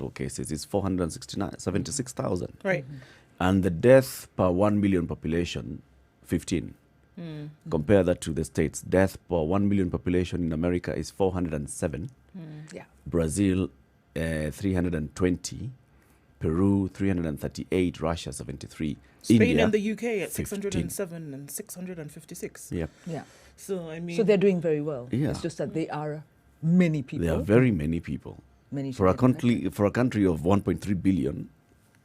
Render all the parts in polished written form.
fatal cases is 76,000. Right. And the death per 1 million population, 15. Compare that to the States. Death per 1 million population in America is 407. Yeah. Brazil, 320. Peru, 338. Russia, 73. Spain India, and the UK at 15. 607 and 656. Yeah. Yeah. So, I mean... So they're doing very well. Yeah. It's just that they are many people. There are very many people. Many For a people. country of 1.3 billion,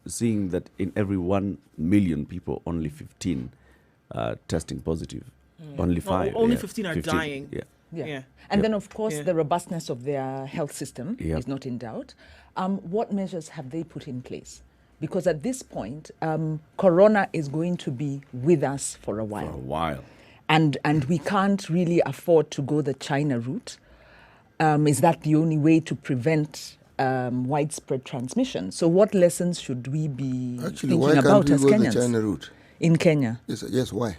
seeing that in every 1 million people, only 15 testing positive. Only 5. Only 15 are dying. Yeah. Yeah. And then, of course, Yeah. the robustness of their health system Yeah. is not in doubt. What measures have they put in place? Because at this point, Corona is going to be with us for a while. For a while. And we can't really afford to go the China route. Is that the only way to prevent widespread transmission? So what lessons should we be thinking about as Kenyans? Actually, why can't we go the China route? In Kenya? Yes, why?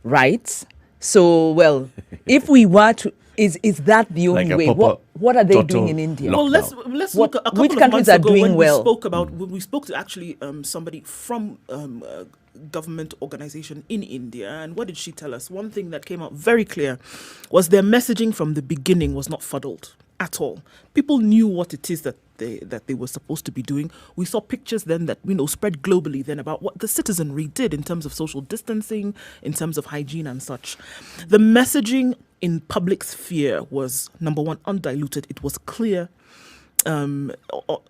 Right. So, well, if we were to, is that the only Like a way? proper What are they total doing in India? Well, let's What- look at a couple which of countries months are ago doing when well? we spoke to actually somebody from a government organization in India, and what did she tell us? One thing that came out very clear was their messaging from the beginning was not fuddled at all. People knew what it is that they were supposed to be doing. We saw pictures then that spread globally then about what the citizenry did in terms of social distancing, in terms of hygiene and such. The messaging in public sphere was, number one, undiluted. It was clear. On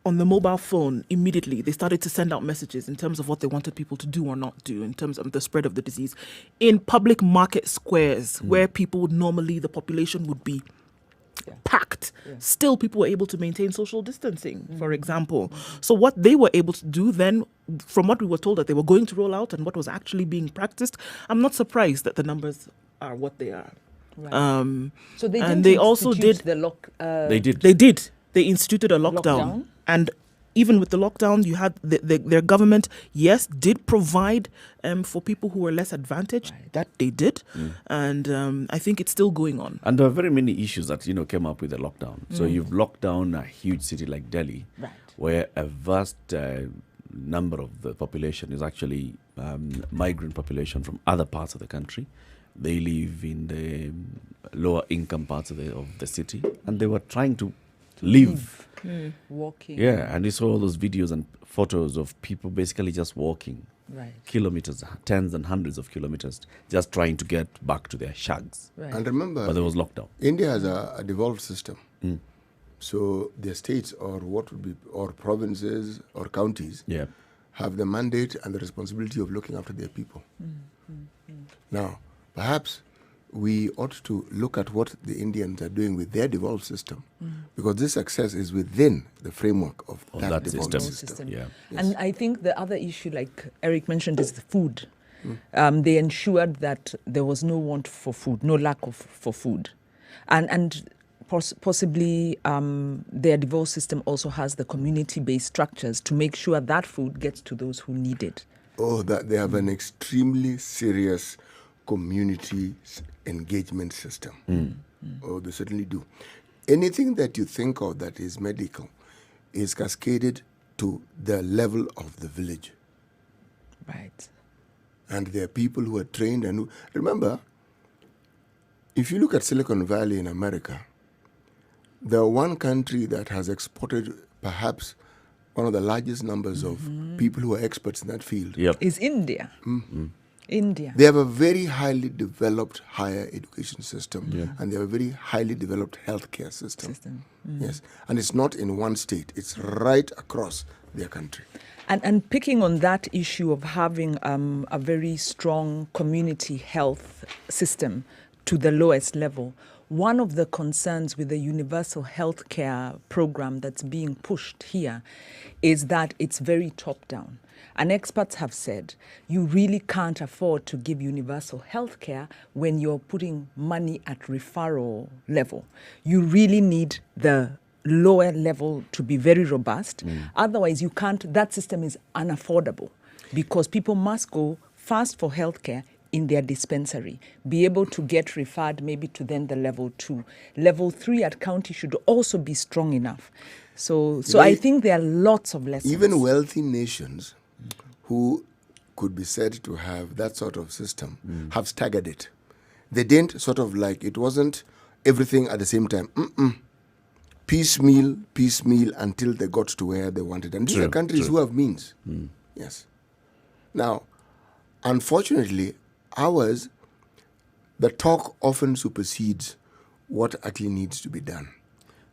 the mobile phone, immediately they started to send out messages in terms of what they wanted people to do or not do in terms of the spread of the disease. In public market squares, where people would normally, the population would be packed, still people were able to maintain social distancing, for example. So what they were able to do then, from what we were told that they were going to roll out and what was actually being practiced, I'm not surprised that the numbers are what they are. Right. So they and didn't they also institute did the lock. They did. They instituted a lockdown. And even with the lockdown, you had their government, yes, did provide for people who were less advantaged. Right. That they did. And I think it's still going on. And there are very many issues that, came up with the lockdown. So you've locked down a huge city like Delhi, Right. where a vast number of the population is actually migrant population from other parts of the country. They live in the lower income parts of the city, and they were trying to live. Walking. Yeah, and you saw all those videos and photos of people basically just walking Right. kilometers, tens and hundreds of kilometers, just trying to get back to their shags. Right. And remember, But there was lockdown. India has a devolved system. So the states or provinces or counties Yeah. have the mandate and the responsibility of looking after their people. Now, perhaps we ought to look at what the Indians are doing with their devolved system, because this success is within the framework of that devolved system. system. Yeah. And I think the other issue, like Eric mentioned, is the food. They ensured that there was no want for food, no lack for food. And possibly their devolved system also has the community-based structures to make sure that food gets to those who need it. Oh, that they have an extremely serious community engagement system. Oh, they certainly do. Anything that you think of that is medical is cascaded to the level of the village. Right. And there are people who are trained and who... Remember, if you look at Silicon Valley in America, the one country that has exported perhaps one of the largest numbers of people who are experts in that field. Yep. Is India. India. They have a very highly developed higher education system, and they have a very highly developed healthcare system. Yes, and it's not in one state; it's right across their country. And picking on that issue of having a very strong community health system to the lowest level, one of the concerns with the universal healthcare program that's being pushed here is that it's very top-down. And experts have said you really can't afford to give universal health care when you're putting money at referral level. You really need the lower level to be very robust. Otherwise, you can't, that system is unaffordable because people must go first for health care in their dispensary, be able to get referred maybe to then the level 2. Level 3 at county should also be strong enough. So You know, I think there are lots of lessons. Even wealthy nations who could be said to have that sort of system have staggered it. They didn't sort of like, it wasn't everything at the same time. Piecemeal until they got to where they wanted. And these are countries who have means. Yes. Now, unfortunately, ours, the talk often supersedes what actually needs to be done.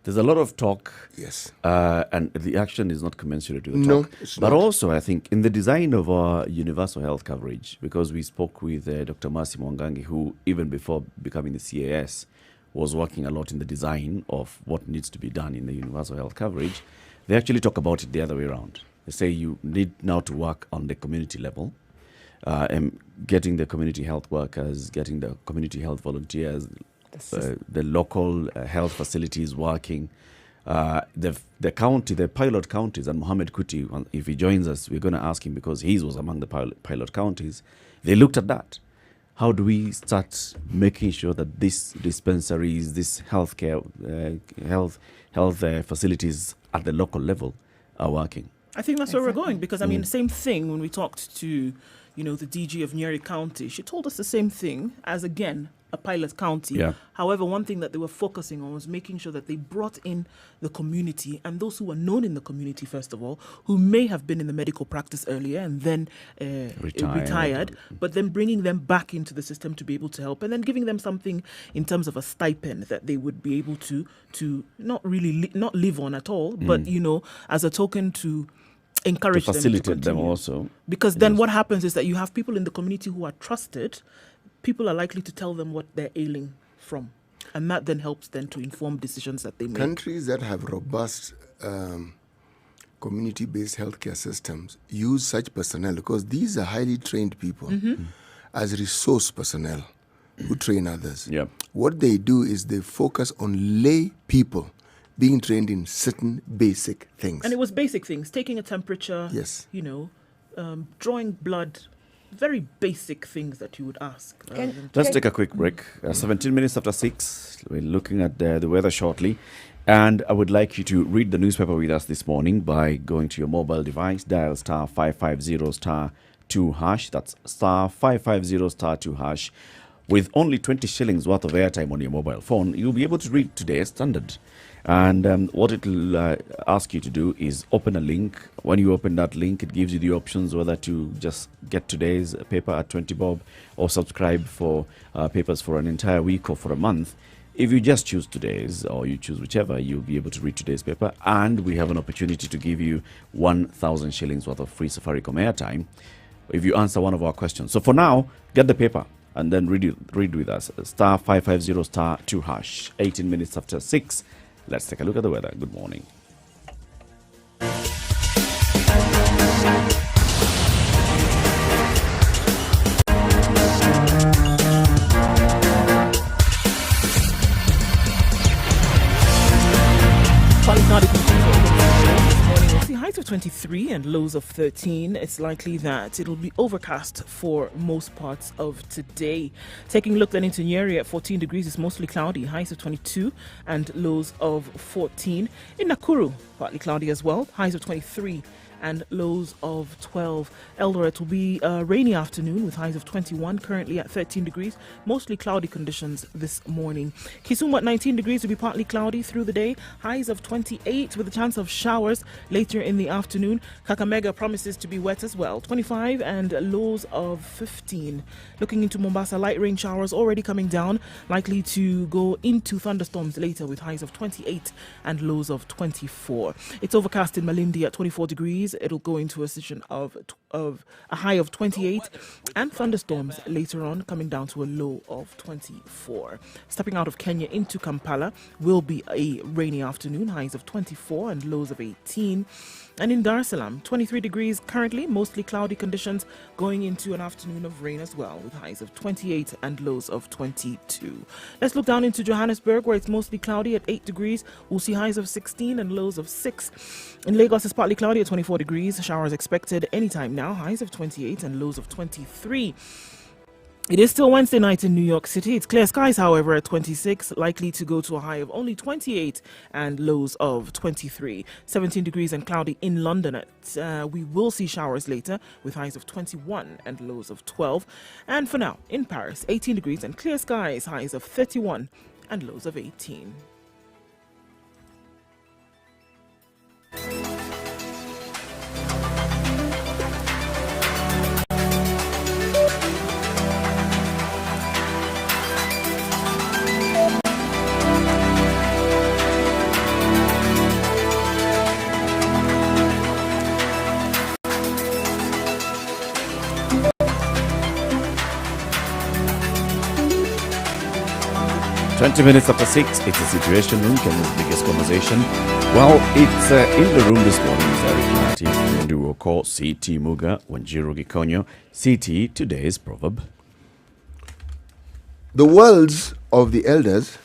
There's a lot of talk, Yes. and the action is not commensurate with the No, talk. it's But not. also, I think, in the design of our universal health coverage, because we spoke with Dr. Mercy Mwangangi, who, even before becoming the CAS, was working a lot in the design of what needs to be done in the universal health coverage, they actually talk about it the other way around. They say you need now to work on the community level, and getting the community health workers, getting the community health volunteers, the local health facilities working. The county, the pilot counties, and Mohammed Kuti, if he joins us, we're going to ask him because he was among the pilot counties. They looked at that. How do we start making sure that these dispensaries, this healthcare, health facilities at the local level are working? I think that's where we're going, because I mean, the same thing when we talked to, the DG of Nyeri County. She told us the same thing as, again, a pilot county. Yeah. However, one thing that they were focusing on was making sure that they brought in the community and those who were known in the community, first of all, who may have been in the medical practice earlier and then retired, but then bringing them back into the system to be able to help, and then giving them something in terms of a stipend that they would be able to not really not live on at all, but, as a token to encourage to them to facilitate them continue. also. Because then what happens is that you have people in the community who are trusted. People are likely to tell them what they're ailing from. And that then helps them to inform decisions that they make. Countries that have robust community-based healthcare systems use such personnel because these are highly trained people as resource personnel who train others. Yeah. What they do is they focus on lay people being trained in certain basic things. And it was basic things, taking a temperature, Yes. drawing blood, very basic things that you would ask. Let's take a quick break. 17 minutes after 6. We're looking at the weather shortly. And I would like you to read the newspaper with us this morning by going to your mobile device, dial star 550 star 2 hash. That's star 550 star 2 hash. With only 20 shillings worth of airtime on your mobile phone, you'll be able to read today's Standard. And what it will ask you to do is open a link. When you open that link, it gives you the options whether to just get today's paper at 20 bob or subscribe for papers for an entire week or for a month. If you just choose today's, or you choose whichever, you'll be able to read today's paper. And we have an opportunity to give you 1,000 shillings worth of free Safaricom airtime if you answer one of our questions. So for now, get the paper and then read with us. Star 550 star 2 hash. 18 minutes after 6. Let's take a look at the weather. Good morning. Highs of 23 and lows of 13. It's likely that it'll be overcast for most parts of today. Taking a look then into Nyeri at 14 degrees, it's mostly cloudy. Highs of 22 and lows of 14. In Nakuru, partly cloudy as well. Highs of 23 and lows of 12. Eldoret will be a rainy afternoon with highs of 21, currently at 13 degrees. Mostly cloudy conditions this morning. Kisumu at 19 degrees will be partly cloudy through the day. Highs of 28 with a chance of showers later in the afternoon. Kakamega promises to be wet as well. 25 and lows of 15. Looking into Mombasa, light rain showers already coming down. Likely to go into thunderstorms later with highs of 28 and lows of 24. It's overcast in Malindi at 24 degrees. It'll go into a session of a high of 28 and thunderstorms later on, coming down to a low of 24. Stepping out of Kenya into Kampala will be a rainy afternoon, highs of 24 and lows of 18. And in Dar es Salaam, 23 degrees currently, mostly cloudy conditions, going into an afternoon of rain as well, with highs of 28 and lows of 22. Let's look down into Johannesburg, where it's mostly cloudy at 8 degrees. We'll see highs of 16 and lows of 6. In Lagos, it's partly cloudy at 24 degrees. Showers expected anytime now, highs of 28 and lows of 23. It is still Wednesday night in New York City. It's clear skies, however, at 26, likely to go to a high of only 28 and lows of 23. 17 degrees and cloudy in London. We will see showers later with highs of 21 and lows of 12. And for now, in Paris, 18 degrees and clear skies, highs of 31 and lows of 18. Minutes after 6, it's a Situation Room, Kenya's biggest conversation. Well, it's in the room this morning is Eric Lati, Nduo Ko, CT Muga, Wanjiru Gikonyo. CT, today's proverb. The worlds of the elders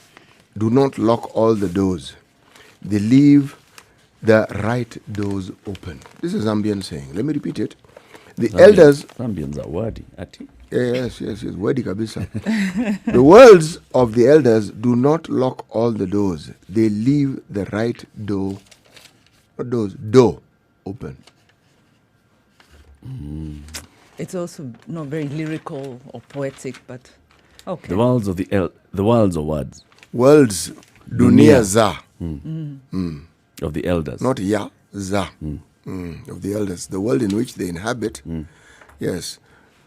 do not lock all the doors. They leave the right doors open. This is Zambian saying. Let me repeat it. The elders... Zambians are wordy, Ati. Yes. Wedi kabisa. The words of the elders do not lock all the doors. They leave the right door open. It's also not very lyrical or poetic, but okay. The worlds of the worlds of words. Worlds dunia za. Of the elders. Not ya, za. Of the elders. The world in which they inhabit. Yes.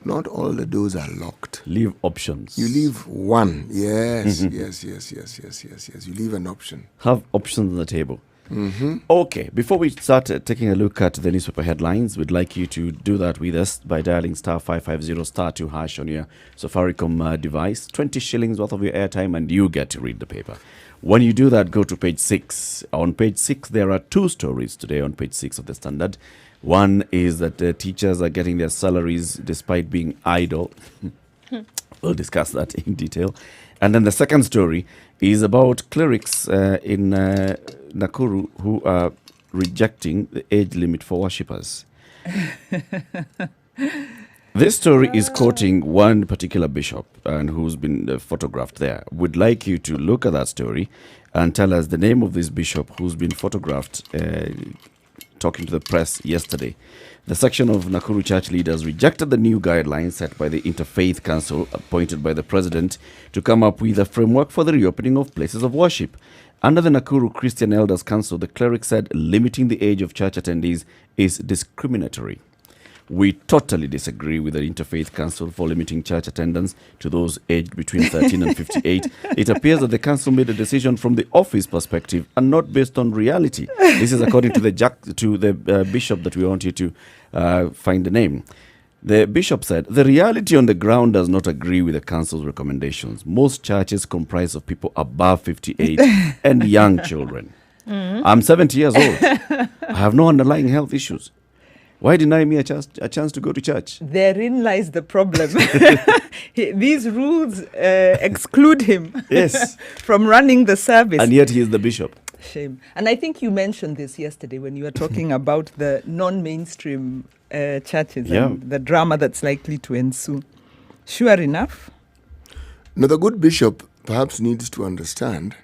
Not all the doors are locked. Leave options. You leave one. Yes. You leave an option. Have options on the table. Okay, before we start taking a look at the newspaper headlines, we'd like you to do that with us by dialing star 550 star 2 hash on your Safaricom device. 20 shillings worth of your airtime and you get to read the paper. When you do that, go to page 6. On page 6, there are two stories today on page 6 of the Standard. One is that teachers are getting their salaries despite being idle. We'll discuss that in detail. And then the second story is about clerics in Nakuru who are rejecting the age limit for worshippers. This story is quoting one particular bishop and who's been photographed there. We'd like you to look at that story and tell us the name of this bishop who's been photographed talking to the press yesterday. The section of Nakuru church leaders rejected the new guidelines set by the Interfaith Council appointed by the president to come up with a framework for the reopening of places of worship. Under the Nakuru Christian Elders Council, the cleric said limiting the age of church attendees is discriminatory. We totally disagree with the Interfaith Council for limiting church attendance to those aged between 13 and 58. It appears that the council made a decision from the office perspective and not based on reality. This is according to the bishop that we want you to find the name. The bishop said, the reality on the ground does not agree with the council's recommendations. Most churches comprise of people above 58 and young children. I'm 70 years old. I have no underlying health issues. Why deny me a chance to go to church? Therein lies the problem. These rules exclude him from running the service. And yet he is the bishop. Shame. And I think you mentioned this yesterday when you were talking about the non-mainstream churches and the drama that's likely to ensue. Sure enough. Now, the good bishop perhaps needs to understand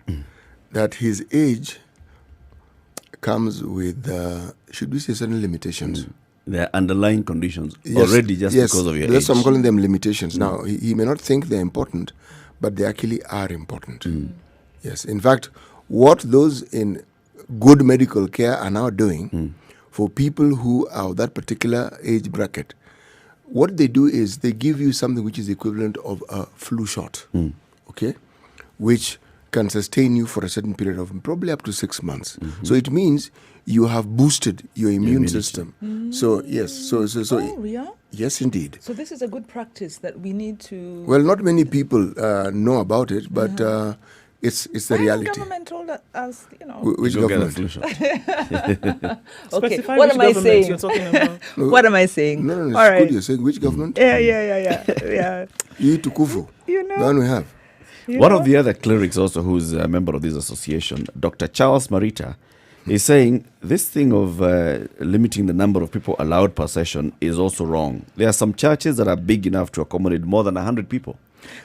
that his age comes with, should we say, certain limitations. There are underlying conditions already just because of your age. Yes, I'm calling them limitations. Now, he may not think they're important, but they actually are important. Yes, in fact, what those in good medical care are now doing for people who are that particular age bracket, what they do is they give you something which is equivalent of a flu shot, okay, which can sustain you for a certain period of probably up to 6 months. So it means you have boosted your immune system. So yes, yes, indeed. So this is a good practice that we need to. Well, not many people know about it, but it's the reality. The government told us, Which government? Okay, what am I saying? You're talking about? What am I saying? No, it's all right. good. You're saying which government? Yeah. You to Kufu. The one we have. One of the other clerics also who's a member of this association, Dr. Charles Marita, He's saying this thing of limiting the number of people allowed per session is also wrong. There are some churches that are big enough to accommodate more than 100 people.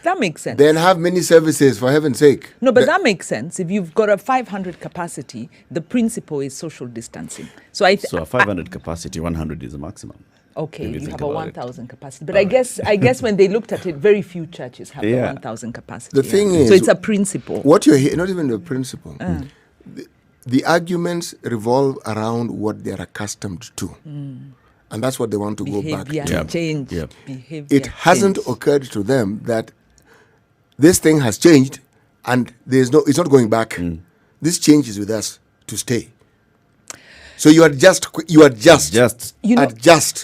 That makes sense. Then have many services, for heaven's sake. No, but that makes sense. If you've got a 500 capacity, the principle is social distancing. So a 500 capacity, 100 is the maximum. Okay, you have a 1,000 capacity. But I guess when they looked at it, very few churches have the 1,000 capacity. The thing is... So it's a principle. What you're hearing, not even the principle. The arguments revolve around what they're accustomed to. And that's what they want to go back to. Change. Behavior it hasn't occurred to them that this thing has changed and it's not going back. This change is with us to stay. So you adjust.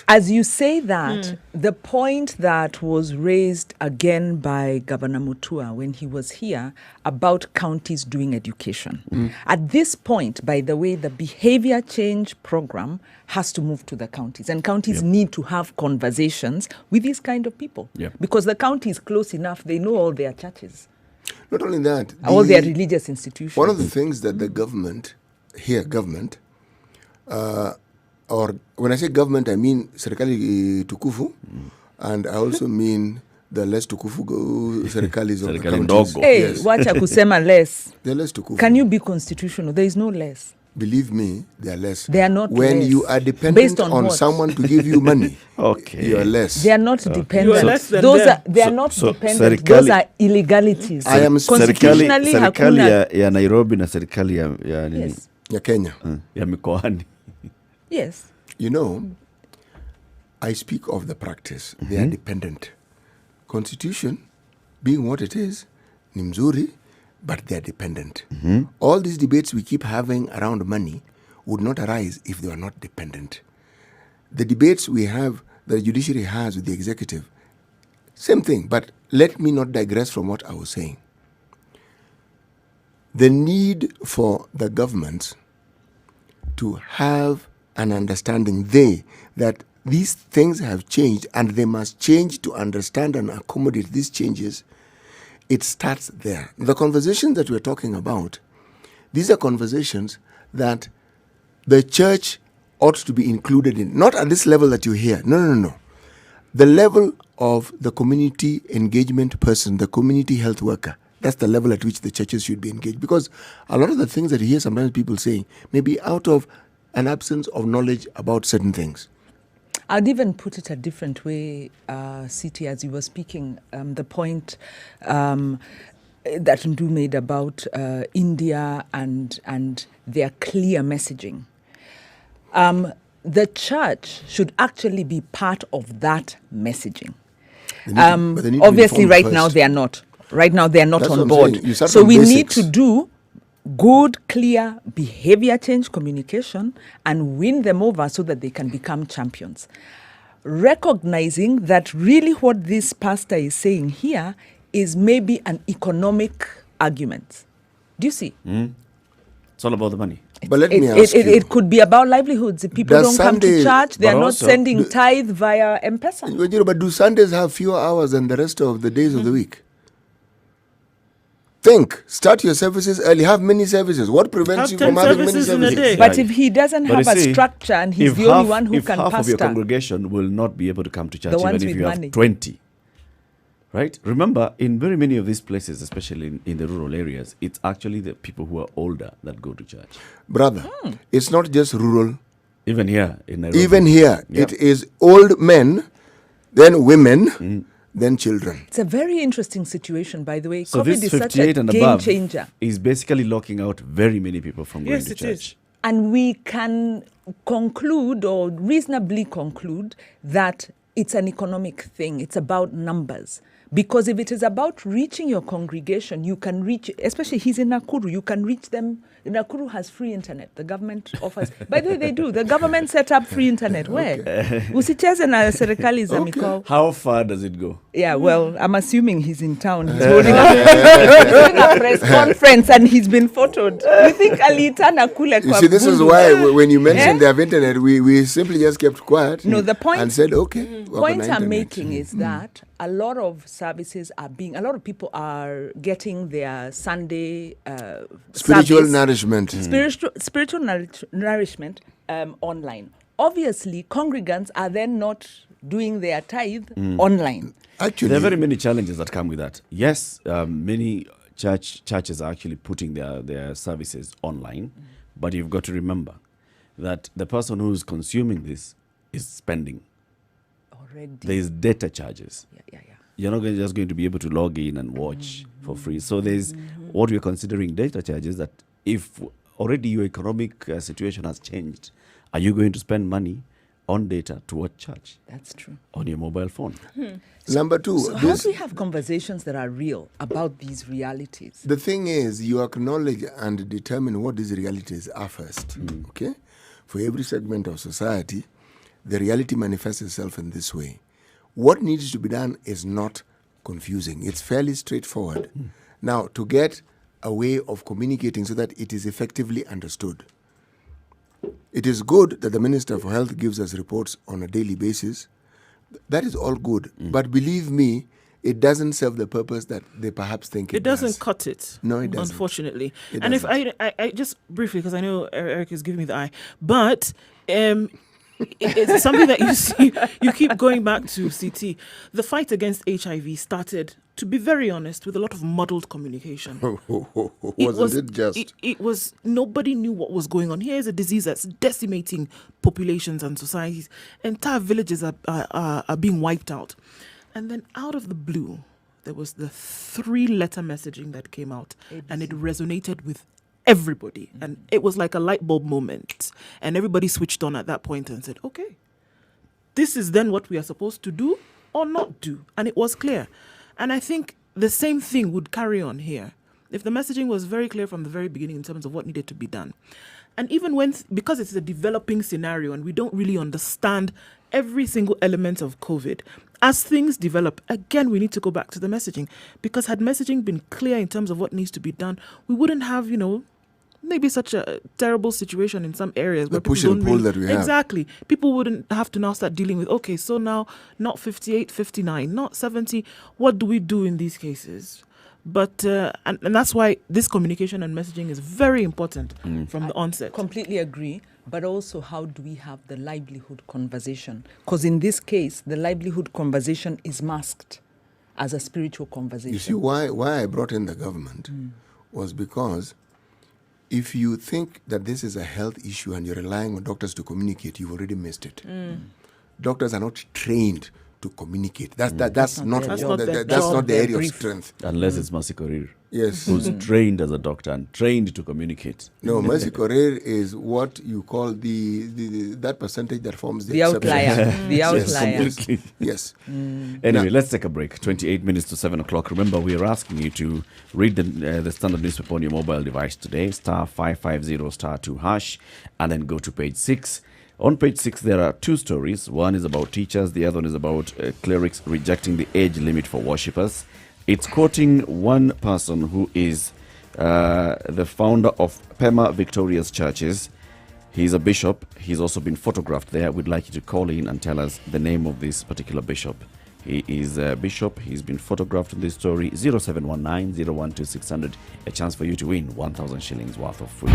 As you say that, the point that was raised again by Governor Mutua when he was here about counties doing education. At this point, by the way, the behavior change program has to move to the counties. And counties need to have conversations with these kind of people. Because the county is close enough, they know all their churches. Not only that. All their religious institutions. One of the things that the government, or when I say government, I mean serikali tukufu, and I also mean the less tukufu serikalis of the counties. Hey, wacha kusema less. They're less tukufu. Can you be constitutional? There is no less. Believe me, they are less. They are not when less. You are dependent on someone to give you money, you are less. They are not dependent. You are less than Those them. they are not dependent. Those are illegalities. I am constitutionally serikali ya Nairobi na serikali ya nini? Ya Kenya. Ya mikoani. Yes. You know, I speak of the practice. They are dependent. Constitution, being what it is, ni mzuri, but they are dependent. All these debates we keep having around money would not arise if they were not dependent. The debates we have, the judiciary has with the executive, same thing, but let me not digress from what I was saying. The need for the governments to have an understanding that these things have changed and they must change to understand and accommodate these changes, it starts there. The conversations that we're talking about, these are conversations that the church ought to be included in. Not at this level that you hear. No. The level of the community engagement person, the community health worker, that's the level at which the churches should be engaged. Because a lot of the things that you hear sometimes people saying may be out of an absence of knowledge about certain things. I'd even put it a different way, CT, as you were speaking, the point that Ndu made about India and their clear messaging. The church should actually be part of that messaging. Obviously, right now they are not. Right now they are not on board. So we need to do good, clear behavior change communication and win them over so that they can become champions. Recognizing that really what this pastor is saying here is maybe an economic argument. Do you see? It's all about the money. But let me ask you. It could be about livelihoods. If people don't come to church, they are not sending tithe via M-Pesa. But do Sundays have fewer hours than the rest of the days of the week? Think. Start your services early. Have many services. What prevents you from having many services? But if he doesn't have a structure and he's the only one who can pastor. If half of your congregation will not be able to come to church, even if you have 20. Right? Remember, in very many of these places, especially in the rural areas, it's actually the people who are older that go to church. Brother, it's not just rural. Even here in Nairobi. Even here, it is old men, then women, then children. It's a very interesting situation, by the way. So COVID is such a game changer. Is basically locking out very many people from going to church. Is. And we can conclude or reasonably conclude that it's an economic thing. It's about numbers. Because if it is about reaching your congregation, you can reach, especially he's in Nakuru, you can reach them. Nakuru has free internet. The government offers. By the way, they do. The government set up free internet. Where? Usicheze na serikali za mikoa. How far does it go? Yeah, well, I'm assuming he's in town. He's holding a press conference and he's been photoed. You think Alita Nakule? You see, this is why when you mentioned they have internet, we simply just kept quiet. No, the point. And said, okay. The point I'm making is that a lot of services are a lot of people are getting their Sunday Spiritual service, nourishment. spiritual nourishment online. Obviously, congregants are then not doing their tithe online. Actually, There are very many challenges that come with that. Yes, many churches are actually putting their services online, but you've got to remember that the person who's consuming this is spending. Already. There's data charges. Yeah. You're not just going to be able to log in and watch for free. So there's what we're considering data charges, that if already your economic situation has changed, are you going to spend money on data to watch church That's true. on your mobile phone? number two, So how do we have conversations that are real about these realities? the thing is, you acknowledge and determine what these realities are first. Okay? For every segment of society, the reality manifests itself in this way. What needs to be done is not confusing. It's fairly straightforward. Now, to get a way of communicating so that it is effectively understood. It is good that the Minister for Health gives us reports on a daily basis. That is all good. But believe me, it doesn't serve the purpose that they perhaps think it does. It doesn't cut it. No, it doesn't. Unfortunately. It And if doesn't. I just briefly, because I know Eric is giving me the eye, but it's something that you see, you keep going back to CT. The fight against HIV started, to be very honest, with a lot of muddled communication. Wasn't it just? It was, nobody knew what was going on. Here's a disease that's decimating populations and societies. Entire villages are being wiped out. And then out of the blue, there was the 3-letter messaging that came out, and it resonated with everybody. And it was like a light bulb moment. And everybody switched on at that point and said, okay, this is then what we are supposed to do or not do. And it was clear. And I think the same thing would carry on here. If the messaging was very clear from the very beginning in terms of what needed to be done. And even when, because it's a developing scenario and we don't really understand every single element of COVID, as things develop, again, we need to go back to the messaging. Because had messaging been clear in terms of what needs to be done, we wouldn't have, maybe such a terrible situation in some areas where The push people and don't pull really, that we have. Exactly. People wouldn't have to now start dealing with, okay, so now not 58, 59, not 70. What do we do in these cases? But and that's why this communication and messaging is very important from the onset. Completely agree. But also, how do we have the livelihood conversation? Because in this case, the livelihood conversation is masked as a spiritual conversation. You see, why I brought in the government was because if you think that this is a health issue and you're relying on doctors to communicate, you've already missed it. Doctors are not trained to communicate. That's not their job. the area of strength. Unless it's Mercy Korir, Yes. who's trained as a doctor and trained to communicate. No, Mercy Korir is what you call the that percentage that forms the exception. outlier. The Yes, outlier. Completely. Yes. Anyway, let's take a break. 28 minutes to 7 o'clock. Remember, we are asking you to read the standard newspaper on your mobile device today, star 550 star 2 hash, and then go to page 6. On page 6, there are 2 stories. One is about teachers. The other one is about clerics rejecting the age limit for worshippers. It's quoting one person who is the founder of Pema Victorious Churches. He's a bishop. He's also been photographed there. We'd like you to call in and tell us the name of this particular bishop. He is a bishop. He's been photographed in this story. 0719 012 600. A chance for you to win 1,000 shillings worth of food.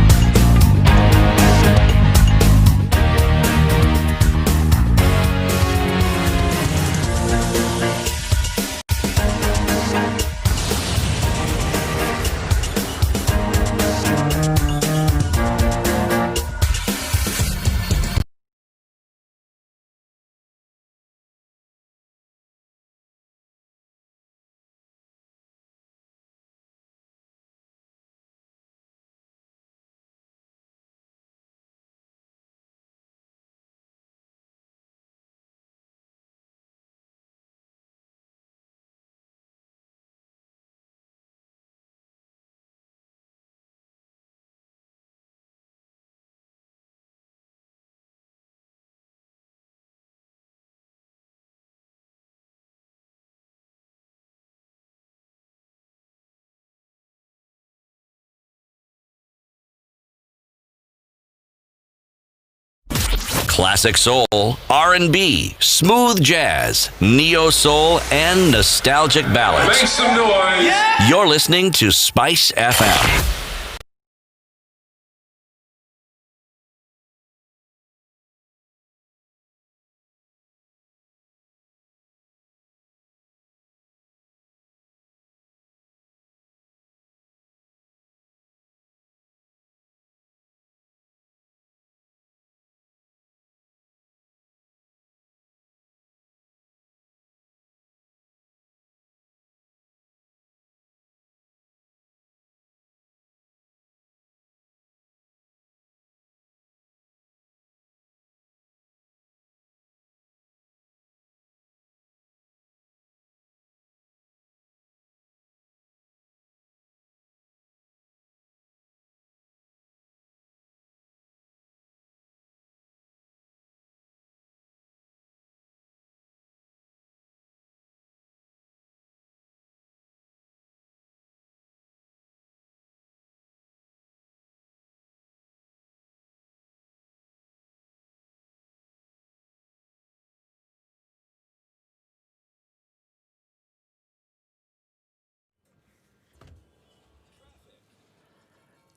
Classic soul, R&B, smooth jazz, neo soul, and nostalgic ballads. Make some noise. Yeah! You're listening to Spice FM.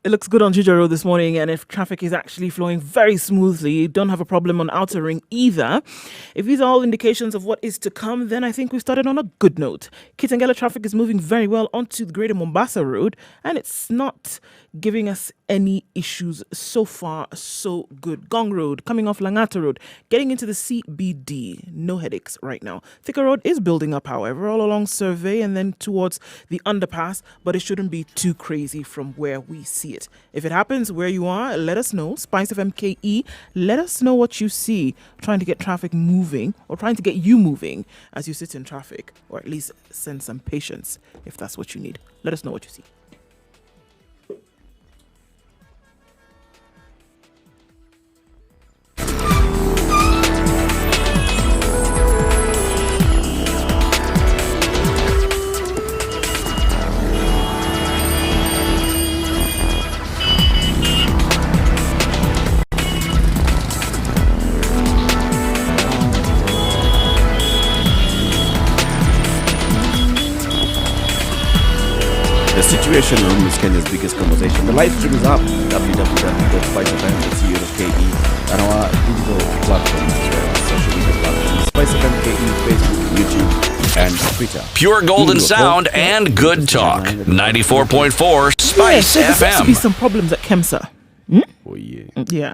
It looks good on Juja Road this morning, and if traffic is actually flowing very smoothly, you don't have a problem on Outer Ring either. If these are all indications of what is to come, then I think we've started on a good note. Kitengela traffic is moving very well onto the Greater Mombasa Road, and it's not giving us any issues so far. So good. Gong Road, coming off Langata Road, getting into the CBD, no headaches right now. Thika Road is building up, however, all along Survey and then towards the underpass, but it shouldn't be too crazy from where we see it. If it happens where you are, let us know. Spice of MKE, let us know what you see trying to get traffic moving or trying to get you moving as you sit in traffic, or at least send some patience if that's what you need. Let us know what you see. The Situation Room is Kenya's biggest conversation. The live stream is up at www.spicefm.co.ke and our digital platforms as well, social media platforms, Spice FM KE, Facebook, YouTube, and Twitter. Pure golden sound and good talk. 94.4 Spice so there seems to be FM. some problems at KEMSA. Oh, yeah. Yeah.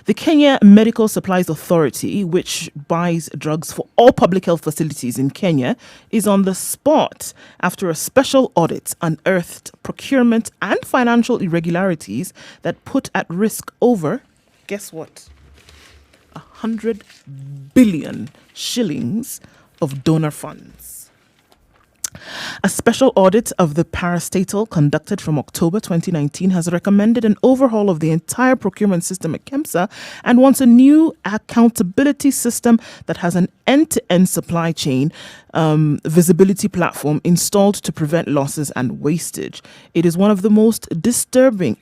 The Kenya Medical Supplies Authority, which buys drugs for all public health facilities in Kenya, is on the spot after a special audit unearthed procurement and financial irregularities that put at risk over, guess what? 100 billion shillings of donor funds. A special audit of the parastatal conducted from October 2019 has recommended an overhaul of the entire procurement system at KEMSA and wants a new accountability system that has an end-to-end supply chain visibility platform installed to prevent losses and wastage. It is one of the most disturbing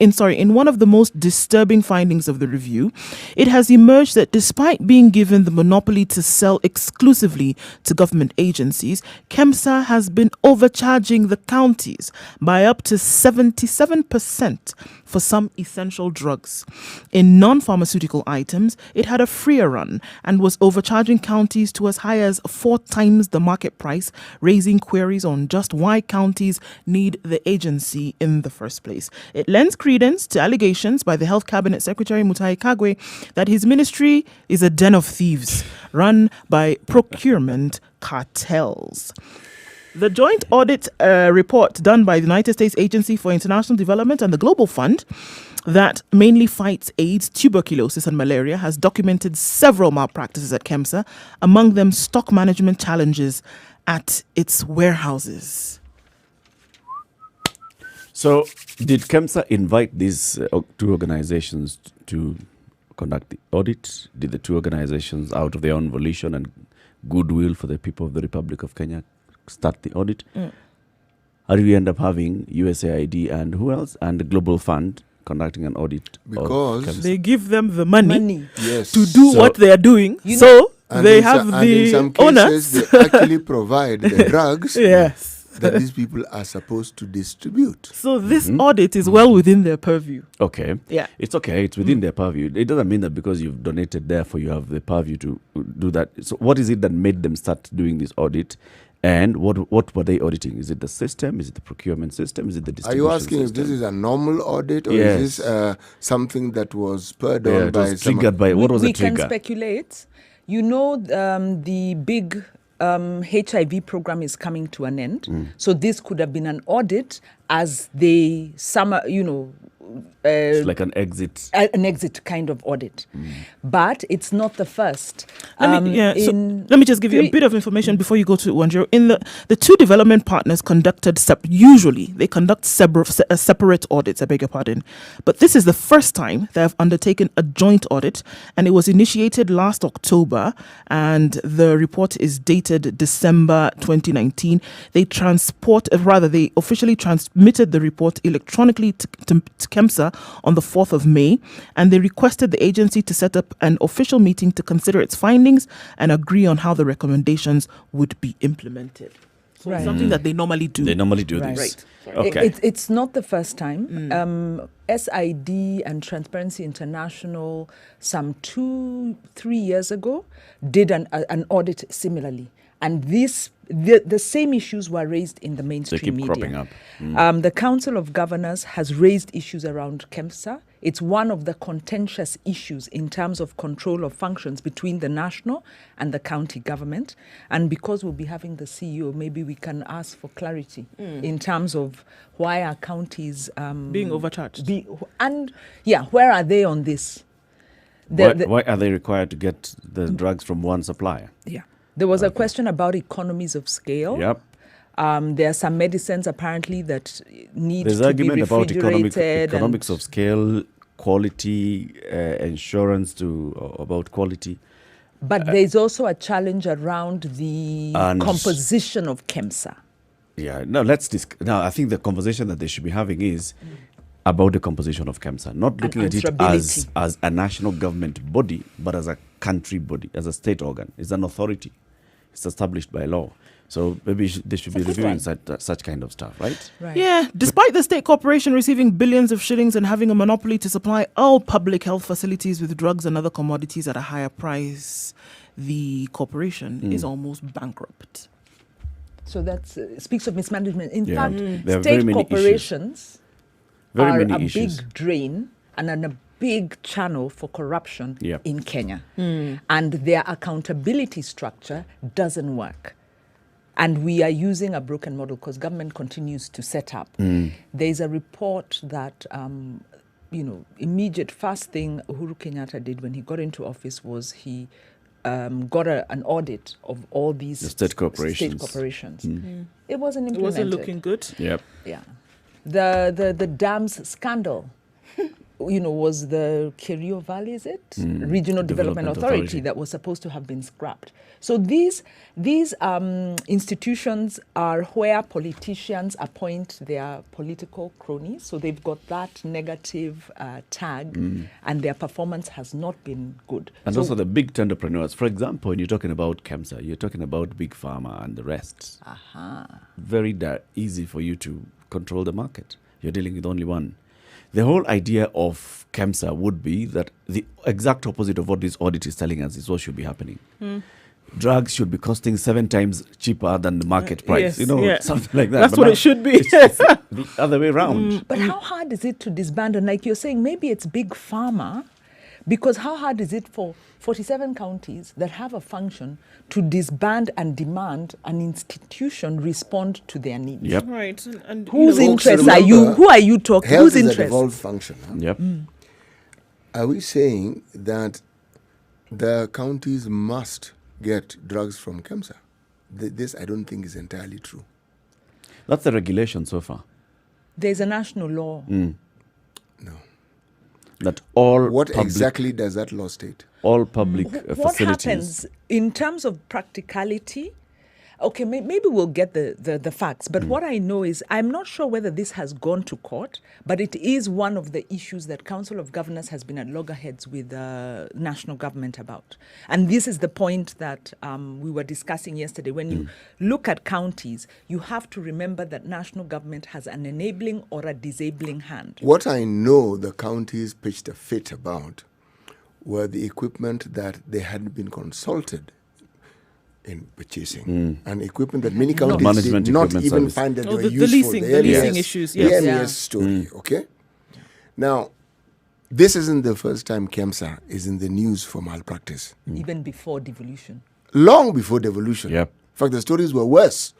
findings of the review. It has emerged that despite being given the monopoly to sell exclusively to government agencies, KEMSA has been overcharging the counties by up to 77% for some essential drugs. In non-pharmaceutical items, it had a freer run and was overcharging counties to as high as 4 times the market price, raising queries on just why counties need the agency in the first place. It lends credence to allegations by the Health Cabinet Secretary Mutahi Kagwe that his ministry is a den of thieves run by procurement cartels. The joint audit report done by the United States Agency for International Development and the Global Fund that mainly fights AIDS, tuberculosis and malaria has documented several malpractices at KEMSA, among them stock management challenges at its warehouses. So, did KEMSA invite these two organizations to conduct the audit? Did the two organizations, out of their own volition and goodwill for the people of the Republic of Kenya, start the audit? How do we end up having USAID and who else? And the Global Fund conducting an audit? Because KEMSA? They give them the money, yes, to do So- what they are doing. You So and they in have and in the some owners. cases they actually provide the drugs Yes. that these people are supposed to distribute. So this audit is well within their purview. Okay. Yeah. It's okay. It's within their purview. It doesn't mean that because you've donated, therefore you have the purview to do that. So what is it that made them start doing this audit? And what were they auditing? Is it the system? Is it the procurement system? Is it the Are distribution you asking system? if this is a normal audit or Yes. is this something that was spurred Yeah, on it by was some? triggered by, what was we the can trigger? speculate. You know, the big HIV program is coming to an end. So this could have been an audit as they It's like an exit. an exit kind of audit. But it's not the first. Let me just give you a bit of information before you go to Wanjiro. In the two development partners conducted usually they conduct separate audits. I beg your pardon, but this is the first time they have undertaken a joint audit, and it was initiated last October, and the report is dated December 2019. They officially transmitted the report electronically to KEMSA on the 4th of May, and they requested the agency to set up an official meeting to consider its findings and agree on how the recommendations would be implemented. So it's something that they normally do. They normally do Right. this. Right. Okay. It's not the first time. SID and Transparency International, some 2-3 years ago, did an audit similarly. And the same issues were raised in the mainstream keep media. cropping up. The Council of Governors has raised issues around KEMSA. It's one of the contentious issues in terms of control of functions between the national and the county government. And because we'll be having the CEO, maybe we can ask for clarity in terms of why are counties being overcharged. Where are they on this? Why are they required to get the drugs from one supplier? Yeah. There was a question about economies of scale. Yep. There are some medicines apparently that need There's to argument be about refrigerated. economics of scale, quality, insurance about quality. But there's also a challenge around the And- composition of KEMSA. Yeah. No, now I think the conversation that they should be having is about the composition of KEMSA, not looking at it answerability. as a national government body, but as a country body, as a state organ. It's an authority. It's established by law. So maybe they should be It's a good reviewing one. such kind of stuff, right? Right. Yeah, despite the state corporation receiving billions of shillings and having a monopoly to supply all public health facilities with drugs and other commodities at a higher price, the corporation is almost bankrupt. So that speaks of mismanagement. In Yeah. fact, There are very state many corporations Very are many a issues. big drain and a big channel for corruption Yep. in Kenya. And their accountability structure doesn't work. And we are using a broken model because government continues to set up. There's a report that, immediate first thing Uhuru Kenyatta did when he got into office was he got an audit of all these The state corporations. It wasn't implemented. It wasn't looking good. Yep. Yeah. The dams scandal, was the Kerio Valley, is it? Regional Development Authority that was supposed to have been scrapped. So these institutions are where politicians appoint their political cronies. So they've got that negative tag and their performance has not been good. And so also the big entrepreneurs. For example, when you're talking about KEMSA, you're talking about Big Pharma and the rest. Very easy for you to control the market. You're dealing with only one. The whole idea of KEMSA would be that the exact opposite of what this audit is telling us is what should be happening. Drugs should be costing 7 times cheaper than the market price. Yes, Something like that. That's But what now it should be. It's the other way around. But how hard is it to disband? And like you're saying, maybe it's big pharma, because how hard is it for 47 counties that have a function to disband and demand an institution respond to their needs? Yep. Right. And Whose Folks, interests are you? remember, Who are you talking? Health Whose is a interests? devolved function. Huh? Yep. Are we saying that the counties must get drugs from KEMSA? This I don't think is entirely true. That's the regulation so far. There's a national law. No. That all What public, exactly does that law state? all public What facilities. happens in terms of practicality? Okay, maybe we'll get the facts. But what I know is I'm not sure whether this has gone to court, but it is one of the issues that Council of Governors has been at loggerheads with the national government about. And this is the point that we were discussing yesterday. When you look at counties, you have to remember that national government has an enabling or a disabling hand. What I know the counties pitched a fit about were the equipment that they hadn't been consulted in purchasing, and equipment that many counties did not even service. find that they were the useful. leasing issues, The yes. MES story, okay? Now, this isn't the first time KEMSA is in the news for malpractice. Even before devolution. Long before devolution. Yep. In fact, the stories were worse.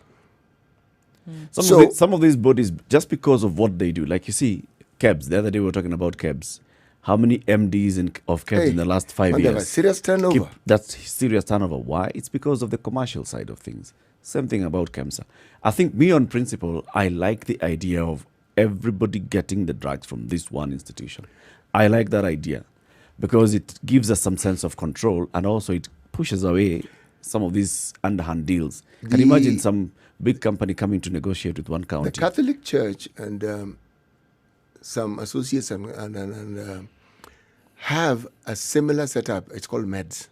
Some of these bodies, just because of what they do, like you see, KEBS, the other day we were talking about KEBS. How many MDs of KEBS in the last 5 They have a years? serious turnover. That's serious turnover. Why? It's because of the commercial side of things. Same thing about KEMSA. I think me on principle, I like the idea of everybody getting the drugs from this one institution. I like that idea because it gives us some sense of control and also it pushes away some of these underhand deals. Can you imagine some big company coming to negotiate with one county? The Catholic Church and some associates and have a similar setup. It's called MEDS.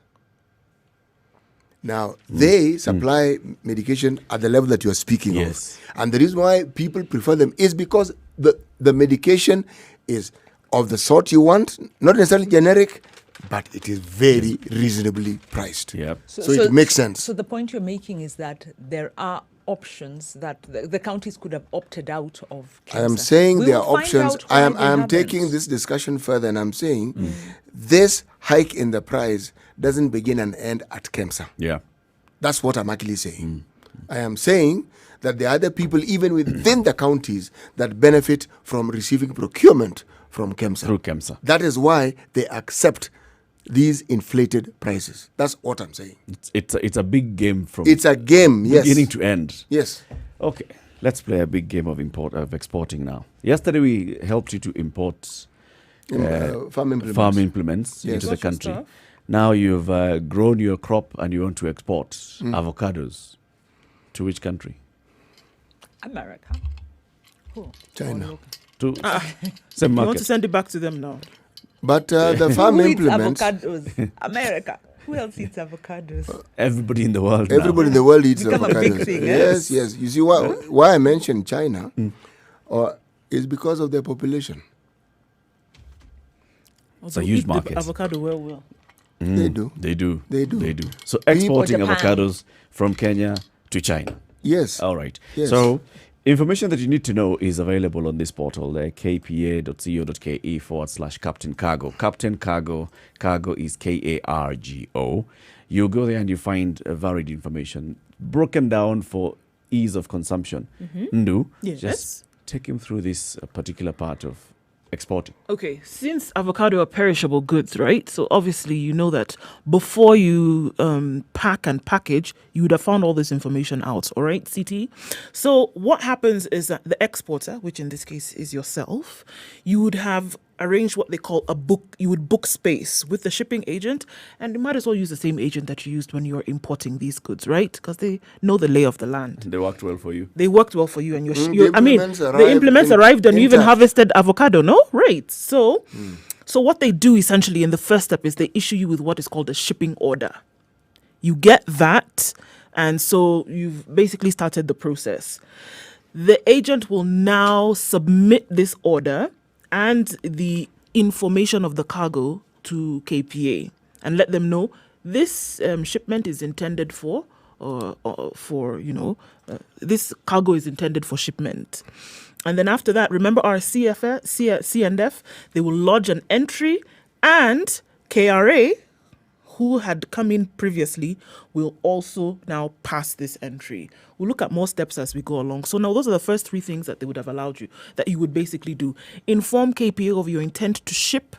Now, they supply medication at the level that you are speaking Yes. of. And the reason why people prefer them is because the medication is of the sort you want, not necessarily generic, but it is very reasonably priced. Yep. So it makes sense. So the point you're making is that there are options that the counties could have opted out of KEMSA. I am saying We there will are find options. out I why am they haven't. taking this discussion further and I'm saying this hike in the price doesn't begin and end at KEMSA. Yeah. That's what I'm actually saying. I am saying that there are other people even within the counties that benefit from receiving procurement from KEMSA. Through KEMSA. That is why they accept these inflated prices. That's what I'm saying. It's a big game from It's a game, yes. beginning to end. Yes. Okay, let's play a big game of exporting now. Yesterday we helped you to import Farm implements. farm implements Yes. into the Lots of country. stuff. Now you've grown your crop and you want to export avocados. To which country? America. China. To same You want market. to send it back to them now? But the farm Who eats implements, avocados? America. Who else eats avocados? Everybody in the world. now. everybody in the world eats Become a big avocados. thing, Yes, yes. You see why I mentioned China is because of their population. It's a huge Eat the market. avocado well. They do. They do. They do. They do. So exporting Japan. avocados from Kenya to China. Yes. All right. Yes. So information that you need to know is available on this portal, kpa.co.ke/Captain Cargo. Captain Cargo. Cargo is KARGO. You go there and you find varied information broken down for ease of consumption. Ndu, Yes. just take him through this particular part of exporting. Okay, since avocado are perishable goods, right? So obviously you know that before you pack and package, you would have found all this information out, all right, CT? So what happens is that the exporter, which in this case is yourself, you would have arranged what they call a book. You would book space with the shipping agent, and you might as well use the same agent that you used when you were importing these goods, right? Because they know the lay of the land. They worked well for you. They worked well for you, and The I mean, implements the arrived implements arrived, and you even intact. harvested avocado, no? Right. So, so what they do essentially in the first step is they issue you with what is called a shipping order. You get that, and so you've basically started the process. The agent will now submit this order and the information of the cargo to KPA and let them know this shipment is intended for, this cargo is intended for shipment. And then after that, remember our C&F, they will lodge an entry, and KRA, who had come in previously, will also now pass this entry. We'll look at more steps as we go along. So now those are the first three things that they would have allowed you, that you would basically do. Inform KPA of your intent to ship.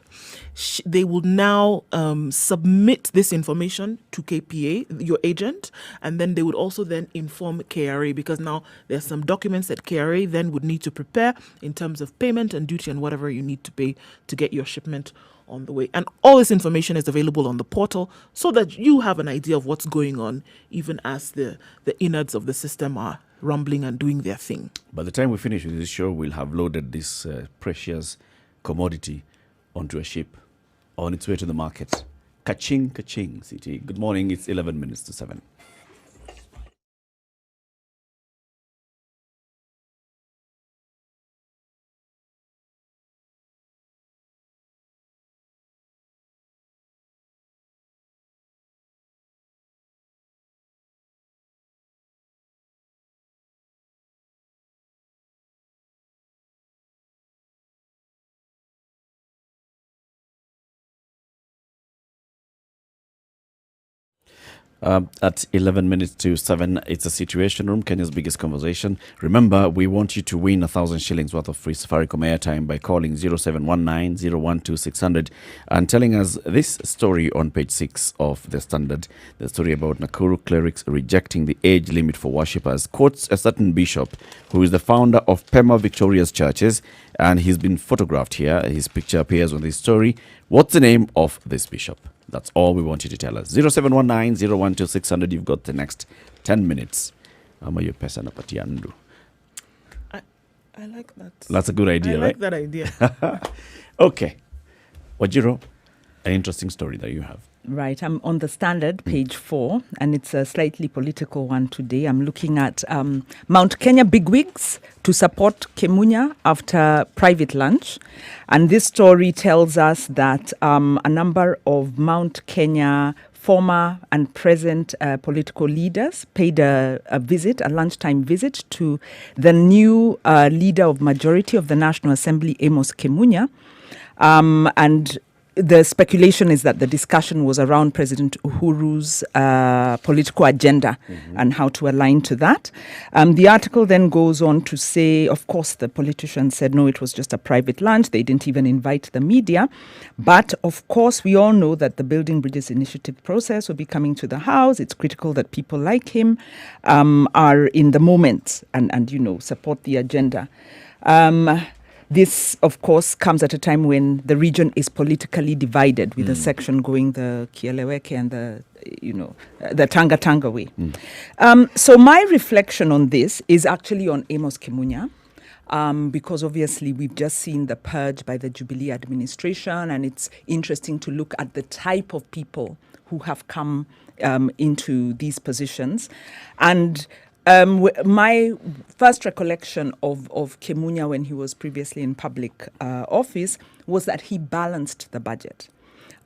They will now submit this information to KPA, your agent, and then they would also then inform KRA, because now there's some documents that KRA then would need to prepare in terms of payment and duty and whatever you need to pay to get your shipment on the way. And all this information is available on the portal so that you have an idea of what's going on, even as the innards of the system are rumbling and doing their thing. By the time we finish with this show, we'll have loaded this precious commodity onto a ship on its way to the market. Kaching, kaching, city. Good morning. It's 11 minutes to 7. At 11 minutes to 7, it's a Situation Room, Kenya's biggest conversation. Remember, we want you to win 1,000 shillings worth of free Safaricom airtime by calling 0719 012 600 and telling us this story on page 6 of The Standard. The story about Nakuru clerics rejecting the age limit for worshippers quotes a certain bishop who is the founder of Pema Victoria's Churches, and he's been photographed here. His picture appears on this story. What's the name of this bishop? That's all we want you to tell us. 0719 012 600. You've got the next 10 minutes. Ama hiyo pesa napatia ndu. I like that. That's a good idea, I like right? that idea. Okay. Wajiro, an interesting story that you have. Right, I'm on The Standard, page 4, and it's a slightly political one today. I'm looking at Mount Kenya bigwigs to support Kemunya after private lunch. And this story tells us that a number of Mount Kenya former and present political leaders paid a lunchtime visit to the new leader of majority of the National Assembly, Amos Kemunya. And the speculation is that the discussion was around President Uhuru's political agenda and how to align to that. The article then goes on to say, of course, the politicians said, no, it was just a private lunch. They didn't even invite the media. But, of course, we all know that the Building Bridges Initiative process will be coming to the House. It's critical that people like him are in the moment and support the agenda. This, of course, comes at a time when the region is politically divided, with a section going the Kieleweke and the Tanga way. So my reflection on this is actually on Amos Kemunya, because obviously we've just seen the purge by the Jubilee administration, and it's interesting to look at the type of people who have come into these positions. And my first recollection of Kemunya when he was previously in public office was that he balanced the budget.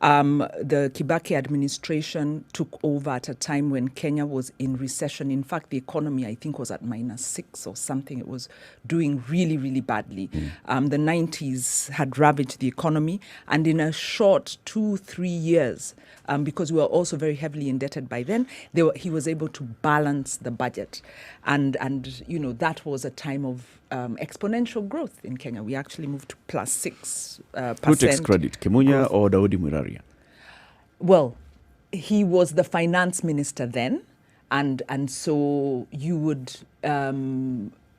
The Kibaki administration took over at a time when Kenya was in recession. In fact, the economy, I think, was at -6 or something. It was doing really, really badly. The 90s had ravaged the economy. And in a short 2-3 years, because we were also very heavily indebted by then, he was able to balance the budget. And that was a time of exponential growth in Kenya. We actually moved to +6%. Who takes credit, Kemunya or Daudi Muraria? Well, he was the finance minister then, and so you would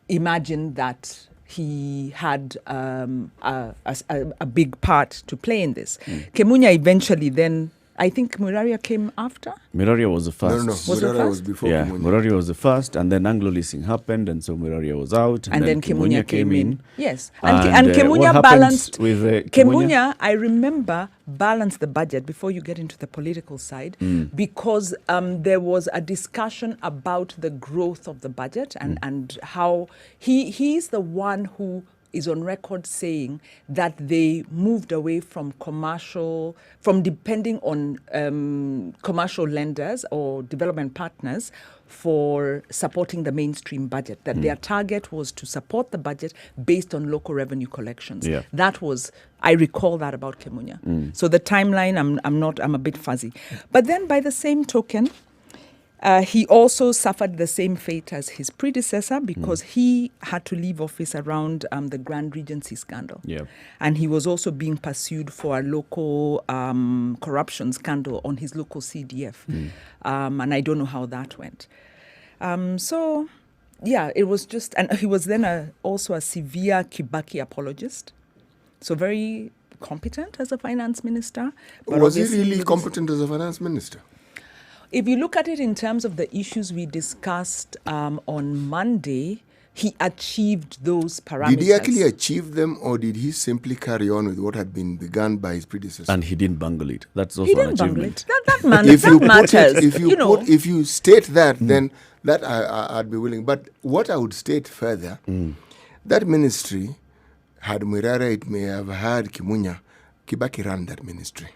imagine that he had a big part to play in this. Kemunya eventually then, I think Muraria came after? Muraria was the first. No, Muraria was before Kemunya. Muraria was the first, and then Anglo leasing happened, and so Muraria was out. And then Kemunya came in. Yes. And what Kemunya happened balanced. With Kemunya, I remember, balanced the budget before you get into the political side, because there was a discussion about the growth of the budget and how he's the one who is on record saying that they moved away from depending on commercial lenders or development partners for supporting the mainstream budget, that their target was to support the budget based on local revenue collections. Yeah. That was, I recall that about Kemunya. So the timeline, I'm a bit fuzzy. But then by the same token, he also suffered the same fate as his predecessor, because he had to leave office around the Grand Regency scandal. Yeah. And he was also being pursued for a local corruption scandal on his local CDF. And I don't know how that went. So, yeah, it was just... And he was then also a severe Kibaki apologist. So very competent as a finance minister. But Was he obviously really with this- competent as a finance minister? If you look at it in terms of the issues we discussed on Monday, he achieved those parameters. Did he actually achieve them, or did he simply carry on with what had been begun by his predecessor? And he didn't bungle it. That's also He an didn't bungle achievement. it. That if you matters. put it, if you state that, then that I'd be willing. But what I would state further, that ministry, had Mirara, it may have had Kimunya, Kibaki ran that ministry.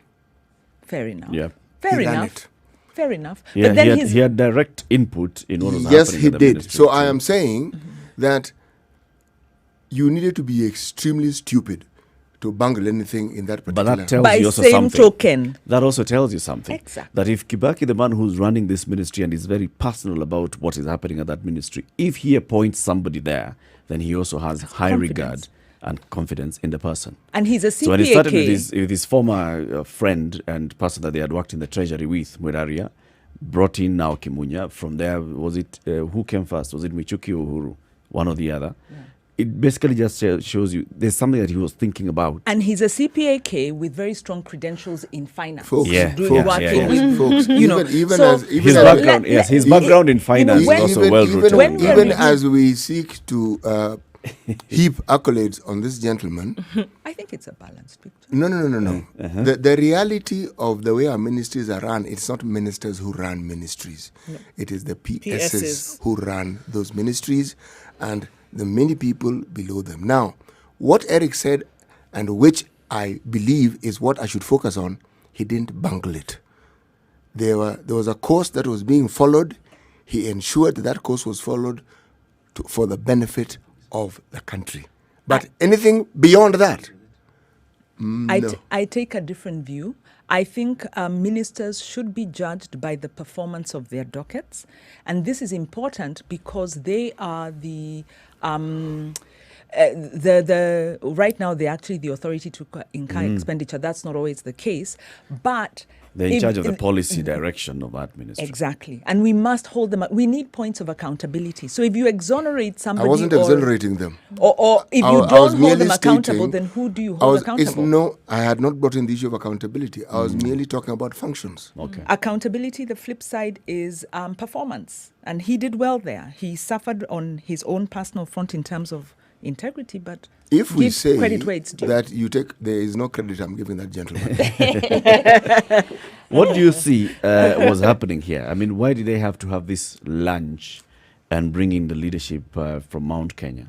Fair enough. Yeah. Fair He ran enough. it. Fair enough. Yeah, but then he had direct input in what was Yes, happening he in the did. ministry. So I am saying that you needed to be extremely stupid to bungle anything in that But particular. that tells by you also same something. token, That also tells you something. Exactly. That if Kibaki, the man who's running this ministry and is very personal about what is happening at that ministry, if he appoints somebody there, then he also has high confidence. regard and confidence in the person. and he's a CPAK. So when he started with his former friend and person that they had worked in the treasury with, Mwiraria, brought in now Kimunya. From there, was it, who came first? Was it Michuki or Uhuru? One or the other. Yeah. It basically just shows you there's something that he was thinking about. And he's a CPAK with very strong credentials in finance. Folks, Yeah, Doing folks, working yeah. with, folks, you know, even so- as even His So as, background, let- yes, his let- background in finance when- is also even, well even, rooted. when we are even reviewing- as we seek to heap accolades on this gentleman, I think it's a balanced picture. no. The reality of the way our ministries are run, it's not ministers who run ministries. It is the PSs PSs. who run those ministries and the many people below them. Now, what Eric said, and which I believe is what I should focus on, he didn't bungle it. There was a course that was being followed. He ensured that course was followed for the benefit of the country. But anything beyond that, no. I take a different view. I think ministers should be judged by the performance of their dockets. And this is important because they are the right now they're actually the authority to incur expenditure. That's not always the case. But They're in if- charge of the policy direction of that ministry. Exactly. And we must hold them. We need points of accountability. So if you exonerate I somebody wasn't exonerating them. or if I you was don't hold merely them accountable, stating- then who do you hold accountable? No, I had not brought in the issue of accountability. I was merely talking about functions. Okay. Accountability, the flip side is performance. And he did well there. He suffered on his own personal front in terms of integrity, but If we give say credit where it's due. that there is no credit I'm giving that gentleman. What do you see was happening here? I mean, why did they have to have this lunch and bring in the leadership from Mount Kenya?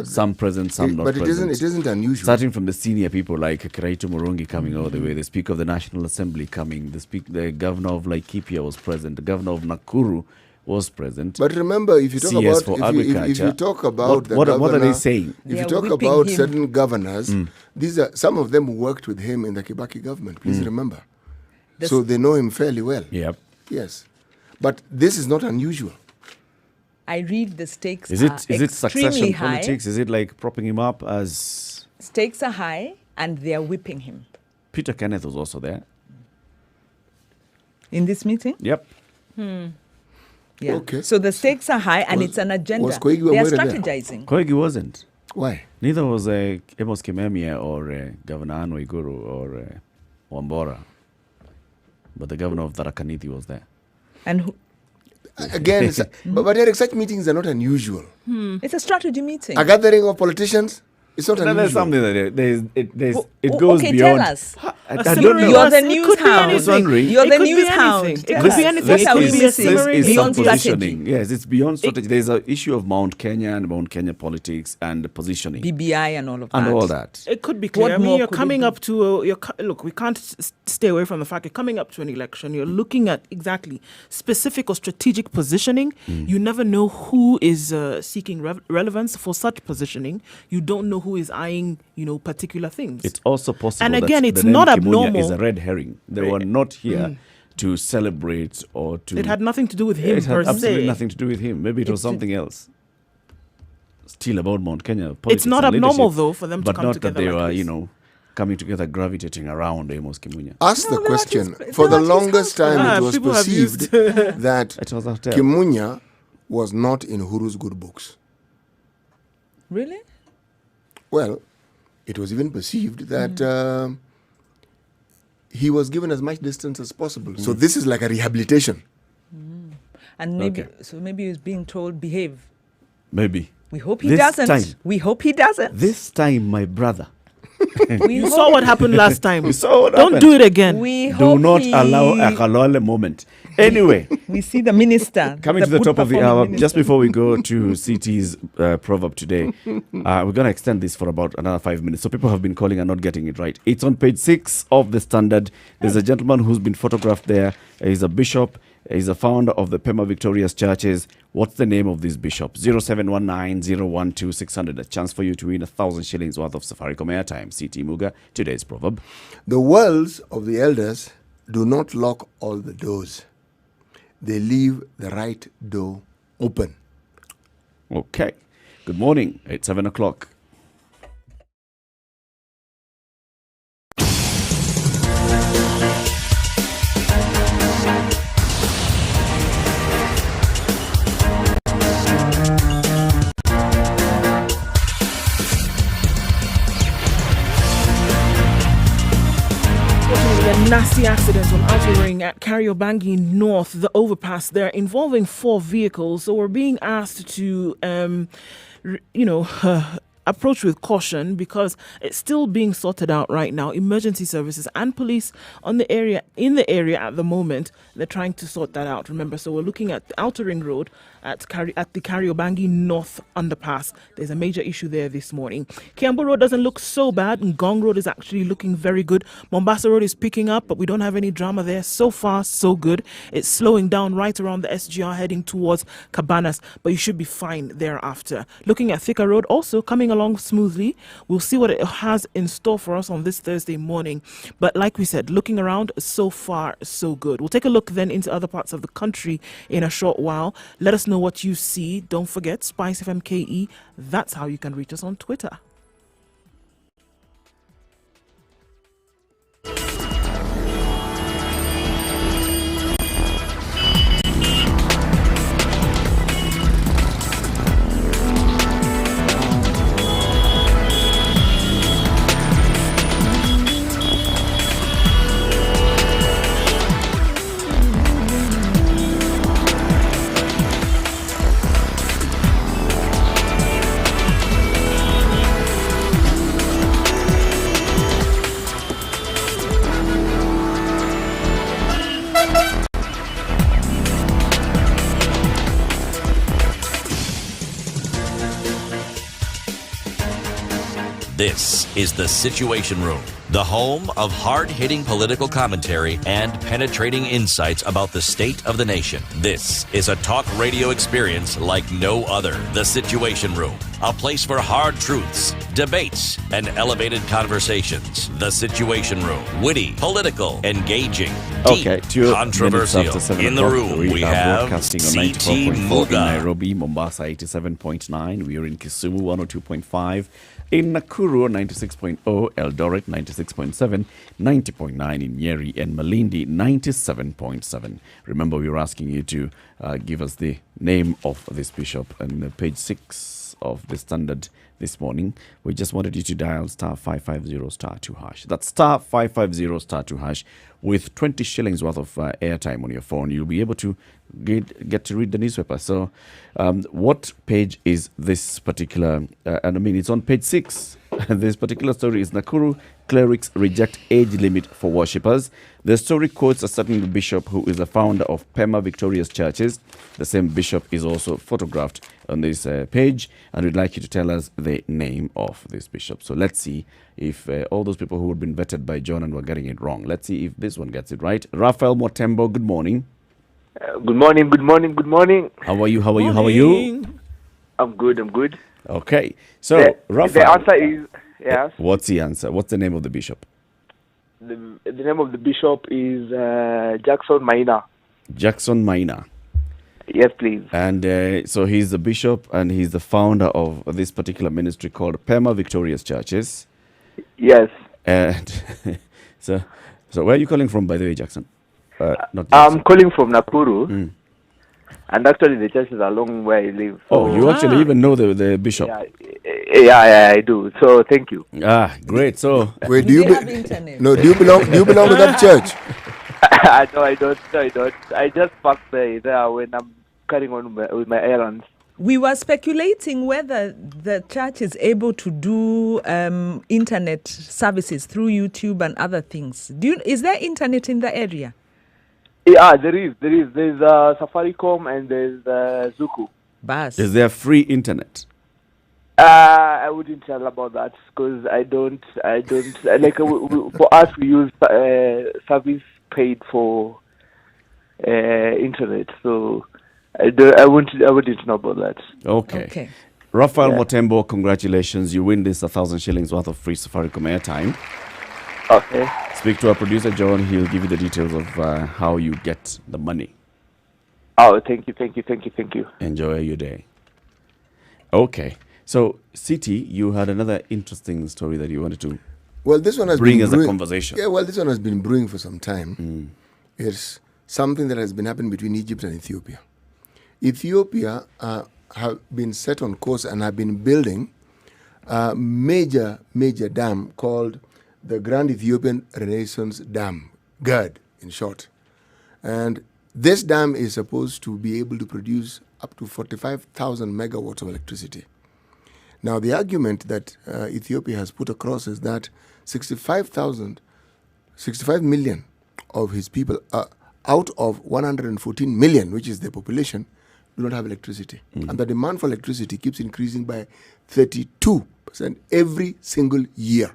Some present, some not But present. it isn't unusual. Starting from the senior people like Kiraitu Murungi coming all the way, the Speaker of the National Assembly coming, the Governor of Laikipia was present, the Governor of Nakuru was present. But remember, if you talk CS about for if you talk about the what governor, are they saying? If They you are talk whipping about him. certain governors, these are some of them worked with him in the Kibaki government. Please remember, so they know him fairly well. Yep. Yes, but this is not unusual. I read the stakes Is are it extremely succession high. politics? Is it like propping him up as Stakes are high and they are whipping him. Peter Kenneth was also there? In this meeting? Yep. Yeah. Okay. So the stakes are high and Was- it's an agenda. was Koigi They are Wamwere there? strategizing. Koigi wasn't. Why? Neither was Amos Kimemia or Governor Anne Waiguru or Wambora. But the governor of Tharaka-Nithi was there. And who, Again, but Eric, such meetings are not unusual. it's a strategy meeting. A gathering of politicians, it's not There's unusual. something that it Oh, goes okay, beyond. tell us. I A don't summary know. You're of the us. It news could be hound. I was wondering. You're It the could be news anything. hound. It Tell could us. be anything. What are we This is missing? summary This is Beyond some strategy. positioning. Yes, it's beyond strategy. There's an issue of Mount Kenya and Mount Kenya politics and the positioning BBI and all of that. and all that. It could be What clear. I mean, more you're could it coming be? up to look. We can't stay away from the fact you're coming up to an election. You're looking at exactly specific or strategic positioning. You never know who is seeking relevance for such positioning. You don't know who is eyeing, particular things. It's also possible. And that again, the it's name not Kimunya abnormal. Is a red herring. They were not here to celebrate or to. It had nothing to do with him It per had absolutely se. nothing to do with him. Maybe it was something else. Still about Mount Kenya politics. It's not and abnormal leadership, though for them to but come not together that they like were, this. coming together, gravitating around Amos Kimunya. Ask No, the that question. is- For the that is longest helpful. time, it was people have perceived used- that It was out there. Kimunya was not in Huru's good books. Really? Well, it was even perceived that he was given as much distance as possible. So this is like a rehabilitation. And maybe maybe he's being told behave. Maybe. We hope he This doesn't. time. We hope he doesn't. This time, my brother. You saw what happened last time. You saw what Don't happened. do it again. We Do hope not he- allow a Kalole moment. Anyway, We see the minister coming to the good top of the performing hour, minister. just before we go to CT's proverb today, we're going to extend this for about another 5 minutes. So people have been calling and not getting it right. It's on page 6 of the Standard. There's a gentleman who's been photographed there. He's a bishop. He's a founder of the Pema Victorious Churches. What's the name of this bishop? 0719-012-600. A chance for you to win 1,000 shillings worth of Safaricom airtime. CT Muga, today's proverb. The words of the elders do not lock all the doors. They leave the right door open. Okay. Good morning. It's 7 o'clock. A nasty accident on outer ring at Kariobangi North, the overpass there, involving 4 vehicles. So we're being asked to, approach with caution because it's still being sorted out right now. Emergency services and police in the area at the moment, they're trying to sort that out. Remember, so we're looking at the outer ring road at the Kariobangi North underpass. There's a major issue there this morning. Kiambu Road doesn't look so bad, and Ngong Road is actually looking very good. Mombasa Road is picking up, but we don't have any drama there. So far, so good. It's slowing down right around the SGR heading towards Cabanas, but you should be fine thereafter. Looking at Thika Road, also coming along smoothly. We'll see what it has in store for us on this Thursday morning. But like we said, looking around, so far, so good. We'll take a look then into other parts of the country in a short while. Let us know what you see. Don't forget, Spice FMKE. That's how you can reach us on Twitter. This is The Situation Room, the home of hard-hitting political commentary and penetrating insights about the state of the nation. This is a talk radio experience like no other. The Situation Room, a place for hard truths, debates, and elevated conversations. The Situation Room, witty, political, engaging, deep, Okay, 2 minutes controversial. after 7 In the o'clock, room, we are have broadcasting on CT 94.4 in Muga. Nairobi, Mombasa 87.9. We are in Kisumu 102.5. In Nakuru 96.0, Eldoret 96.7, 90.9 in Nyeri, and Malindi 97.7. Remember, we were asking you to give us the name of this bishop on page 6 of the Standard this morning. We just wanted you to dial star 550 star 2 hash. That's star 550 star 2 hash. With 20 shillings worth of airtime on your phone, you'll be able to get to read the newspaper. So what page is this particular, and I mean, it's on page 6. This particular story is Nakuru clerics reject age limit for worshippers. The story quotes a certain bishop who is the founder of Pema Victorious Churches. The same bishop is also photographed on this page, and we'd like you to tell us the name of this bishop. So let's see if all those people who had been vetted by John and were getting it wrong. Let's see if this one gets it right. Raphael Motembo, good morning. Good morning, good morning, good morning. How are you? How are you? How are you? I'm good, I'm good. Okay. So, The Raphael, answer is, yes, what's the answer? What's the name of the bishop? the name of the bishop is Jackson Maina. Jackson Maina. Yes, please. And so he's the bishop and he's the founder of this particular ministry called Pema Victorious Churches. Yes. And so where are you calling from, by the way, Jackson? Not Jackson. I'm calling from Nakuru, and actually the church is along where I live. Oh, you actually even know the bishop? Yeah, Yeah, I do. So thank you. Ah, great. So, Wait, Do you have internet? No, do you belong to that church? No, I don't. I just park there when I'm carrying on with my errands. We were speculating whether the church is able to do internet services through YouTube and other things. Is there internet in the area? Yeah, there is. There's Safaricom and there's Zuku. Bas. is there free internet? I wouldn't tell about that because I don't like for us we use service paid for internet, so I wouldn't know about that. Okay. Raphael Yeah. Motembo, congratulations. You win this 1,000 shillings worth of free Safaricom airtime. Okay. Speak to our producer, John. He'll give you the details of how you get the money. Oh, thank you. Enjoy your day. Okay. So, City, you had another interesting story that you wanted to Well, this one has bring been as a conversation. Yeah, well, this one has been brewing for some time. It's something that has been happening between Egypt and Ethiopia. Ethiopia have been set on course and have been building a major dam called the Grand Ethiopian Renaissance Dam, GERD in short. And this dam is supposed to be able to produce up to 45,000 megawatts of electricity. Now, the argument that Ethiopia has put across is that 65 million of his people, out of 114 million, which is their population, do not have electricity. And the demand for electricity keeps increasing by 32% every single year.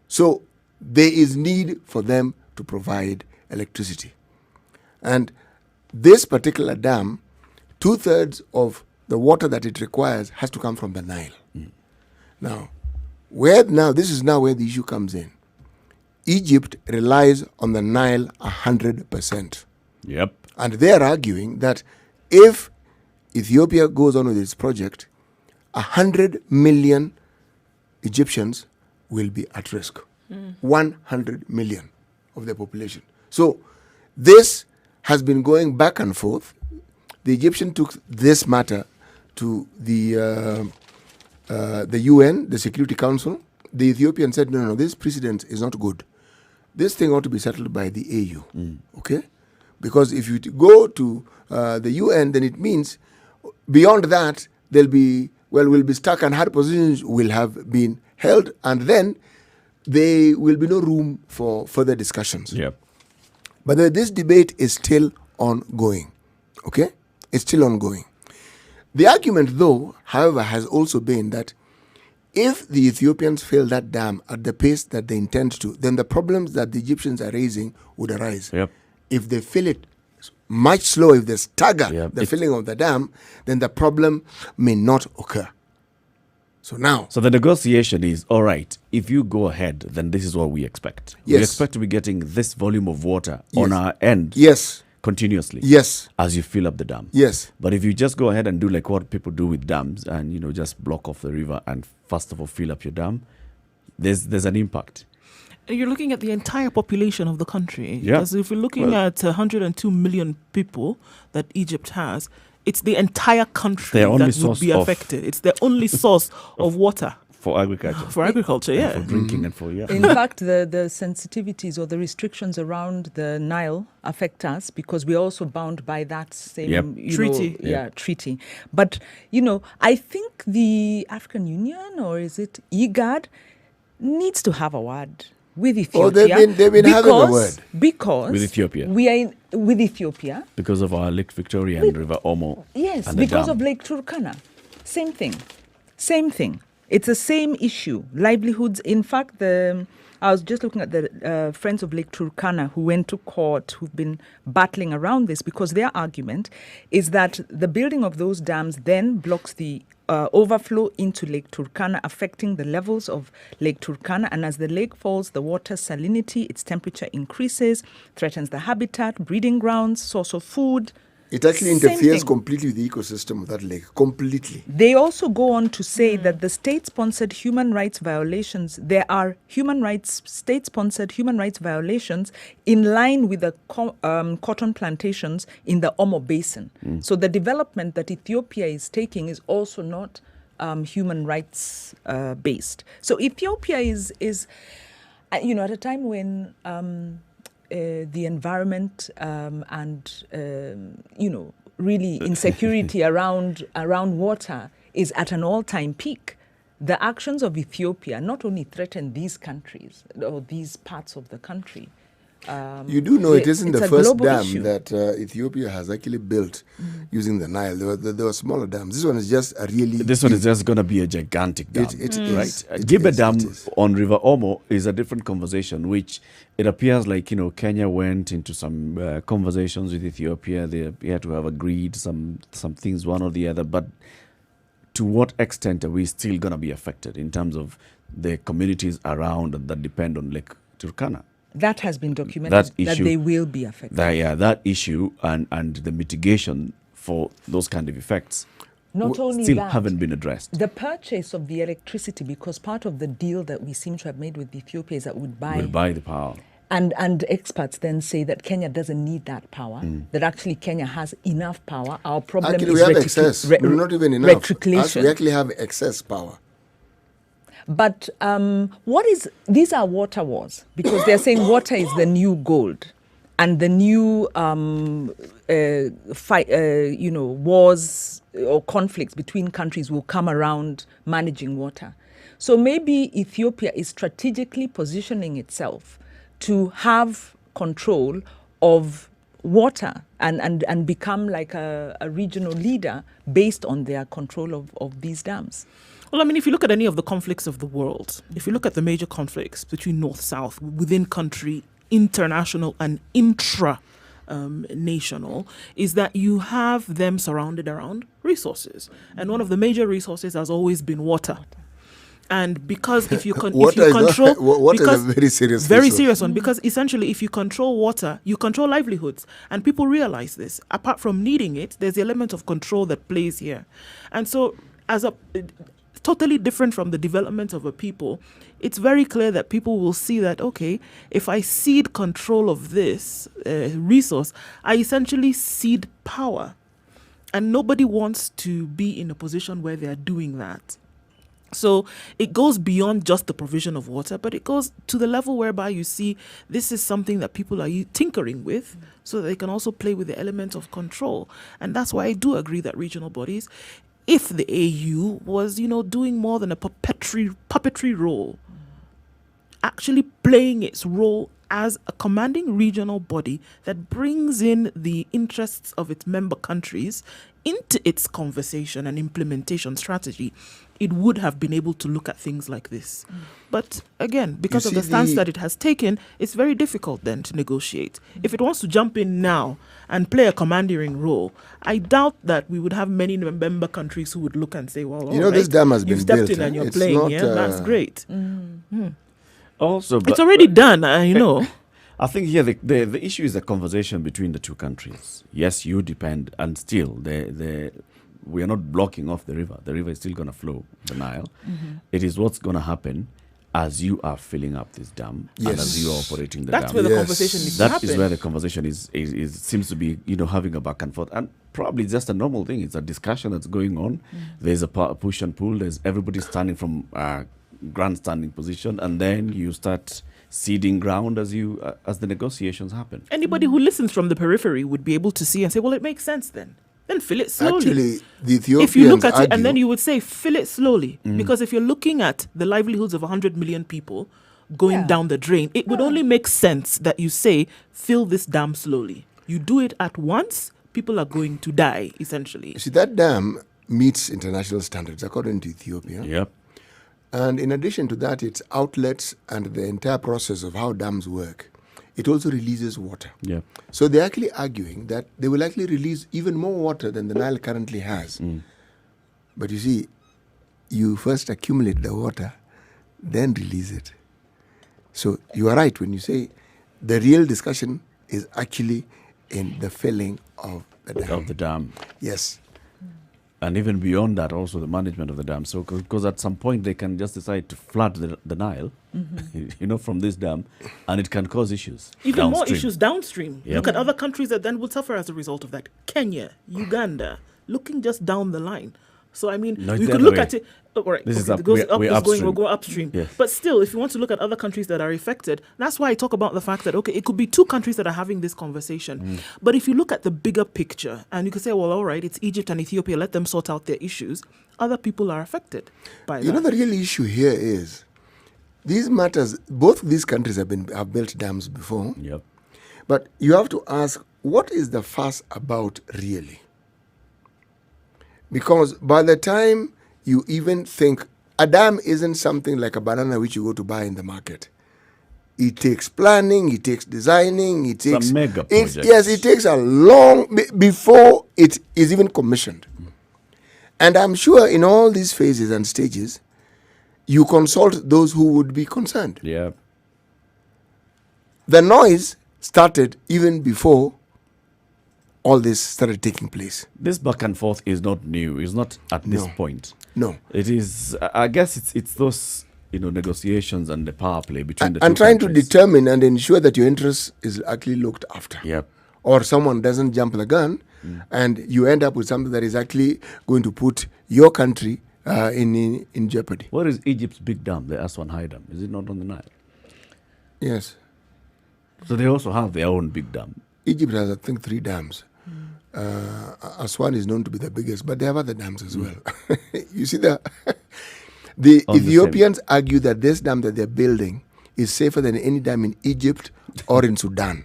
So there is need for them to provide electricity. And this particular dam, 2/3 of the water that it requires has to come from the Nile. Now, this is now where the issue comes in. Egypt relies on the Nile 100%. Yep. And they are arguing that if Ethiopia goes on with its project, 100 million Egyptians will be at risk. 100 million of their population. So this has been going back and forth. The Egyptian took this matter to the UN, the Security Council. The Ethiopian said, no, this precedent is not good. This thing ought to be settled by the AU, okay? Because if you go to the UN, then it means beyond that, we'll be stuck and hard positions will have been held, and then there will be no room for further discussions. Yep. But this debate is still ongoing, okay? It's still ongoing. The argument, though, however, has also been that if the Ethiopians fill that dam at the pace that they intend to, then the problems that the Egyptians are raising would arise. Yep. If they fill it much slower, if they stagger Yep. the filling of the dam, then the problem may not occur. So the negotiation is, all right, if you go ahead, then this is what we expect. We Yes. expect to be getting this volume of water Yes. on our end yes, continuously yes, as you fill up the dam. yes. But if you just go ahead and do like what people do with dams and, just block off the river and first of all fill up your dam, there's an impact. You're looking at the entire population of the country. Yeah. Because if we're looking at 102 million people that Egypt has, it's the entire country Their only that would source be of- affected. It's the only source of water For agriculture. for agriculture, and yeah. for drinking and for, In fact, the sensitivities or the restrictions around the Nile affect us because we're also bound by that same Yep. Treaty. treaty. But, I think the African Union, or is it IGAD, needs to have a word with Ethiopia. they've been having a word. Because With Ethiopia. we are with Ethiopia. because of our Lake Victoria and River Omo. Yes, and the because dam. of Lake Turkana. Same thing. It's the same issue. Livelihoods. In fact, I was just looking at the Friends of Lake Turkana who went to court, who've been battling around this because their argument is that the building of those dams then blocks the overflow into Lake Turkana, affecting the levels of Lake Turkana. And as the lake falls, the water salinity, its temperature increases, threatens the habitat, breeding grounds, source of food. It actually Same interferes thing. completely with the ecosystem of that lake, completely. They also go on to say that the state-sponsored human rights violations, there are state-sponsored human rights violations in line with the cotton plantations in the Omo Basin. So the development that Ethiopia is taking is also not human rights based. So Ethiopia is at a time when the environment and really insecurity around water is at an all-time peak. The actions of Ethiopia not only threaten these countries or these parts of the country. You do know it isn't the first dam issue that Ethiopia has actually built using the Nile. There were smaller dams. This one is just a really... This one is just going to be a gigantic dam, right? Gibe Dam on River Omo is a different conversation, which it appears like, Kenya went into some conversations with Ethiopia. They appear to have agreed some things, one or the other. But to what extent are we still going to be affected in terms of the communities around that depend on Lake Turkana? That has been documented, that they will be affected. That issue and the mitigation for those kind of effects not only still that, haven't been addressed. The purchase of the electricity, because part of the deal that we seem to have made with Ethiopia is that we'll buy the power. And experts then say that Kenya doesn't need that power, that actually Kenya has enough power. Our problem actually, is we have excess. Not even enough. Reticulation. We actually have excess power. But these are water wars, because they're saying water is the new gold, and the new wars or conflicts between countries will come around managing water. So maybe Ethiopia is strategically positioning itself to have control of water and become like a regional leader based on their control of these dams. Well, I mean, if you look at any of the conflicts of the world, if you look at the major conflicts between North-South, within country, international and intra-national, is that you have them surrounded around resources. And one of the major resources has always been water. And because if you control... Water is a very serious serious one, because essentially if you control water, you control livelihoods. And people realize this. Apart from needing it, there's the element of control that plays here. And so totally different from the development of a people, it's very clear that people will see that, okay, if I cede control of this resource, I essentially cede power. And nobody wants to be in a position where they are doing that. So it goes beyond just the provision of water, but it goes to the level whereby you see this is something that people are tinkering with so that they can also play with the element of control. And that's why I do agree that regional bodies, if the AU was, doing more than a puppetry role, actually playing its role as a commanding regional body that brings in the interests of its member countries into its conversation and implementation strategy, it would have been able to look at things like this. But again, because of the stance that it has taken, it's very difficult then to negotiate. If it wants to jump in now and play a commanding role, I doubt that we would have many member countries who would look and say, well, all right, this dam has been built. You've stepped in and you're playing, that's great. Also, it's already done, I think here the issue is a conversation between the two countries. Yes, you depend, and still we are not blocking off the river. The river is still going to flow, the Nile. It is what's going to happen as you are filling up this dam and as you are operating the dam. That's where the conversation needs to happen. That is where the conversation is seems to be, having a back and forth. And probably just a normal thing. It's a discussion that's going on. There's a push and pull. There's everybody standing from a grandstanding position, and then you start ceding ground as the negotiations happen. Anybody who listens from the periphery would be able to see and say, well, it makes sense then. Then fill it slowly. Actually, the Ethiopians if you look at it, and then you would say, fill it slowly. Because if you're looking at the livelihoods of 100 million people going down the drain, it would only make sense that you say, fill this dam slowly. You do it at once, people are going to die, essentially. See, that dam meets international standards, according to Ethiopia. Yep. And in addition to that, its outlets and the entire process of how dams work, it also releases water. Yeah. So they're actually arguing that they will actually release even more water than the Nile currently has. But you see, you first accumulate the water, then release it. So you are right when you say the real discussion is actually in the filling of the dam. Of the dam. Yes. And even beyond that, also the management of the dam. So, because at some point they can just decide to flood the Nile, from this dam, and it can cause issues. Even downstream. more issues downstream. Yep. Look at other countries that then would suffer as a result of that. Kenya, Uganda, looking just down the line. So, I mean, No, it's we the could other look way. at it. Oh, right. This is okay, up- it goes we're- up, we're it's going, we'll upstream. go upstream. Yes. But still, if you want to look at other countries that are affected, that's why I talk about the fact that, okay, it could be two countries that are having this conversation. But if you look at the bigger picture, and you could say, well, all right, it's Egypt and Ethiopia, let them sort out their issues. Other people are affected by You know, that. the real issue here is these matters, both these countries have built dams before, Yep. but you have to ask, what is the fuss about really? Because by the time you even think, a dam isn't something like a banana which you go to buy in the market. It takes planning, it takes designing, it takes... mega it's- project. Yes, it takes a long... before it is even commissioned. And I'm sure in all these phases and stages, you consult those who would be concerned. Yeah. The noise started even before all this started taking place. This back and forth is not new. It's not at this No. point. No. It is. I guess it's those negotiations and the power play between the two And trying countries. to determine and ensure that your interest is actually looked after. Yep. Or someone doesn't jump the gun and you end up with something that is actually going to put your country in jeopardy. What is Egypt's big dam, the Aswan High Dam? Is it not on the Nile? Yes. So they also have their own big dam. Egypt has, I think, 3 dams. Aswan is known to be the biggest, but they have other dams as well. You see, the On the Ethiopians argue that this dam that they're building is safer than any dam in Egypt or in Sudan.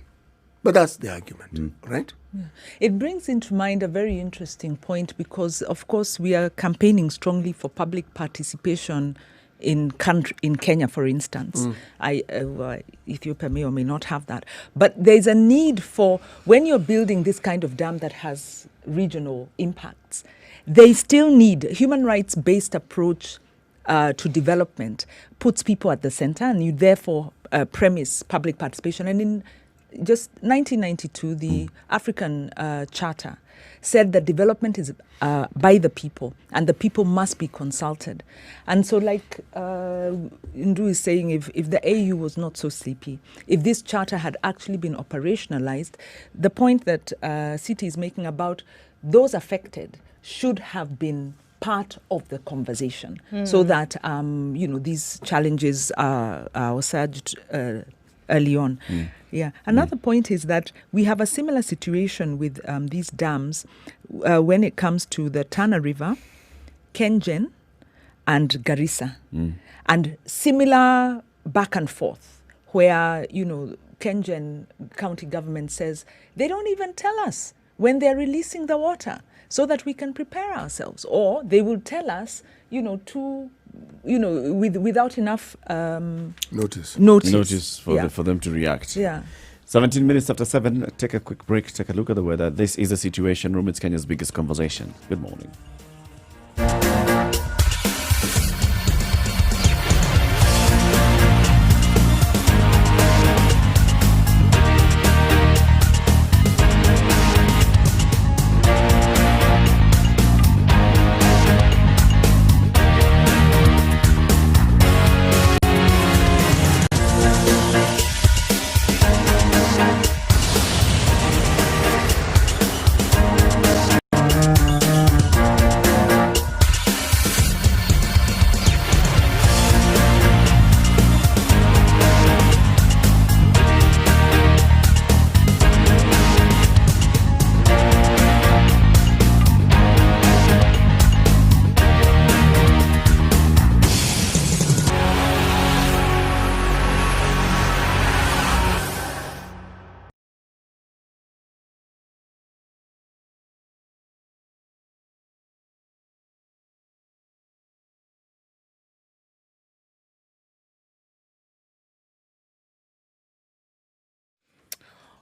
But that's the argument, right? It brings into mind a very interesting point because, of course, we are campaigning strongly for public participation in Kenya, for instance. Ethiopia may or may not have that. But there's a need for, when you're building this kind of dam that has regional impacts, they still need human rights-based approach to development, puts people at the center, and you therefore premise public participation. And in just 1992, the African Charter said that development is by the people, and the people must be consulted. And so, like Ndu is saying, if the AU was not so sleepy, if this charter had actually been operationalized, the point that Siti is making about those affected should have been part of the conversation, so that these challenges are assuaged early on. Yeah. Another point is that we have a similar situation with these dams when it comes to the Tana River, Kengen, and Garissa, and similar back and forth, where Kengen county government says they don't even tell us when they're releasing the water, so that we can prepare ourselves, or they will tell us, without enough Notice. Notice for Yeah. for them to react. Yeah. 17 minutes after 7. Take a quick break. Take a look at the weather. This is the Situation Room. It's Kenya's biggest conversation. Good morning.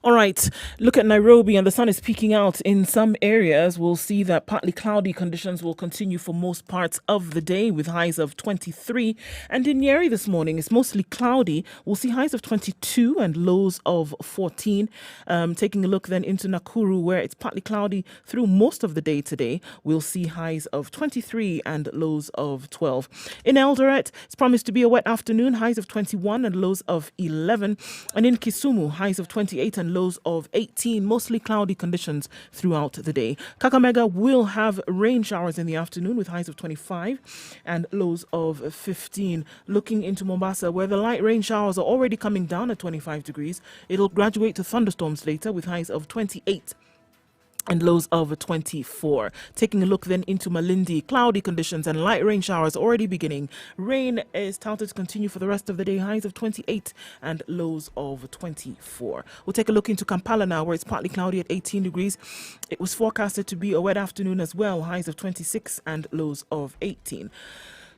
All right, look at Nairobi, and the sun is peeking out in some areas. We'll see that partly cloudy conditions will continue for most parts of the day with highs of 23. And in Nyeri this morning, it's mostly cloudy. We'll see highs of 22 and lows of 14. Taking a look then into Nakuru, where it's partly cloudy through most of the day today. We'll see highs of 23 and lows of 12. In Eldoret, it's promised to be a wet afternoon, highs of 21 and lows of 11. And in Kisumu, highs of 28 and and lows of 18. Mostly cloudy conditions throughout the day. Kakamega will have rain showers in the afternoon with highs of 25 and lows of 15. Looking into Mombasa, where the light rain showers are already coming down at 25 degrees, it'll graduate to thunderstorms later with highs of 28 and lows of 24. Taking a look then into Malindi, cloudy conditions and light rain showers already beginning. Rain is touted to continue for the rest of the day, highs of 28 and lows of 24. We'll take a look into Kampala now, where it's partly cloudy at 18 degrees. It was forecasted to be a wet afternoon as well, highs of 26 and lows of 18.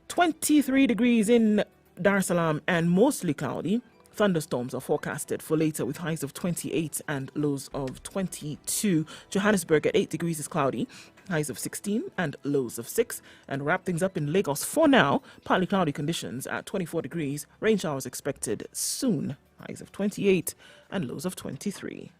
23 degrees in Dar es Salaam and mostly cloudy. Thunderstorms are forecasted for later with highs of 28 and lows of 22. Johannesburg at 8 degrees is cloudy, highs of 16 and lows of 6. And wrap things up in Lagos for now, partly cloudy conditions at 24 degrees. Rain showers expected soon, highs of 28 and lows of 23.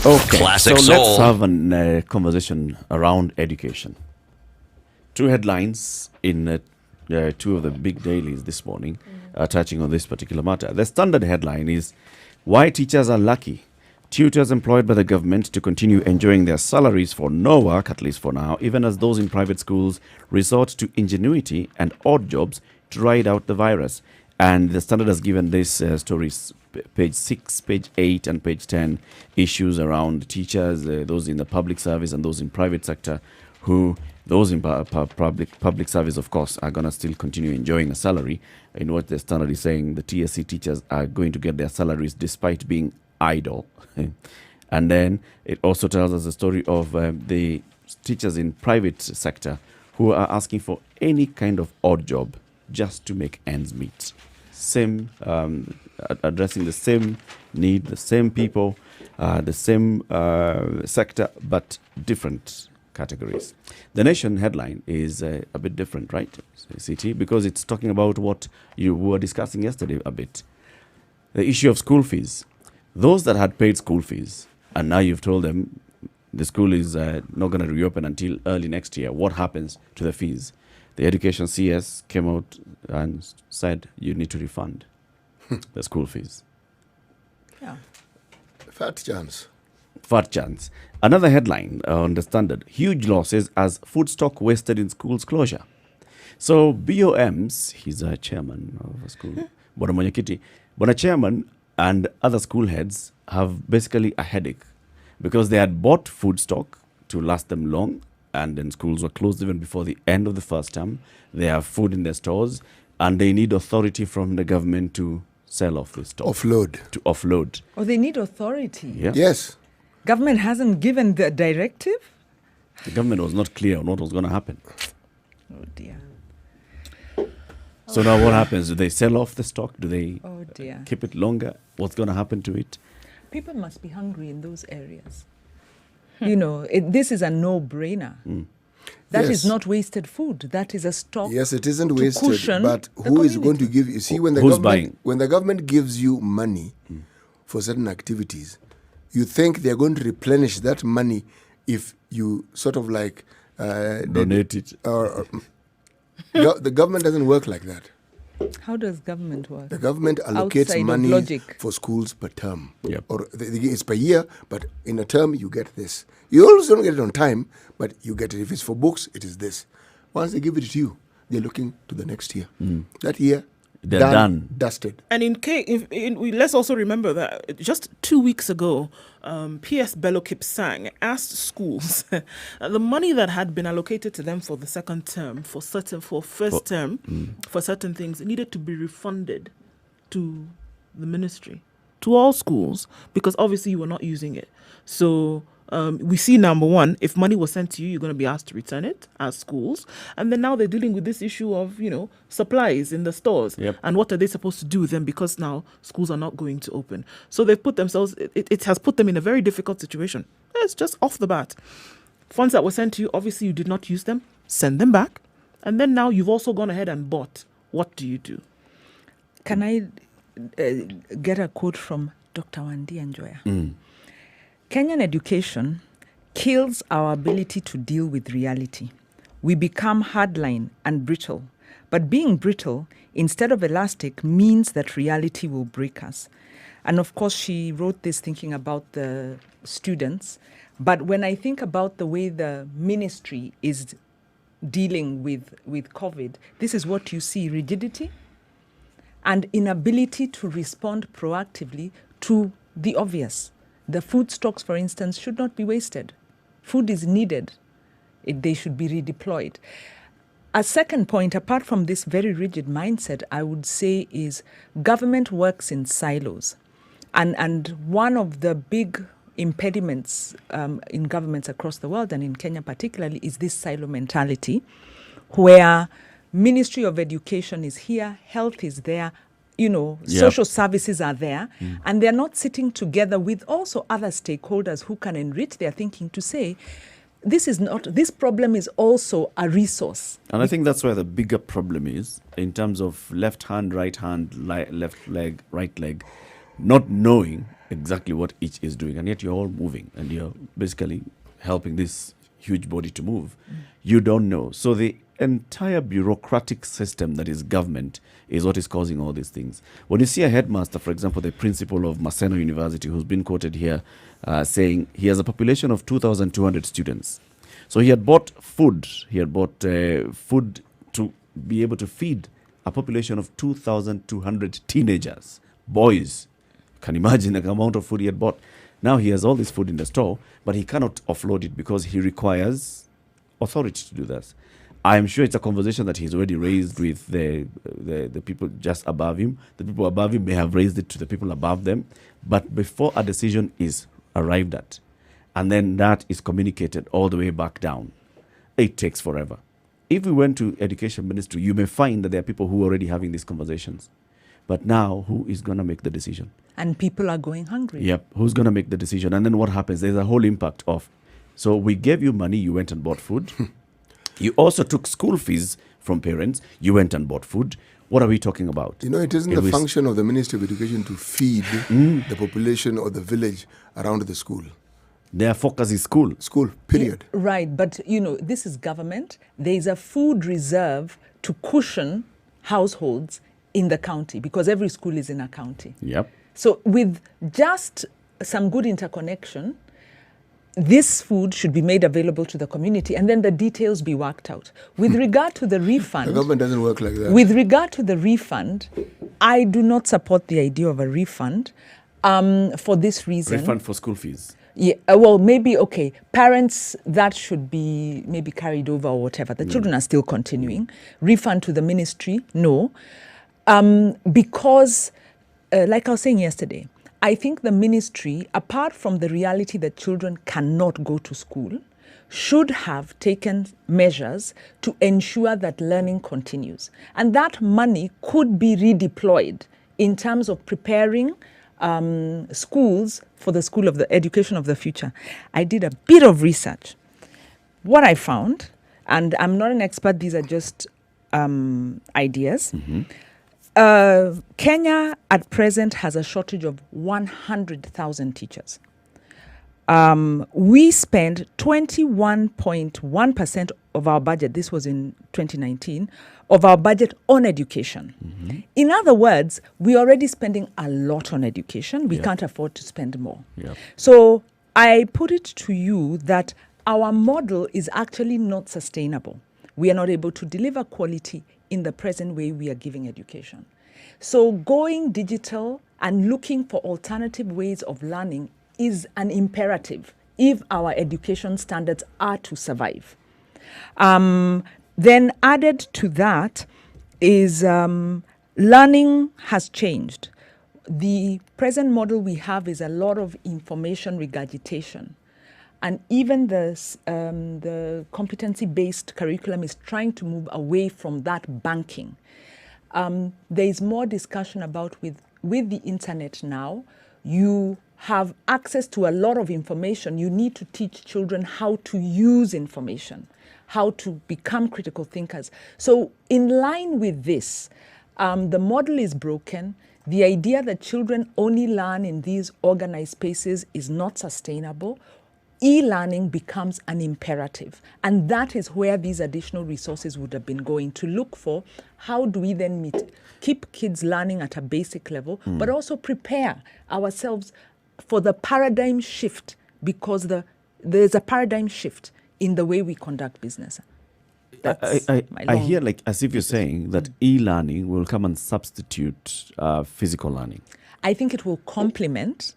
Okay, Classic so soul. let's have a conversation around education. Two headlines in two of the big dailies this morning touching on this particular matter. The standard headline is, "Why Teachers Are Lucky. Tutors employed by the government to continue enjoying their salaries for no work, at least for now, even as those in private schools resort to ingenuity and odd jobs to ride out the virus." And the Standard has given this stories, page 6, page 8, and page 10, issues around teachers, those in the public service and those in private sector, who, those in public service, of course, are going to still continue enjoying a salary. In what the Standard is saying, the TSC teachers are going to get their salaries despite being idle. And then it also tells us the story of the teachers in private sector who are asking for any kind of odd job just to make ends meet. Same, addressing the same need, the same people, the same sector, but different categories. The Nation headline is a bit different, right, CT? Because it's talking about what you were discussing yesterday a bit. The issue of school fees. Those that had paid school fees, and now you've told them the school is not going to reopen until early next year. What happens to the fees? The Education CS came out and said you need to refund the school fees. Yeah. Fat chance. Fat chance. Another headline on the Standard, huge losses as food stock wasted in schools closure. So BOMs, he's a chairman of a school, Bwana Mwenyekiti, Bwana Chairman and other school heads have basically a headache because they had bought food stock to last them long, and then schools were closed even before the end of the first term. They have food in their stores, and they need authority from the government to sell off the stock. To offload. Oh, they need authority. Yeah. Yes. Government hasn't given the directive? The government was not clear on what was going to happen. Oh, dear. So now what happens? Do they sell off the stock? Do they Oh, dear. keep it longer? What's going to happen to it? People must be hungry in those areas. You know, this is a no-brainer. That is Yes. not wasted food. That is a stock. Yes, it isn't to wasted. cushion But the who is going community. to give you? See, when the Who's government buying? when the government gives you money for certain activities, you think they're going to replenish that money if you sort of like Donate it. the government doesn't work like that. How does government work? The government allocates Outside of money logic. for schools per term. Yep. Or it's per year, but in a term you get this. You always don't get it on time, but you get it. If it's for books, it is this. Once they give it to you, they're looking to the next year. That year, They're done. Dusted. And let's also remember that just 2 weeks ago, PS Bello Kipsang asked schools the money that had been allocated to them for the second term, for first term, for certain things, needed to be refunded to the ministry, to all schools, because obviously you were not using it. So We see, number one, if money was sent to you, you're going to be asked to return it as schools. And then now they're dealing with this issue of, supplies in the stores. Yep. And what are they supposed to do with them, because now schools are not going to open. So they've put themselves, it has put them in a very difficult situation. It's just off the bat. Funds that were sent to you, obviously you did not use them, send them back. And then now you've also gone ahead and bought. What do you do? Can I get a quote from Dr. Wandi Njoya? Kenyan education kills our ability to deal with reality. We become hardline and brittle. But being brittle, instead of elastic, means that reality will break us. And of course, she wrote this thinking about the students. But when I think about the way the ministry is dealing with COVID, this is what you see: rigidity and inability to respond proactively to the obvious. The food stocks, for instance, should not be wasted. Food is needed. They should be redeployed. A second point, apart from this very rigid mindset, I would say is government works in silos. And one of the big impediments in governments across the world, and in Kenya particularly, is this silo mentality, where Ministry of Education is here, health is there, social services are there, and they're not sitting together with also other stakeholders who can enrich their thinking to say, this problem is also a resource. And I think that's where the bigger problem is, in terms of left hand, left leg, right leg, not knowing exactly what each is doing, and yet you're all moving, and you're basically helping this huge body to move. You don't know. So the entire bureaucratic system that is government is what is causing all these things. When you see a headmaster, for example, the principal of Maseno University, who's been quoted here, saying he has a population of 2,200 students. So he had bought food. He had bought food to be able to feed a population of 2,200 teenagers, boys. Can imagine the amount of food he had bought. Now he has all this food in the store, but he cannot offload it because he requires authority to do that. I'm sure it's a conversation that he's already raised with the people just above him. The people above him may have raised it to the people above them. But before a decision is arrived at, and then that is communicated all the way back down, it takes forever. If we went to Education Ministry, you may find that there are people who are already having these conversations. But now, who is going to make the decision? And people are going hungry. Yep. Who's going to make the decision? And then what happens? There's a whole impact of, so we gave you money, you went and bought food. You also took school fees from parents. You went and bought food. What are we talking about? It isn't the function of the Ministry of Education to feed the population or the village around the school. Their focus is school. School, period. Yeah, right. But, this is government. There is a food reserve to cushion households in the county, because every school is in a county. Yep. So with just some good interconnection, this food should be made available to the community, and then the details be worked out. With regard to the refund... The government doesn't work like that. With regard to the refund, I do not support the idea of a refund for this reason. Refund for school fees. Yeah, well, maybe, okay, parents, that should be maybe carried over or whatever. The children are still continuing. Refund to the ministry, no. Because, like I was saying yesterday, I think the ministry, apart from the reality that children cannot go to school, should have taken measures to ensure that learning continues. And that money could be redeployed in terms of preparing schools for the school of the education of the future. I did a bit of research. What I found, and I'm not an expert, these are just ideas. Kenya at present has a shortage of 100,000 teachers. We spend 21.1% of our budget, this was in 2019, of our budget on education. In other words, we're already spending a lot on education. We can't afford to spend more. So I put it to you that our model is actually not sustainable. We are not able to deliver quality in the present way we are giving education. So going digital and looking for alternative ways of learning is an imperative if our education standards are to survive. Then added to that is learning has changed. The present model we have is a lot of information regurgitation. And even the competency-based curriculum is trying to move away from that banking. There is more discussion about with the internet now, you have access to a lot of information. You need to teach children how to use information, how to become critical thinkers. So in line with this, the model is broken. The idea that children only learn in these organized spaces is not sustainable. E-learning becomes an imperative. And that is where these additional resources would have been going to look for. How do we then keep kids learning at a basic level, but also prepare ourselves for the paradigm shift, because there's a paradigm shift in the way we conduct business. I hear like as if you're saying that e-learning will come and substitute physical learning. I think it will complement.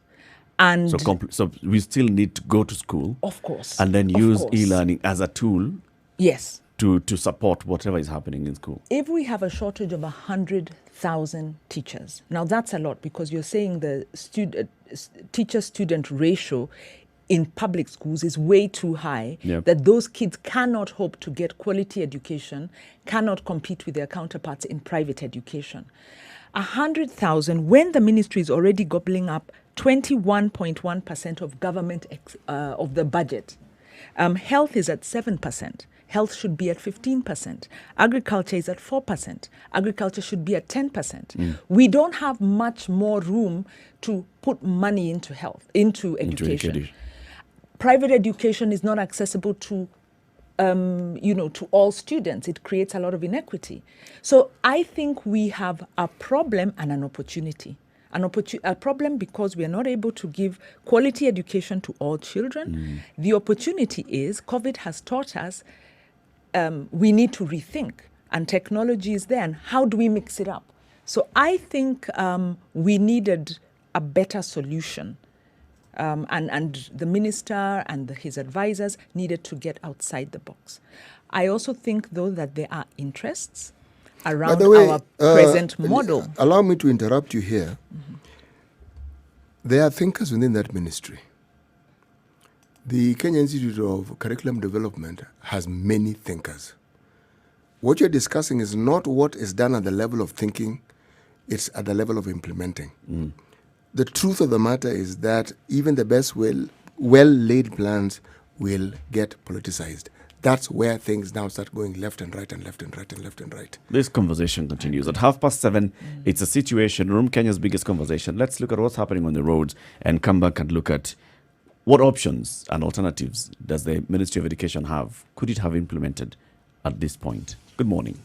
And so we still need to go to school, of course, and then use e-learning as a tool. Yes. To support whatever is happening in school. If we have a shortage of 100,000 teachers, now that's a lot, because you're saying the teacher-student ratio in public schools is way too high, that those kids cannot hope to get quality education, cannot compete with their counterparts in private education. 100,000, when the ministry is already gobbling up 21.1% of government of the budget. Health is at 7%. Health should be at 15%. Agriculture is at 4%. Agriculture should be at 10%. We don't have much more room to put money into health, into education. Private education is not accessible to to all students. It creates a lot of inequity. So I think we have a problem and an opportunity. A problem because we are not able to give quality education to all children. The opportunity is COVID has taught us we need to rethink, and technology is there, and how do we mix it up? So I think we needed a better solution, and the minister and his advisors needed to get outside the box. I also think, though, that there are interests around our present model. Allow me to interrupt you here. There are thinkers within that ministry. The Kenya Institute of Curriculum Development has many thinkers. What you're discussing is not what is done at the level of thinking, it's at the level of implementing. The truth of the matter is that even the best well-laid plans will get politicized. That's where things now start going left and right and left and right and left and right. This conversation continues. At 7:30, it's a situation room, Kenya's biggest conversation. Let's look at what's happening on the roads and come back and look at what options and alternatives does the Ministry of Education have? Could it have implemented at this point? Good morning.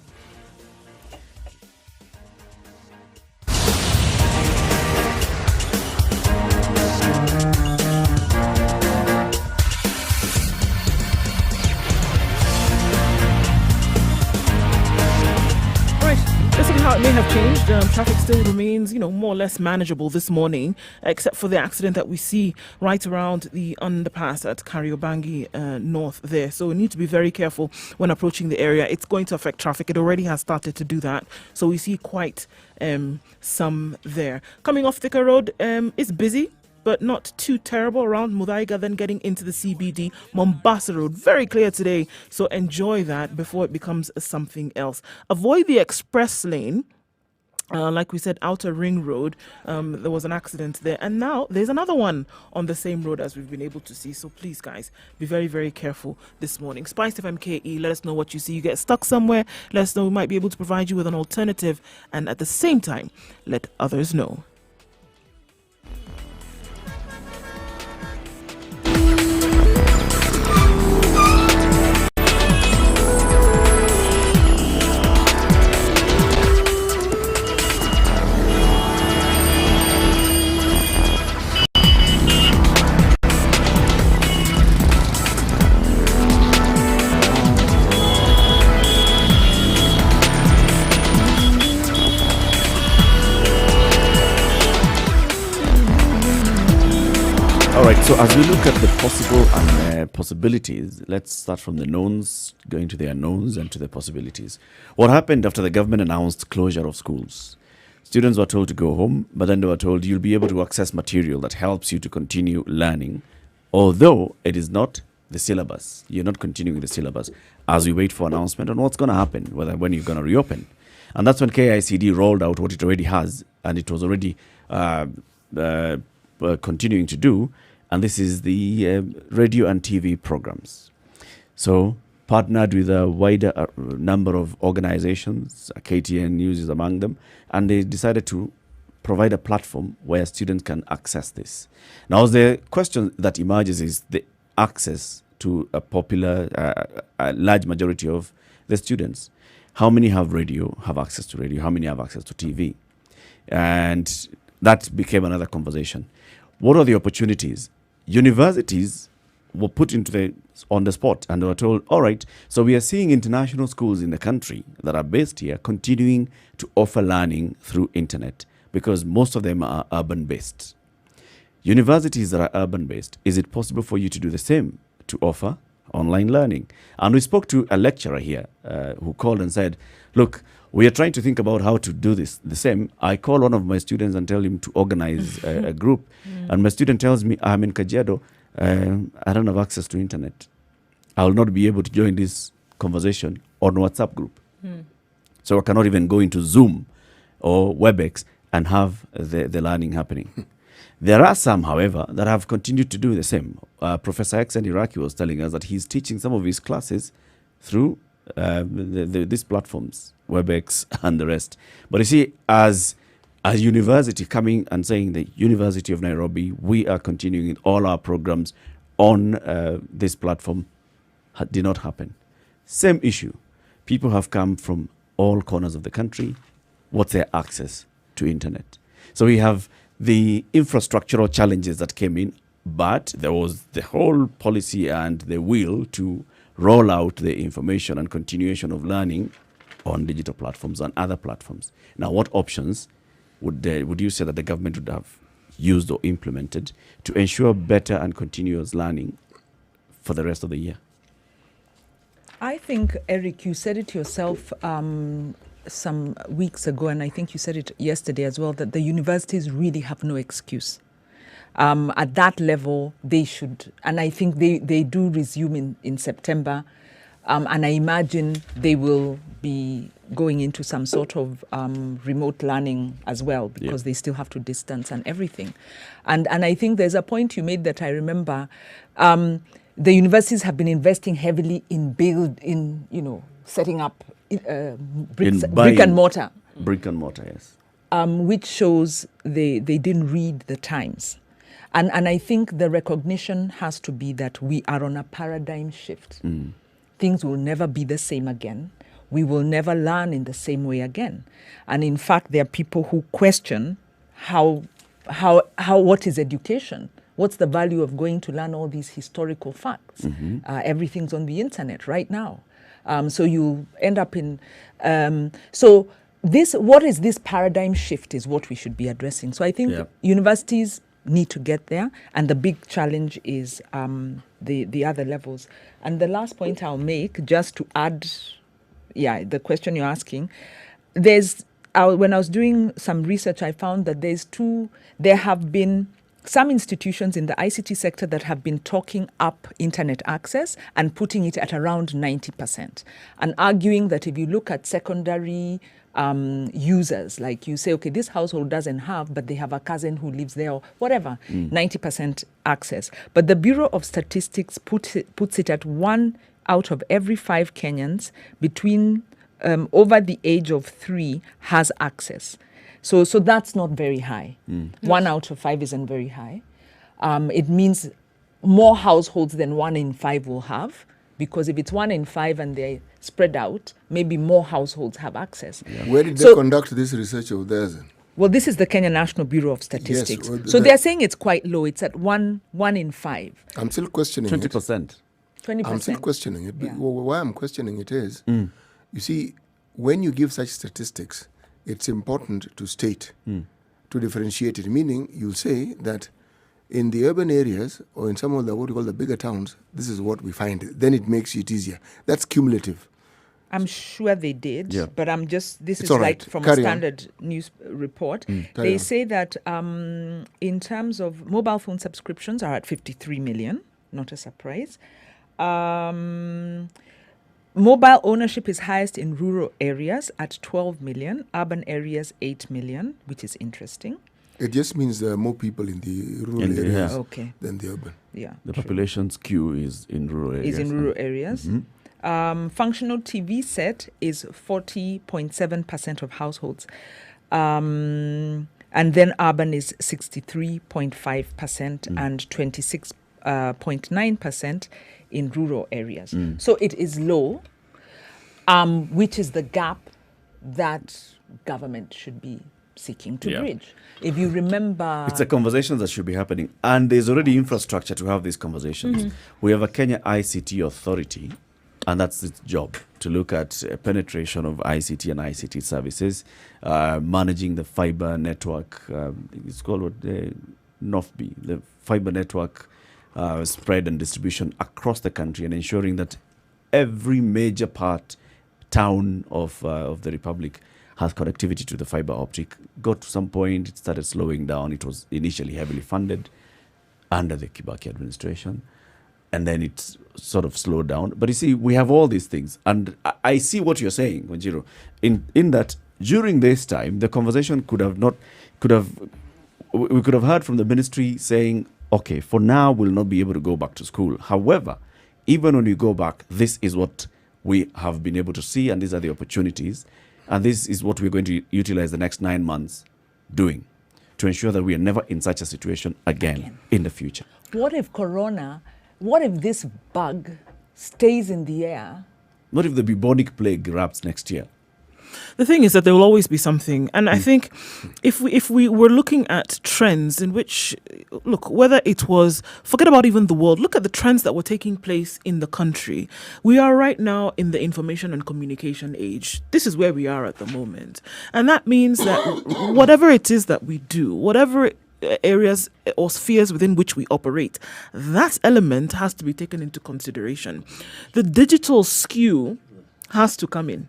It may have changed. Traffic still remains, more or less manageable this morning, except for the accident that we see right around the underpass at Kariobangi North there. So we need to be very careful when approaching the area. It's going to affect traffic. It already has started to do that. So we see quite some there. Coming off Thika Road, it's busy, but not too terrible around Muthaiga, then getting into the CBD. Mombasa Road, very clear today, so enjoy that before it becomes something else. Avoid the express lane. Like we said, Outer Ring Road, there was an accident there. And now there's another one on the same road as we've been able to see. So please, guys, be very, very careful this morning. Spice FM KE, let us know what you see. You get stuck somewhere, let us know. We might be able to provide you with an alternative. And at the same time, let others know. So as we look at the possible and possibilities, let's start from the knowns, going to the unknowns and to the possibilities. What happened after the government announced closure of schools? Students were told to go home, but then they were told you'll be able to access material that helps you to continue learning although it is not the syllabus. You're not continuing the syllabus as we wait for announcement on what's going to happen, when you're going to reopen. And that's when KICD rolled out what it already has, and it was already continuing to do. And this is the radio and TV programs. So partnered with a wider number of organizations, KTN News is among them, and they decided to provide a platform where students can access this. Now, the question that emerges is the access to a popular, a large majority of the students. How many have access to radio? How many have access to TV? And that became another conversation. What are the opportunities? Universities were put on the spot, and they were told, all right, so we are seeing international schools in the country that are based here continuing to offer learning through internet because most of them are urban-based. Universities that are urban-based, is it possible for you to do the same, to offer online learning? And we spoke to a lecturer here who called and said, look, we are trying to think about how to do this the same. I call one of my students and tell him to organize a group. And my student tells me, I'm in Kajiado, I don't have access to internet. I will not be able to join this conversation on WhatsApp group. So I cannot even go into Zoom or WebEx and have the learning happening. There are some, however, that have continued to do the same. Professor X and Iraqi was telling us that he's teaching some of his classes through these platforms, WebEx and the rest. But you see, as a university coming and saying the University of Nairobi, we are continuing all our programs on this platform, did not happen. Same issue. People have come from all corners of the country. What's their access to internet? So we have the infrastructural challenges that came in, but there was the whole policy and the will to roll out the information and continuation of learning on digital platforms and other platforms. Now, what options would you say that the government would have used or implemented to ensure better and continuous learning for the rest of the year? I think, Eric, you said it yourself some weeks ago, and I think you said it yesterday as well, that the universities really have no excuse. At that level, they should, and I think they do resume in September, and I imagine they will be going into some sort of remote learning as well, because they still have to distance and everything. And I think there's a point you made that I remember. The universities have been investing heavily in setting up brick and mortar. Brick and mortar, yes. Which shows they didn't read the times. And I think the recognition has to be that we are on a paradigm shift. Things will never be the same again. We will never learn in the same way again. And in fact, there are people who question what is education? What's the value of going to learn all these historical facts? Everything's on the internet right now. So you end up in... what is this paradigm shift is what we should be addressing. So I think universities need to get there, and the big challenge is the other levels. And the last point I'll make, just to add, the question you're asking, when I was doing some research, I found that there have been some institutions in the ICT sector that have been talking up internet access and putting it at around 90%, and arguing that if you look at secondary users, like you say, okay, this household doesn't have, but they have a cousin who lives there or whatever, 90% access. But the Bureau of Statistics puts it at 1 out of every 5 Kenyans between over the age of 3 has access. So that's not very high. 1 out of 5 isn't very high. It means more households than 1 in 5 will have, because if it's 1 in 5 and they're spread out, maybe more households have access. Where did they conduct this research of theirs? Well, this is the Kenya National Bureau of Statistics. Yes, so they're saying it's quite low. It's at 1 in 5. I'm still questioning 20%. 20%. I'm still questioning it. Why I'm questioning it is, you see, when you give such statistics, it's important to state, to differentiate it. Meaning, you'll say that in the urban areas or in some of the what we call the bigger towns, this is what we find. Then it makes it easier. That's cumulative. I'm sure they did, Yeah. but this It's is all like right. from Carry a on. standard news report. Carry They on. say that in terms of mobile phone subscriptions are at 53 million, not a surprise. Mobile ownership is highest in rural areas at 12 million, urban areas 8 million, which is interesting. It just means there are more people in the rural In the- areas yeah. Okay, than the urban. yeah. The true. population skew is in rural areas. Is in rural areas. Functional TV set is 40.7% of households. And then urban is 63.5% and 26.9% in rural areas. So it is low, which is the gap that government should be seeking to Yeah. bridge. If you remember... It's a conversation that should be happening. And there's already infrastructure to have these conversations. We have a Kenya ICT authority, and that's its job, to look at penetration of ICT and ICT services, managing the fiber network. It's called what, NOFB, the fiber network spread and distribution across the country, and ensuring that every major town of the Republic has connectivity to the fiber optic. Got to some point, it started slowing down. It was initially heavily funded under the Kibaki administration, and then it sort of slowed down. But you see, we have all these things, and I see what you're saying, Wanjiru, in that during this time, the conversation we could have heard from the ministry saying, okay, for now, we'll not be able to go back to school. However, even when we go back, this is what we have been able to see, and these are the opportunities. And this is what we're going to utilize the next 9 months doing to ensure that we are never in such a situation again in the future. what if this bug stays in the air? What if the bubonic plague erupts next year? The thing is that there will always be something, and I think if we were looking at trends in which, look, whether it was, forget about even the world, look at the trends that were taking place in the country. We are right now in the information and communication age. This is where we are at the moment, and that means that whatever it is that we do, whatever areas or spheres within which we operate, that element has to be taken into consideration. The digital skew has to come in.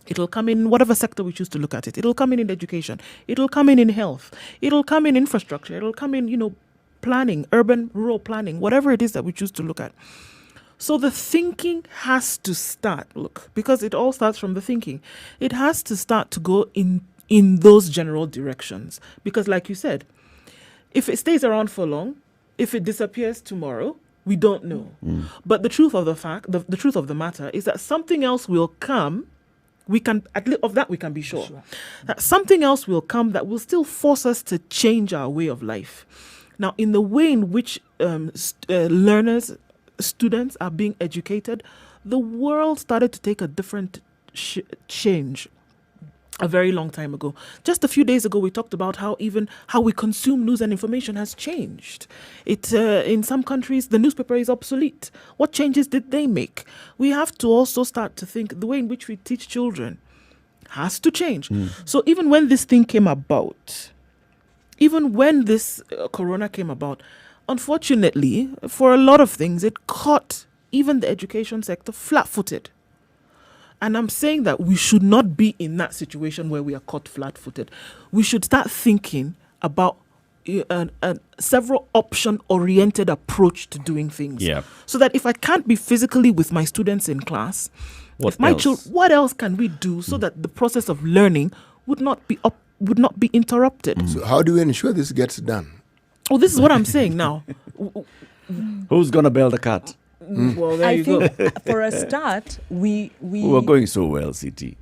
It'll come in whatever sector we choose to look at it. It'll come in education. It'll come in health. It'll come in infrastructure. It'll come in, planning, urban, rural planning, whatever it is that we choose to look at. So the thinking has to start, because it all starts from the thinking. It has to start to go in those general directions. Because like you said, if it stays around for long, if it disappears tomorrow, we don't know. But the truth of the truth of the matter is that something else will come. We can, of that we can be sure. That something else will come that will still force us to change our way of life. Now, in the way in which learners, students are being educated, the world started to take a different change a very long time ago. Just a few days ago, we talked about how we consume news and information has changed. In some countries, the newspaper is obsolete. What changes did they make? We have to also start to think the way in which we teach children has to change. So even when this thing came about, even when this corona came about, unfortunately, for a lot of things, it caught even the education sector flat-footed. And I'm saying that we should not be in that situation where we are caught flat-footed. We should start thinking about a several option-oriented approach to doing things. Yeah. So that if I can't be physically with my students in class, What else can we do so that the process of learning would not be interrupted? So how do we ensure this gets done? Oh, this is what I'm saying now. Who's going to bail the cat? Well, there I you go. think for a start, we We're going so well, CT.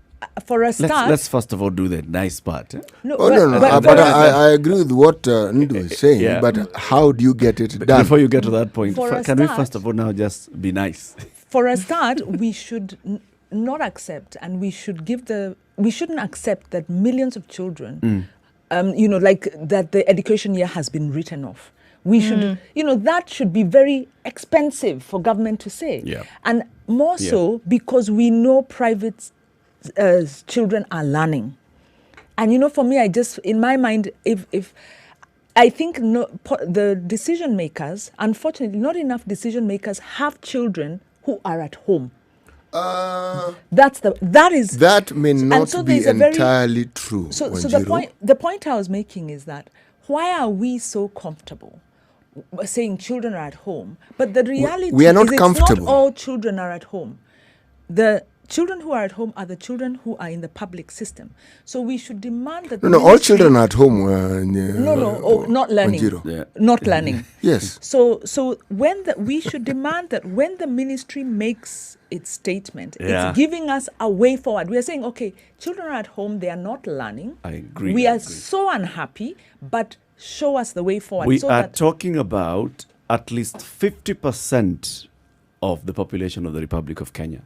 for a start. Let's first of all do the nice part. No, No. But I agree with what Ndu is saying. Yeah. But how do you get it done? Before you get to that point, For a can we start- first of all now just be nice? For a start, we should not accept, and we shouldn't accept that millions of children, like that the education year has been written off. We should, that should be very expensive for government to say. Yeah. And more so because we know private children are learning. And, for me, in my mind, if I think the decision makers, unfortunately, not enough decision makers have children who are at home. That may not so be there's a very- entirely true. So Wanjiru. the point I was making is that why are we so comfortable saying children are at home? But the reality we are not is it's comfortable. not all children are at home. The children who are at home are the children who are in the public system. So we should demand that No, all children are at home. not learning. Wanjiru. Yeah. Not learning. Yes. So we should demand that when the ministry makes its statement, Yeah. it's giving us a way forward. We are saying, okay, children are at home, they are not learning. I agree. We I are agree. so unhappy, but show us the way forward. We so are that talking about at least 50% of the population of the Republic of Kenya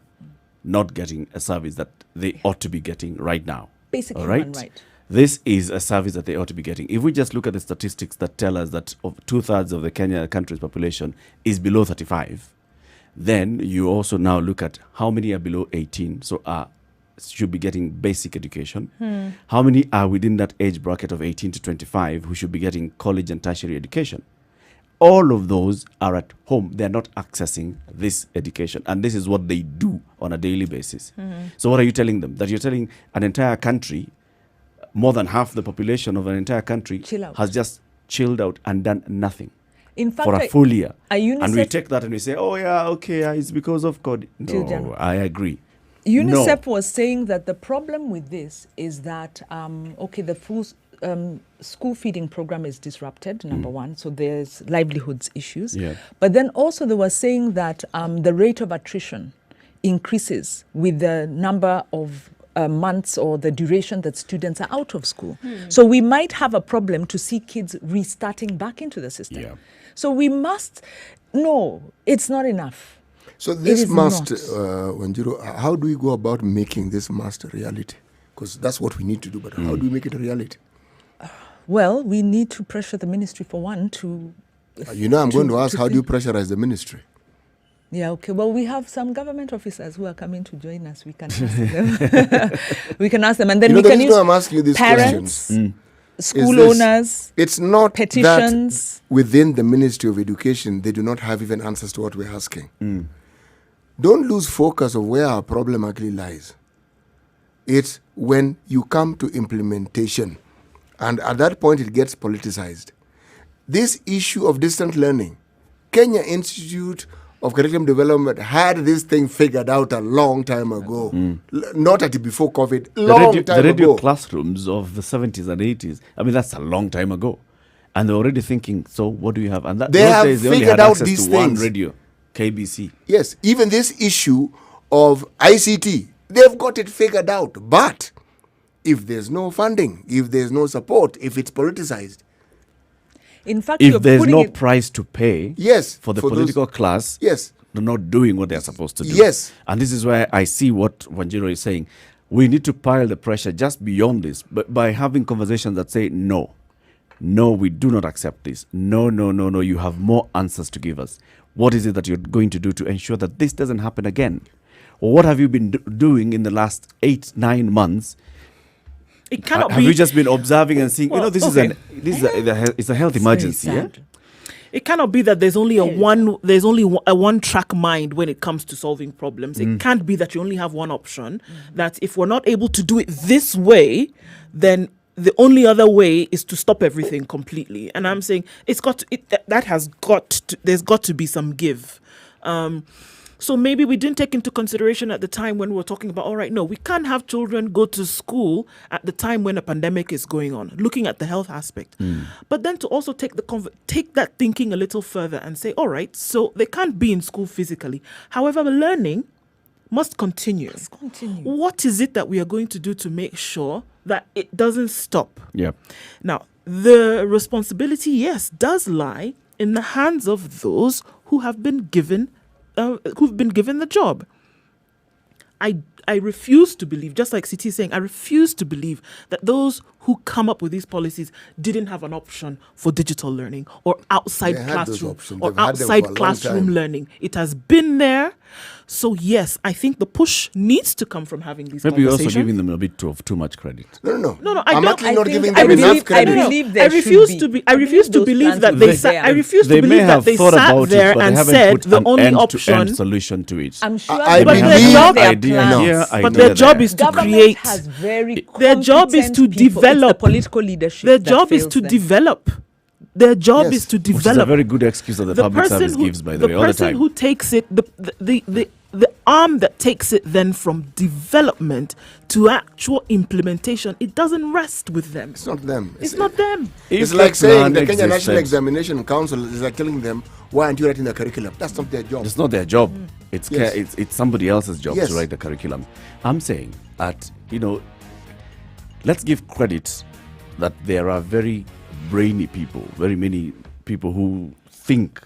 not getting a service that they ought to be getting right now. Basic All human right. This is a service that they ought to be getting. If we just look at the statistics that tell us that of 2/3 of the Kenya country's population is below 35, then you also now look at how many are below 18, so should be getting basic education. How many are within that age bracket of 18 to 25 who should be getting college and tertiary education? All of those are at home. They're not accessing this education. And this is what they do on a daily basis. So what are you telling them? That you're telling an entire country, more than half the population of an entire country Chill out. has just chilled out and done nothing in fact, for a full year. a UNICEF, And we take that and we say, oh yeah, okay, it's because of COVID. Children. No, I agree. UNICEF No. was saying that the problem with this is that, the full school feeding program is disrupted, number one. So there's livelihoods issues. Yeah. But then also they were saying that the rate of attrition increases with the number of months or the duration that students are out of school. So we might have a problem to see kids restarting back into the system. Yeah. So we must, no, it's not enough. So this is must, not. Wanjiru, how do we go about making this must a reality? Because that's what we need to do, but how do we make it a reality? Well, we need to pressure the ministry for one to... I'm going to ask, to how do you think- pressurize the ministry? Yeah, okay. Well, we have some government officers who are coming to join us. We can ask them. We can ask them. And then we the can reason use I'm asking you these parents, questions school is this. owners. It's not petitions. that within the Ministry of Education, they do not have even answers to what we're asking. Don't lose focus of where our problem actually lies. It's when you come to implementation, and at that point it gets politicized. This issue of distant learning, Kenya Institute of Curriculum Development had this thing figured out a long time ago. Not at before COVID, The radio ago. classrooms of the 70s and 80s, I mean, that's a long time ago. And they're already thinking, so what do you have? And that, They those have days, they only figured had out access these to one things. radio, KBC. Yes, even this issue of ICT, they've got it figured out. But if there's no funding, if there's no support, if it's politicized, In fact, you're If there's putting no it... price to pay yes, for the those- political class, yes, they're not doing what they're supposed to do. Yes. And this is why I see what Wanjiru is saying. We need to pile the pressure just beyond this, but by having conversations that say, no, we do not accept this. No, you have more answers to give us. What is it that you're going to do to ensure that this doesn't happen again? Or what have you been doing in the last 8-9 months? It cannot Have be. you just been observing and seeing, Well, this okay. it's a health emergency, yeah? It cannot be that there's only a one track mind when it comes to solving problems. It can't be that you only have one option. That if we're not able to do it this way, then the only other way is to stop everything completely. And I'm saying there's got to be some give. So maybe we didn't take into consideration at the time when we were talking about, all right, no, we can't have children go to school at the time when a pandemic is going on, looking at the health aspect. But then to also take that thinking a little further and say, all right, so they can't be in school physically. However, learning must continue. What is it that we are going to do to make sure that it doesn't stop? Yeah. Now, the responsibility, yes, does lie in the hands of those who have been given the job. I refuse to believe, just like CT is saying, I refuse to believe that those who come up with these policies didn't have an option for digital learning or outside They had those classroom options. or They've had them outside for a long classroom time. learning. It has been there. So yes, I think the push needs to come from having these Maybe you're also conversations. giving them a bit of too much credit. No. No, I'm don't. actually not think- giving I them enough believe- I credit. believe there I should refuse be. to be. I I refuse believe to those believe plans that will they be sat. there. I refuse to They may believe that have they thought sat about there it, but they and haven't said put the an only end-to-end option. solution to it. I'm sure I they believe- have their idea plans. here, But idea their job there. is to Government create. has very Their job is competent to people. It's the develop. political leadership. Their that job is fails to them. develop. Their job Yes. is to Which is a develop. very good excuse that the public service gives, by the way, all the person time. who takes it, the arm that takes it then from development to actual implementation, it doesn't rest with them. It's not them. It's not them. It's If like that saying plan the Kenya National existed, Examination Council is like telling them, why aren't you writing the curriculum? That's not their job. It's not their job. It's Yes. it's somebody else's job Yes. to write the curriculum. I'm saying that, let's give credit that there are very brainy people, very many people who think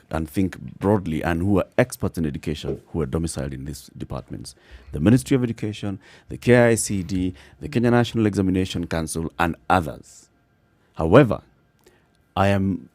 broadly and who are experts in education who are domiciled in these departments. The Ministry of Education, the KICD, the Kenya National Examination Council, and others. However, I am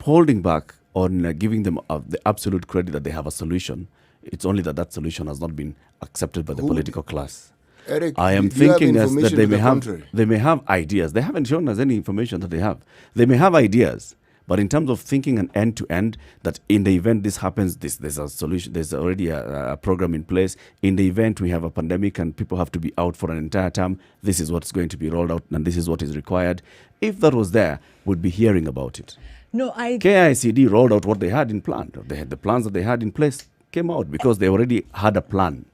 holding back on giving them the absolute credit that they have a solution. It's only that solution has not been accepted by the political class. Eric, I am do you have thinking that information they to may the have contrary? they may have ideas. They haven't shown us any information that they have. They may have ideas, but in terms of thinking an end to end, that in the event this happens, there's a solution. There's already a program in place. In the event we have a pandemic and people have to be out for an entire term, this is what's going to be rolled out and this is what is required. If that was there, we'd be hearing about it. No, I KICD rolled out what they had in plan. They had the plans that they had in place came out because they already had a plan.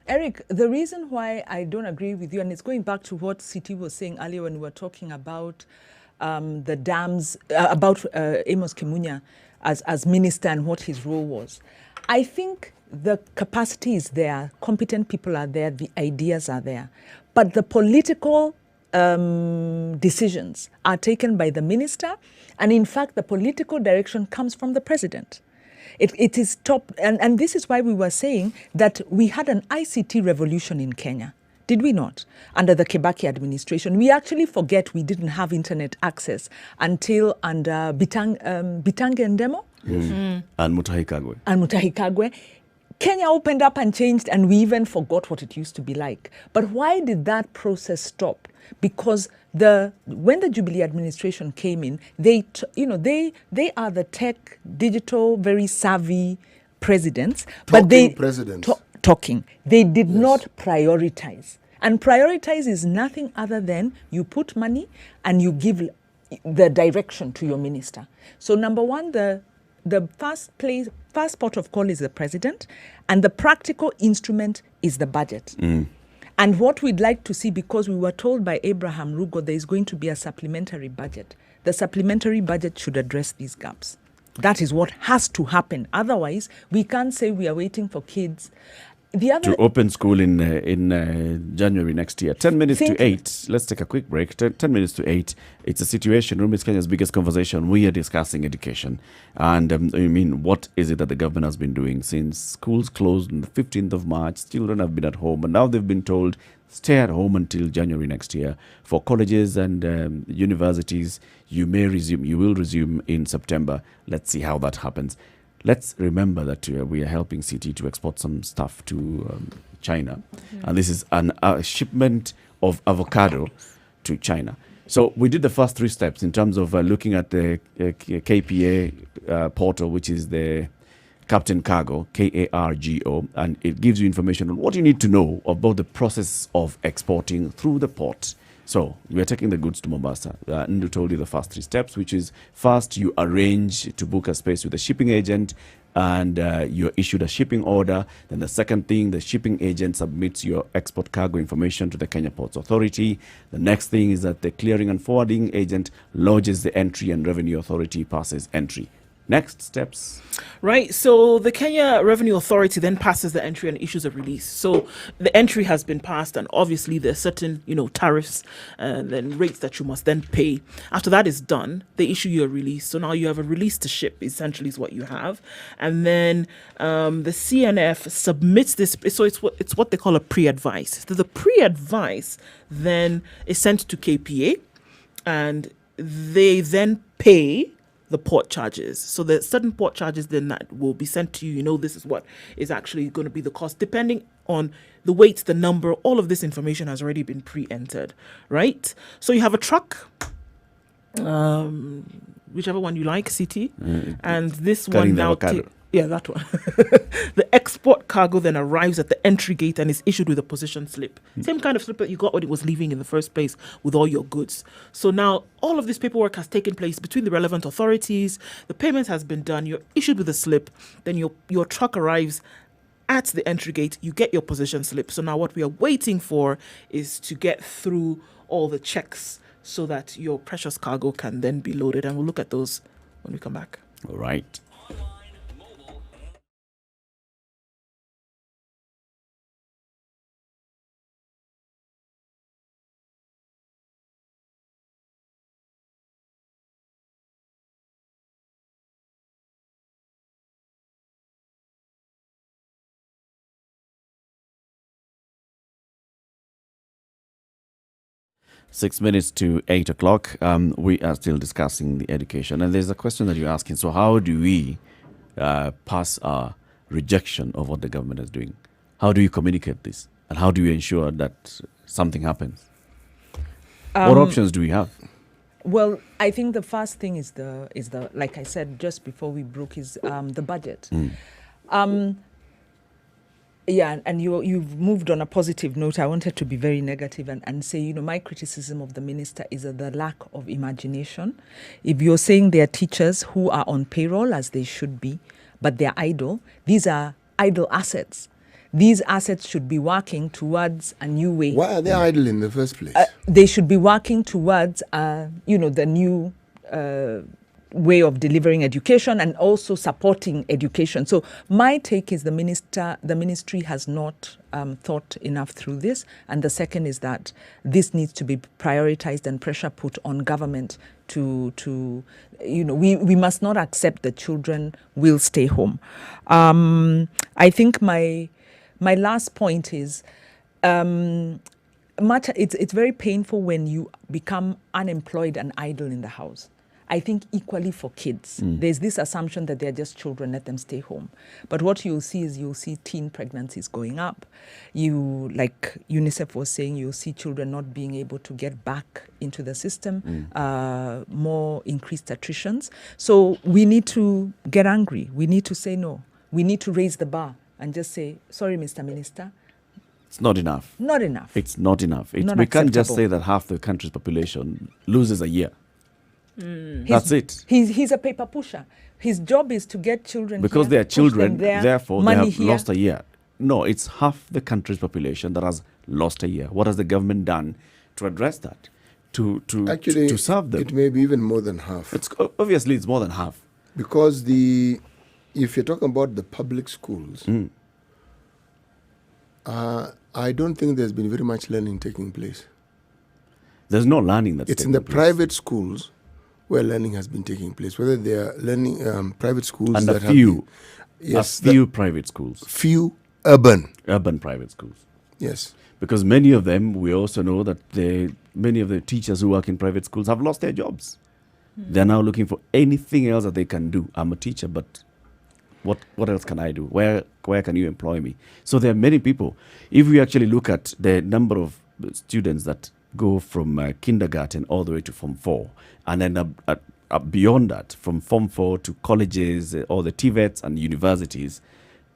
Eric, the reason why I don't agree with you, and it's going back to what Siti was saying earlier when we were talking about the dams, about Amos Kimunya as minister and what his role was. I think the capacity is there, competent people are there, the ideas are there, but the political decisions are taken by the minister, and in fact, the political direction comes from the president. It is top, and this is why we were saying that we had an ICT revolution in Kenya. Did we not? Under the Kibaki administration. We actually forget we didn't have internet access until under Bitange Ndemo And Mutahi Kagwe. and Mutahi Kagwe. Kenya opened up and changed, and we even forgot what it used to be like. But why did that process stop? Because when the Jubilee administration came in, they are the tech, digital, very savvy presidents, but they presidents. talking. They did not prioritize, and prioritize is nothing other than you put money and you give the direction to your minister. So number one, the first port of call is the president, and the practical instrument is the budget. And what we'd like to see, because we were told by Abraham Rugo there is going to be a supplementary budget, the supplementary budget should address these gaps. That is what has to happen. Otherwise, we can't say we are waiting for kids. To open school in January next year. 10 minutes Thank to you. 8. Let's take a quick break. 10 minutes to 8. It's a situation room. It's Kenya's biggest conversation. We are discussing education. And what is it that the government has been doing since schools closed on the 15th of March? Children have been at home. And now they've been told, stay at home until January next year. For colleges and universities, you will resume in September. Let's see how that happens. Let's remember that we are helping CT to export some stuff to China. And this is a shipment of avocado to China. So we did the first 3 steps in terms of looking at the KPA portal, which is the Captain Cargo, KARGO, and it gives you information on what you need to know about the process of exporting through the port. So we are taking the goods to Mombasa. Ndu told you the first 3 steps, which is first you arrange to book a space with a shipping agent, and you're issued a shipping order. Then the second thing, the shipping agent submits your export cargo information to the Kenya Ports Authority. The next thing is that the clearing and forwarding agent lodges the entry, and Revenue Authority passes entry. Next steps. Right, so the Kenya Revenue Authority then passes the entry and issues a release. So the entry has been passed, and obviously there's certain, tariffs and then rates that you must then pay. After that is done, they issue you a release. So now you have a release to ship, essentially is what you have. And then the CNF submits this, so it's what they call a pre-advice. So the pre-advice then is sent to KPA, and they then pay the port charges. So there's certain port charges then that will be sent to you. You know, this is what is actually going to be the cost, depending on the weight, the number. All of this information has already been pre-entered, right? So you have a truck, whichever one you like, CT, and this one now. Yeah, that one. The export cargo then arrives at the entry gate and is issued with a position slip. Same kind of slip that you got when it was leaving in the first place with all your goods. So now all of this paperwork has taken place between the relevant authorities. The payment has been done. You're issued with a slip. Then your truck arrives at the entry gate. You get your position slip. So now what we are waiting for is to get through all the checks so that your precious cargo can then be loaded. And we'll look at those when we come back. All right. Six minutes to 8 o'clock. We are still discussing the education. And there's a question that you're asking. So how do we pass our rejection of what the government is doing? How do you communicate this? And how do you ensure that something happens? What options do we have? Well, I think the first thing is the like I said just before we broke, is the budget. Yeah, and you've moved on a positive note. I wanted to be very negative and say, you know, my criticism of the minister is the lack of imagination. If you're saying there are teachers who are on payroll, as they should be, but they're idle, these are idle assets. These assets should be working towards a new way. Why are they idle in the first place? They should be working towards, the new way of delivering education and also supporting education. So my take is the ministry has not thought enough through this. And the second is that this needs to be prioritized and pressure put on government to we must not accept that children will stay home. I think my last point is it's very painful when you become unemployed and idle in the house. I think equally for kids. There's this assumption that they're just children, let them stay home. But what you'll see teen pregnancies going up. Like UNICEF was saying, you'll see children not being able to get back into the system, more increased attritions. So we need to get angry. We need to say no. We need to raise the bar and just say, sorry, Mr. Minister. It's not enough. Not enough. It's not enough. Not we can't just acceptable. say that half the country's population loses a year. That's it. He's a paper pusher. His job is to get children because here, they are push them children, there, therefore they money have here. lost a year. No, it's half the country's population that has lost a year. What has the government done to address that? Actually, to serve them? It may be even more than half. Obviously, it's more than half. Because if you're talking about the public schools, I don't think there's been very much learning taking place. There's no learning that's It's taking in the place. private schools where learning has been taking place, whether they are learning private schools and that a few, have private schools, few urban private schools. Yes, because many of them, we also know that many of the teachers who work in private schools have lost their jobs. They're now looking for anything else that they can do. I'm a teacher, but what else can I do? Where can you employ me? So there are many people. If we actually look at the number of students that go from kindergarten all the way to Form 4, and then beyond that, from Form 4 to colleges, all the TVETs and universities,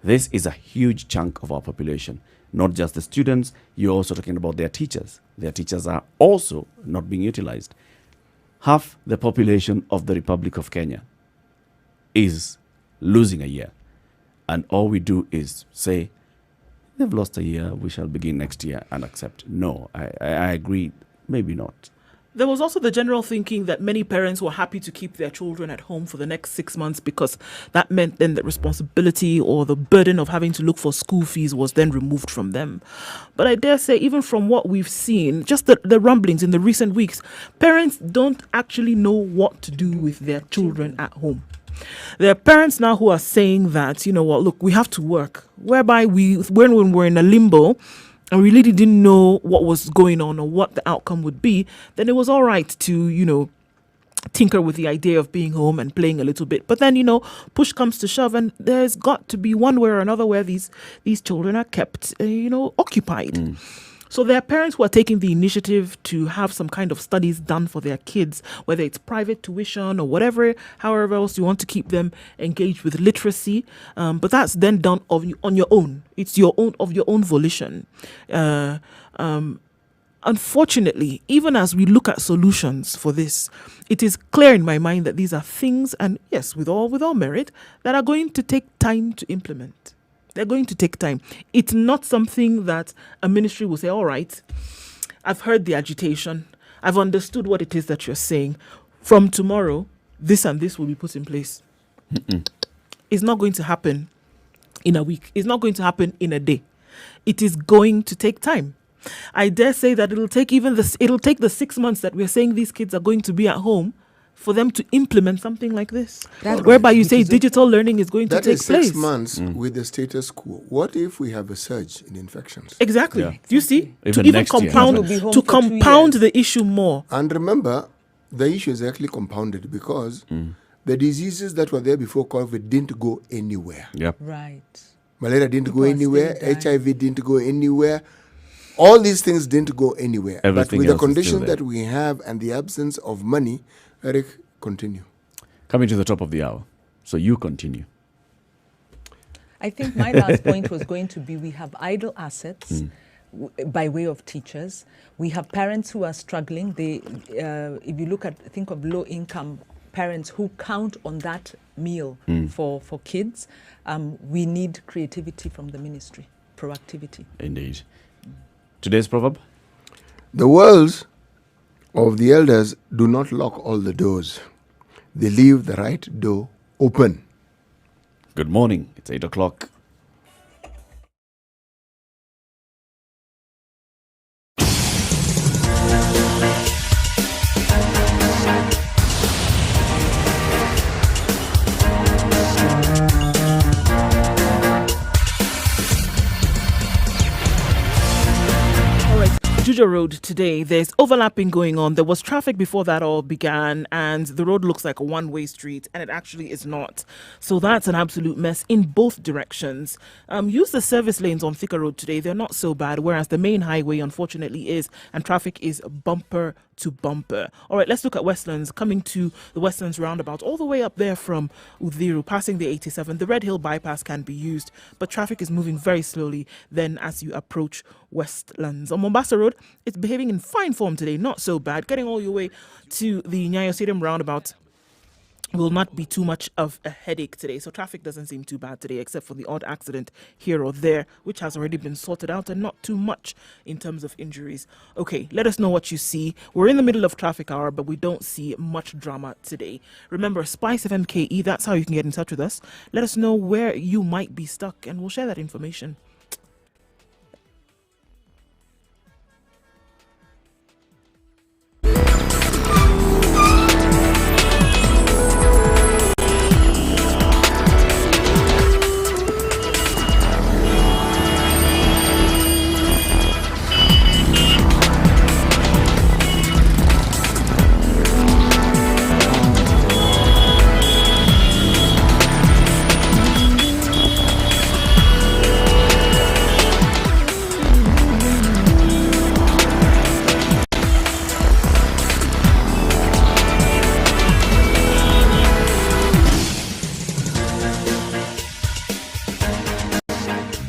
this is a huge chunk of our population. Not just the students, you're also talking about their teachers. Their teachers are also not being utilized. Half the population of the Republic of Kenya is losing a year. And all we do is say, they've lost a year, we shall begin next year and accept. No, I agree, maybe not. There was also the general thinking that many parents were happy to keep their children at home for the next 6 months because that meant then the responsibility or the burden of having to look for school fees was then removed from them. But I dare say, even from what we've seen, just the rumblings in the recent weeks, parents don't actually know what to do with their children at home. There are parents now who are saying that, you know what, look, we have to work, whereby when we were in a limbo, and we really didn't know what was going on or what the outcome would be, then it was all right to, tinker with the idea of being home and playing a little bit. But then, push comes to shove, and there's got to be one way or another where these children are kept, occupied. So there are parents who are taking the initiative to have some kind of studies done for their kids, whether it's private tuition or whatever, however else you want to keep them engaged with literacy. But that's then done on your own. It's your own volition. Unfortunately, even as we look at solutions for this, it is clear in my mind that these are things, and yes, with all merit, that are going to take time to implement. They're going to take time. It's not something that a ministry will say, all right, I've heard the agitation. I've understood what it is that you're saying. From tomorrow, this and this will be put in place. It's not going to happen in a week. It's not going to happen in a day. It is going to take time. I dare say that it'll take the 6 months that we're saying these kids are going to be at home for them to implement something like this, whereby you say digital learning is going to take place. That is 6 months with the status quo. What if we have a surge in infections? Exactly. Yeah. You see, Even compound the issue more. And remember, the issue is actually compounded because the diseases that were there before COVID didn't go anywhere. Yep. Right. Malaria didn't People go are anywhere. still dying. HIV didn't go anywhere. All these things didn't go anywhere. Everything but with the else is still condition there. that we have and the absence of money, Eric, continue. Coming to the top of the hour. So you continue. I think my last point was going to be we have idle assets by way of teachers. We have parents who are struggling. They, if you think of low-income parents who count on that meal for kids, we need creativity from the ministry, proactivity. Indeed. Today's proverb? The words of the elders do not lock all the doors. They leave the right door open. Good morning. It's 8 o'clock. Juja Road today, there's overlapping going on. There was traffic before that all began, and the road looks like a one-way street, and it actually is not. So that's an absolute mess in both directions. Use the service lanes on Thika Road today. They're not so bad, whereas the main highway, unfortunately, is, and traffic is bumper to bumper. All right, let's look at Westlands. Coming to the Westlands roundabout, all the way up there from Udhiru, passing the 87. The Red Hill bypass can be used, but traffic is moving very slowly then as you approach Westlands. On Mombasa Road, it's behaving in fine form today, not so bad. Getting all your way to the Nyayo Stadium roundabout will not be too much of a headache today. So traffic doesn't seem too bad today, except for the odd accident here or there, which has already been sorted out, and not too much in terms of injuries. Okay, let us know what you see. We're in the middle of traffic hour, but we don't see much drama today. Remember, Spice FM KE, that's how you can get in touch with us. Let us know where you might be stuck, and we'll share that information.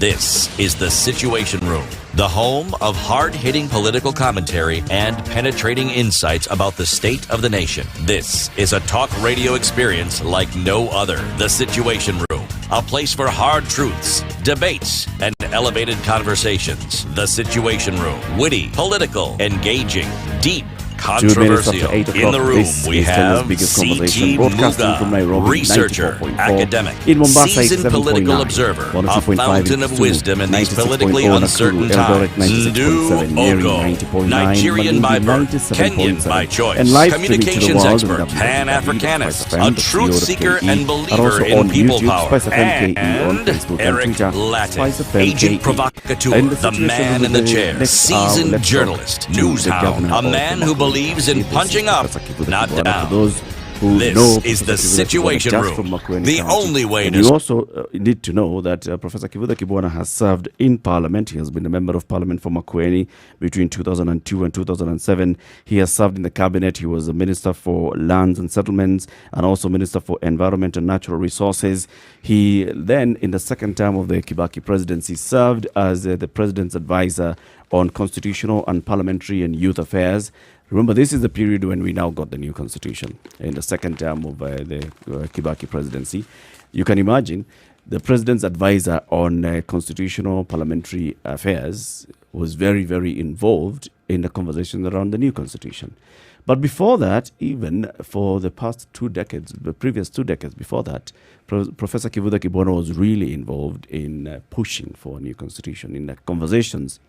This is The Situation Room, the home of hard-hitting political commentary and penetrating insights about the state of the nation. This is a talk radio experience like no other. The Situation Room, a place for hard truths, debates, and elevated conversations. The Situation Room, witty, political, engaging, deep, 2 minutes controversial. after 8 o'clock. In the room, This we is Kenya's have biggest C.T. conversation, broadcasting from Nairobi, Muga, researcher, 94.4. academic, In Mombasa, seasoned 87.9. political observer, a 102.5 fountain of Kisumu, wisdom in these 96.4 politically Nakuru, uncertain Eldoret, times. 96.7 Ndu Nyeri, Ogo, 90.9 Nigerian by Malindi, birth, Kenyan 97.7. by choice, And live streaming to the communications world expert, on Pan-Africanist, www.spice.fm, a truth seeker and and believer also in on people YouTube, power, Spice FM KE, on and Facebook and Eric Twitter, Latin, Spice FM agent KE. provocateur, And the situation man with in the the chair, next hour, seasoned let's talk journalist, to the news hound, governor a of man who Nakuru, believes in punching up, not down. Those who This know is the Professor Kivutha Situation Kibwana Room, just from Makueni the County. only way And to... you also need to know that Professor Kivutha Kibwana has served in Parliament. He has been a member of Parliament for Makueni between 2002 and 2007. He has served in the cabinet. He was a Minister for Lands and Settlements and also Minister for Environment and Natural Resources. He then, in the second term of the Kibaki presidency, served as the President's advisor on constitutional and parliamentary and youth affairs. Remember, this is the period when we now got the new constitution in the second term of the Kibaki presidency. You can imagine the president's advisor on constitutional parliamentary affairs was very, very involved in the conversation around the new constitution. But before that, even for the past 2 decades, the previous 2 decades before that, Professor Kivutha Kibwana was really involved in pushing for a new constitution, in the conversations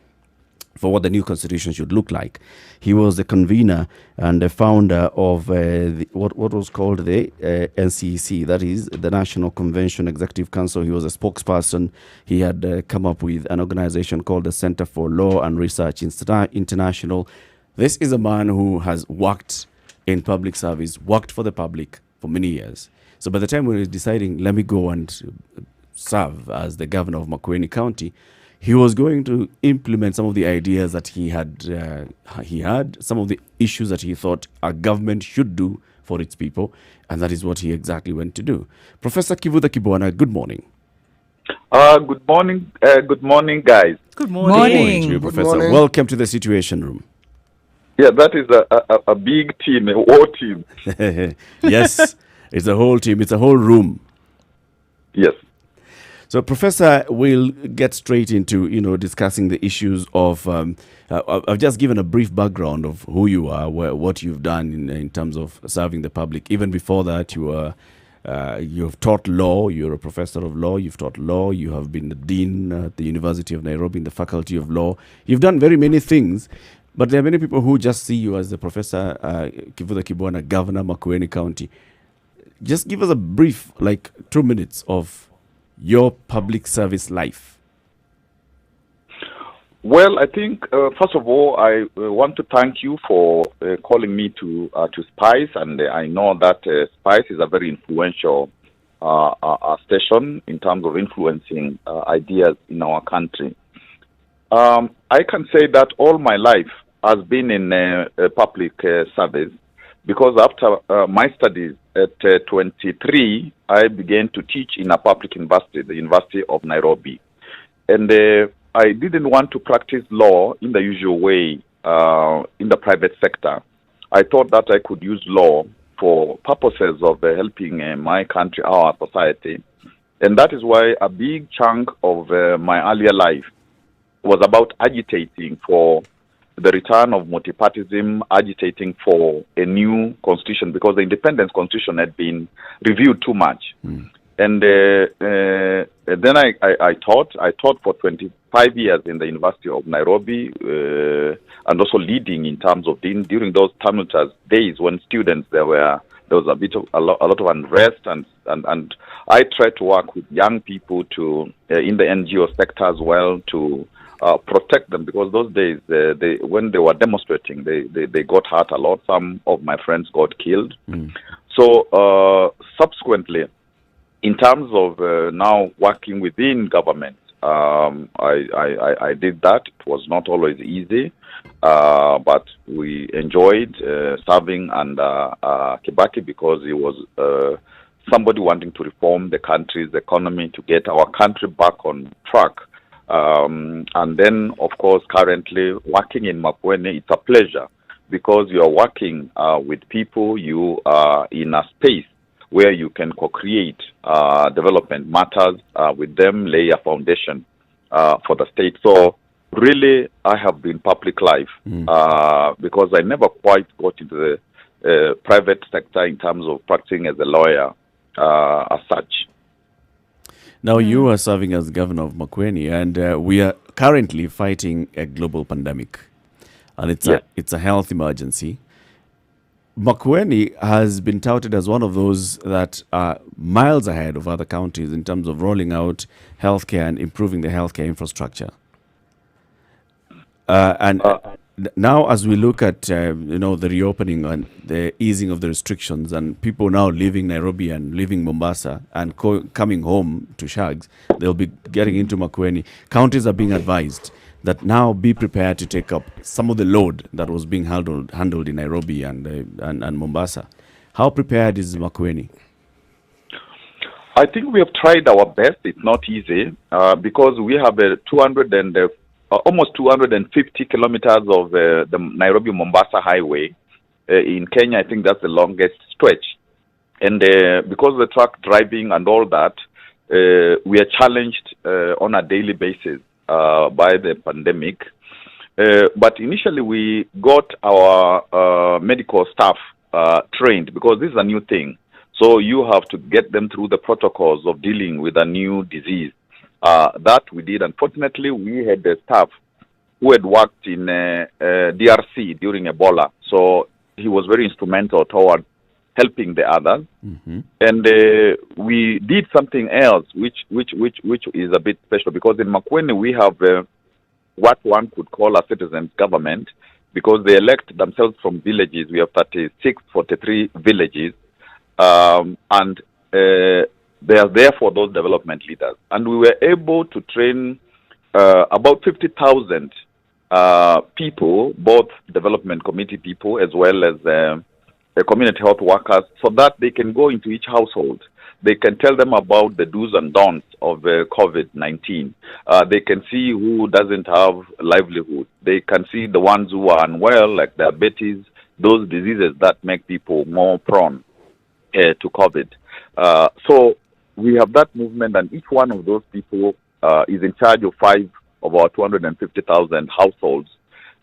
for what the new constitution should look like. He was the convener and the founder of what was called the NCEC, that is the National Convention Executive Council. He was a spokesperson. He had come up with an organization called the Center for Law and Research International. This is a man who has worked in public service, worked for the public for many years. So by the time we were deciding, let me go and serve as the governor of Makueni County, he was going to implement some of the ideas that he had, some of the issues that he thought a government should do for its people, and that is what he exactly went to do. Professor Kivutha Kibwana, good morning. Good morning, guys. Good morning. Good morning to you, Professor. morning. Welcome to the Situation Room. Yeah, that is a big team, a war team. Yes, it's a whole team. It's a whole room. Yes. So, Professor, we'll get straight into, discussing the issues of, I've just given a brief background of who you are, what you've done in terms of serving the public. Even before that, you've taught law, you're a professor of law, you've taught law, you have been the dean at the University of Nairobi in the Faculty of Law. You've done very many things, but there are many people who just see you as the Professor Kivutha Kibwana, Governor, Makueni County. Just give us a brief, 2 minutes of your public service life. Well, I think, first of all, I want to thank you for calling me to Spice, and I know that Spice is a very influential station in terms of influencing ideas in our country. I can say that all my life has been in public service, because after my studies at 23, I began to teach in a public university, the University of Nairobi. And I didn't want to practice law in the usual way in the private sector. I thought that I could use law for purposes of helping my country, our society. And that is why a big chunk of my earlier life was about agitating for the return of multipartyism, agitating for a new constitution, because the independence constitution had been reviewed too much. And then I taught for 25 years in the University of Nairobi, and also leading in terms of during those tumultuous days when students, there was a lot of unrest, and I tried to work with young people to in the NGO sector as well to protect them, because those days when they were demonstrating, they got hurt a lot. Some of my friends got killed. So subsequently, in terms of now working within government, I did that. It was not always easy, but we enjoyed serving under Kibaki, because he was somebody wanting to reform the country's economy to get our country back on track. And then, of course, currently working in Makueni, it's a pleasure, because you are working with people, you are in a space where you can co-create development matters with them, lay a foundation for the state. So really, I have been public life because I never quite got into the private sector in terms of practicing as a lawyer as such. Now, you are serving as governor of Makueni, and we are currently fighting a global pandemic, and it's a health emergency. Makueni has been touted as one of those that are miles ahead of other counties in terms of rolling out healthcare and improving the healthcare infrastructure. And now, as we look at the reopening and the easing of the restrictions, and people now leaving Nairobi and leaving Mombasa and coming home to Shags, they'll be getting into Makueni. Counties are being advised that now be prepared to take up some of the load that was being handled in Nairobi and Mombasa. How prepared is Makueni? I think we have tried our best. It's not easy because we have almost 250 kilometers of the Nairobi-Mombasa highway. In Kenya, I think that's the longest stretch. And because of the truck driving and all that, we are challenged on a daily basis by the pandemic. But initially, we got our medical staff trained because this is a new thing. So you have to get them through the protocols of dealing with a new disease. That we did. Unfortunately, we had the staff who had worked in DRC during Ebola. So he was very instrumental toward helping the others. Mm-hmm. And we did something else, which is a bit special, because in Makueni we have what one could call a citizen's government, because they elect themselves from villages. We have 43 villages. And they are there for those development leaders. And we were able to train about 50,000 people, both development committee people as well as community health workers, so that they can go into each household. They can tell them about the do's and don'ts of COVID-19. They can see who doesn't have livelihood. They can see the ones who are unwell, like diabetes, those diseases that make people more prone to COVID. So we have that movement, and each one of those people is in charge of 5 of our 250,000 households,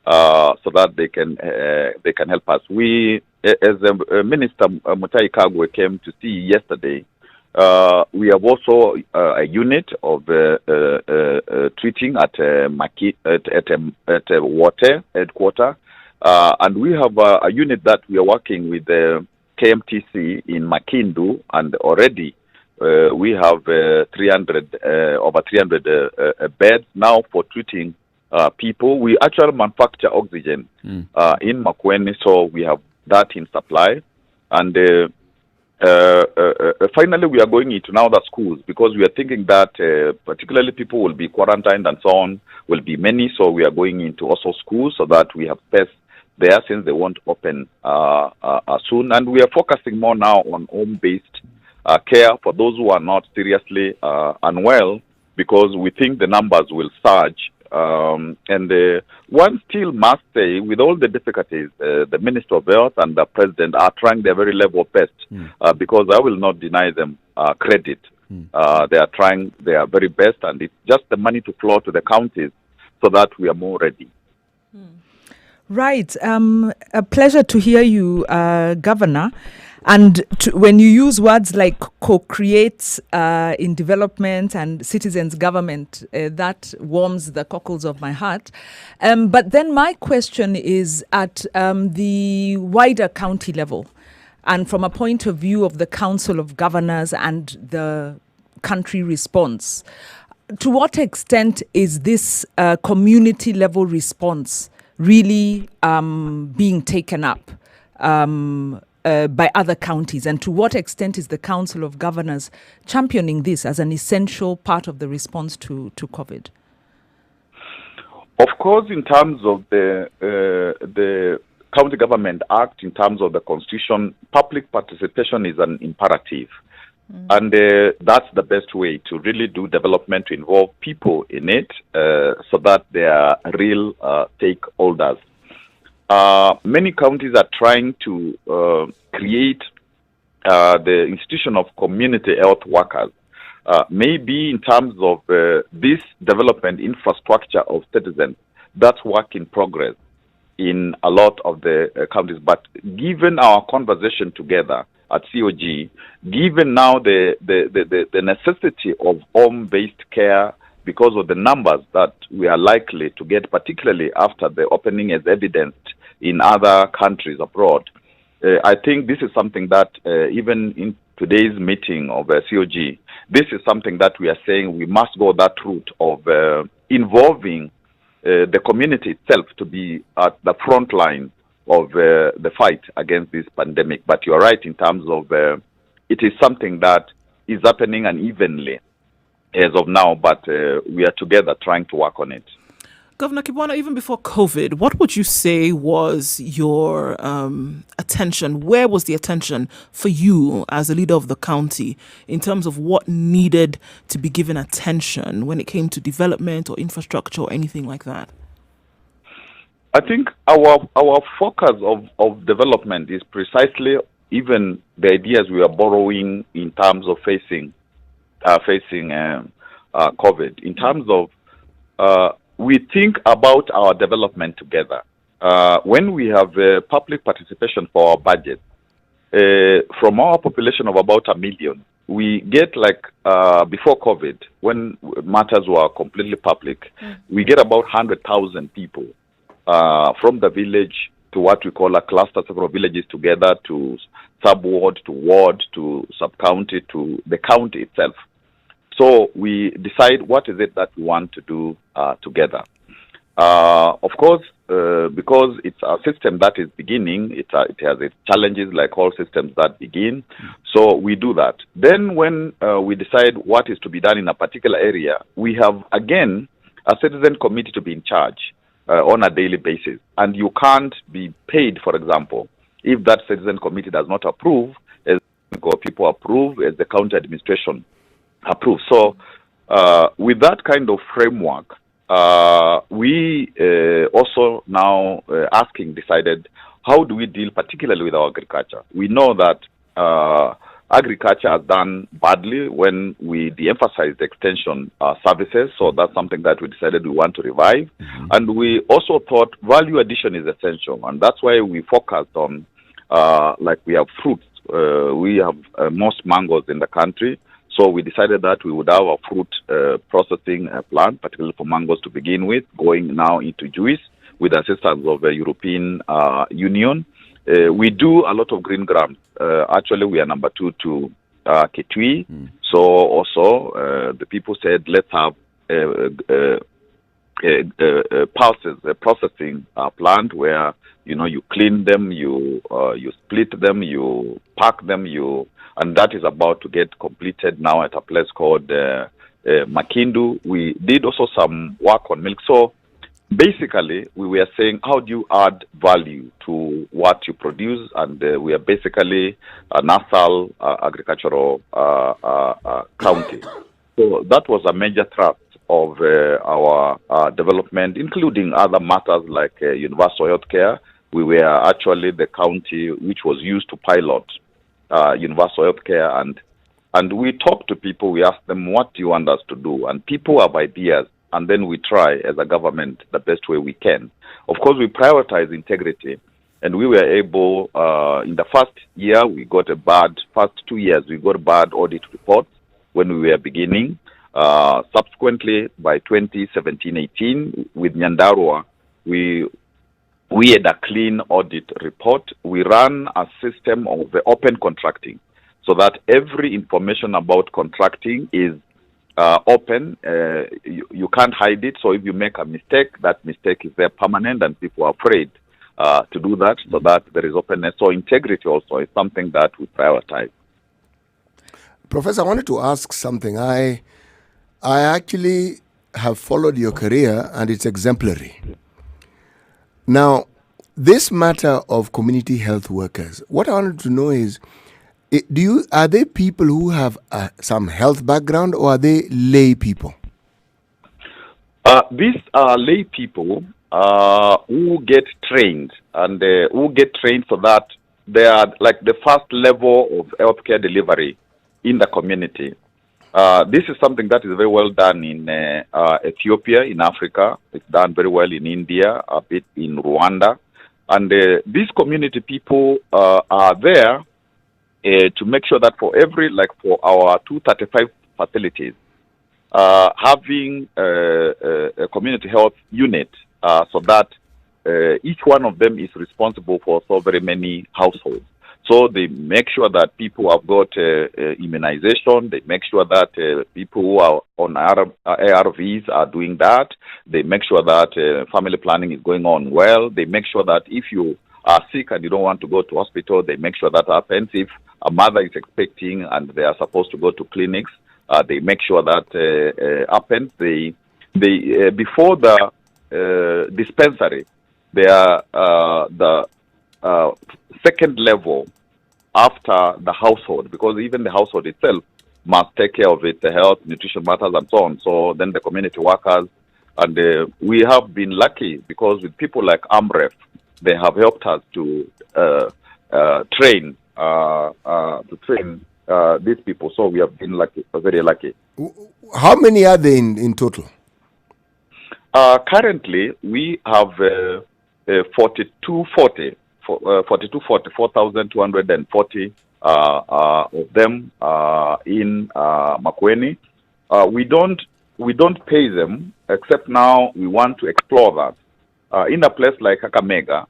so that they can help us. We, as Minister Mutahi Kagwe came to see yesterday, we have also a unit of treating at water headquarters, and we have a unit that we are working with KMTC in Makindu, and already we have over 300 beds now for treating people. We actually manufacture oxygen in Makueni, so we have that in supply. And finally, we are going into now the schools, because we are thinking that particularly people will be quarantined and so on, will be many. So we are going into also schools so that we have space there, since they won't open soon. And we are focusing more now on home-based care for those who are not seriously unwell, because we think the numbers will surge. And one still must say, with all the difficulties, the Minister of Health and the President are trying their very level best, because I will not deny them credit. They are trying their very best, and it's just the money to flow to the counties so that we are more ready. Right. A pleasure to hear you, Governor. And when you use words like co-create in development and citizens' government, that warms the cockles of my heart. But then my question is at the wider county level, and from a point of view of the Council of Governors and the country response, to what extent is this community level response really being taken up by other counties, and to what extent is the Council of Governors championing this as an essential part of the response to COVID? Of course, in terms of the County Government Act, in terms of the Constitution, public participation is an imperative. And that's the best way to really do development, to involve people in it, so that they are real stakeholders. Many counties are trying to create the institution of community health workers, maybe in terms of this development infrastructure of citizens. That's work in progress in a lot of the counties. But given our conversation together at COG, given now the necessity of home-based care, because of the numbers that we are likely to get, particularly after the opening as evidenced in other countries abroad, I think this is something that even in today's meeting of COG, this is something that we are saying we must go that route of involving the community itself to be at the front line of the fight against this pandemic. But you're right in terms of it is something that is happening unevenly as of now, but we are together trying to work on it. Governor Kibwana, even before COVID, what would you say was your attention? Where was the attention for you as a leader of the county in terms of what needed to be given attention when it came to development or infrastructure or anything like that? I think our focus of development is precisely even the ideas we are borrowing in terms of facing COVID. In terms of we think about our development together. When we have public participation for our budget, from our population of about 1 million, we get before COVID, when matters were completely public, we get about 100,000 people from the village to what we call a cluster, several villages together, to sub-ward, to ward, to sub-county, to the county itself. So we decide what is it that we want to do together. Of course, because it's a system that is beginning, it has its challenges like all systems that begin. So we do that. Then when we decide what is to be done in a particular area, we have, again, a citizen committee to be in charge on a daily basis. And you can't be paid, for example, if that citizen committee does not approve, as people approve, as the county administration approve. So with that kind of framework, we also now decided how do we deal particularly with our agriculture. We know that agriculture has done badly when we de-emphasized extension services, so that's something that we decided we want to revive. And we also thought value addition is essential, and that's why we focused on we have fruits. We have most mangoes in the country. So we decided that we would have a fruit processing plant, particularly for mangoes to begin with, going now into juice with the assistance of the European Union. We do a lot of green grams. Actually, we are number 2 to Kitui. So also the people said, let's have pulses, a processing plant where, you clean them, you split them, you pack them, and that is about to get completed now at a place called Makindu. We did also some work on milk. So basically, we were saying, how do you add value to what you produce? And we are basically a nasal agricultural county. So that was a major thrust of our development, including other matters like universal health care. We were actually the county which was used to pilot universal health care, and we talk to people, we ask them, what do you want us to do? And people have ideas, and then we try as a government the best way we can. Of course, we prioritize integrity, and we were able, in the first year, we got first 2 years, we got bad audit reports when we were beginning. Subsequently, by 2017-18, with Nyandarua, we had a clean audit report. We ran a system of open contracting so that every information about contracting is open. You can't hide it. So if you make a mistake, that mistake is there permanent, and people are afraid to do that, so that there is openness. So integrity also is something that we prioritize. Professor, I wanted to ask something. I actually have followed your career, and it's exemplary. Now, this matter of community health workers, what I wanted to know is, are they people who have some health background, or are they lay people? These are lay people who get trained, and who get trained so that they are like the first level of healthcare delivery in the community. This is something that is very well done in Ethiopia, in Africa. It's done very well in India, a bit in Rwanda. And these community people are there to make sure that for our 235 facilities, having a community health unit so that each one of them is responsible for so very many households. So they make sure that people have got immunization. They make sure that people who are on ARVs are doing that. They make sure that family planning is going on well. They make sure that if you are sick and you don't want to go to hospital, they make sure that happens. If a mother is expecting and they are supposed to go to clinics, they make sure that happens. They before the dispensary, they are the second level after the household, because even the household itself must take care of its health, nutrition matters, and so on. So then the community workers, and we have been lucky because with people like AMREF, they have helped us to train these people. So we have been lucky, very lucky. How many are there in total? Currently, we have 4,240 of them in Makueni. We don't pay them, except now we want to explore that. In a place like Kakamega,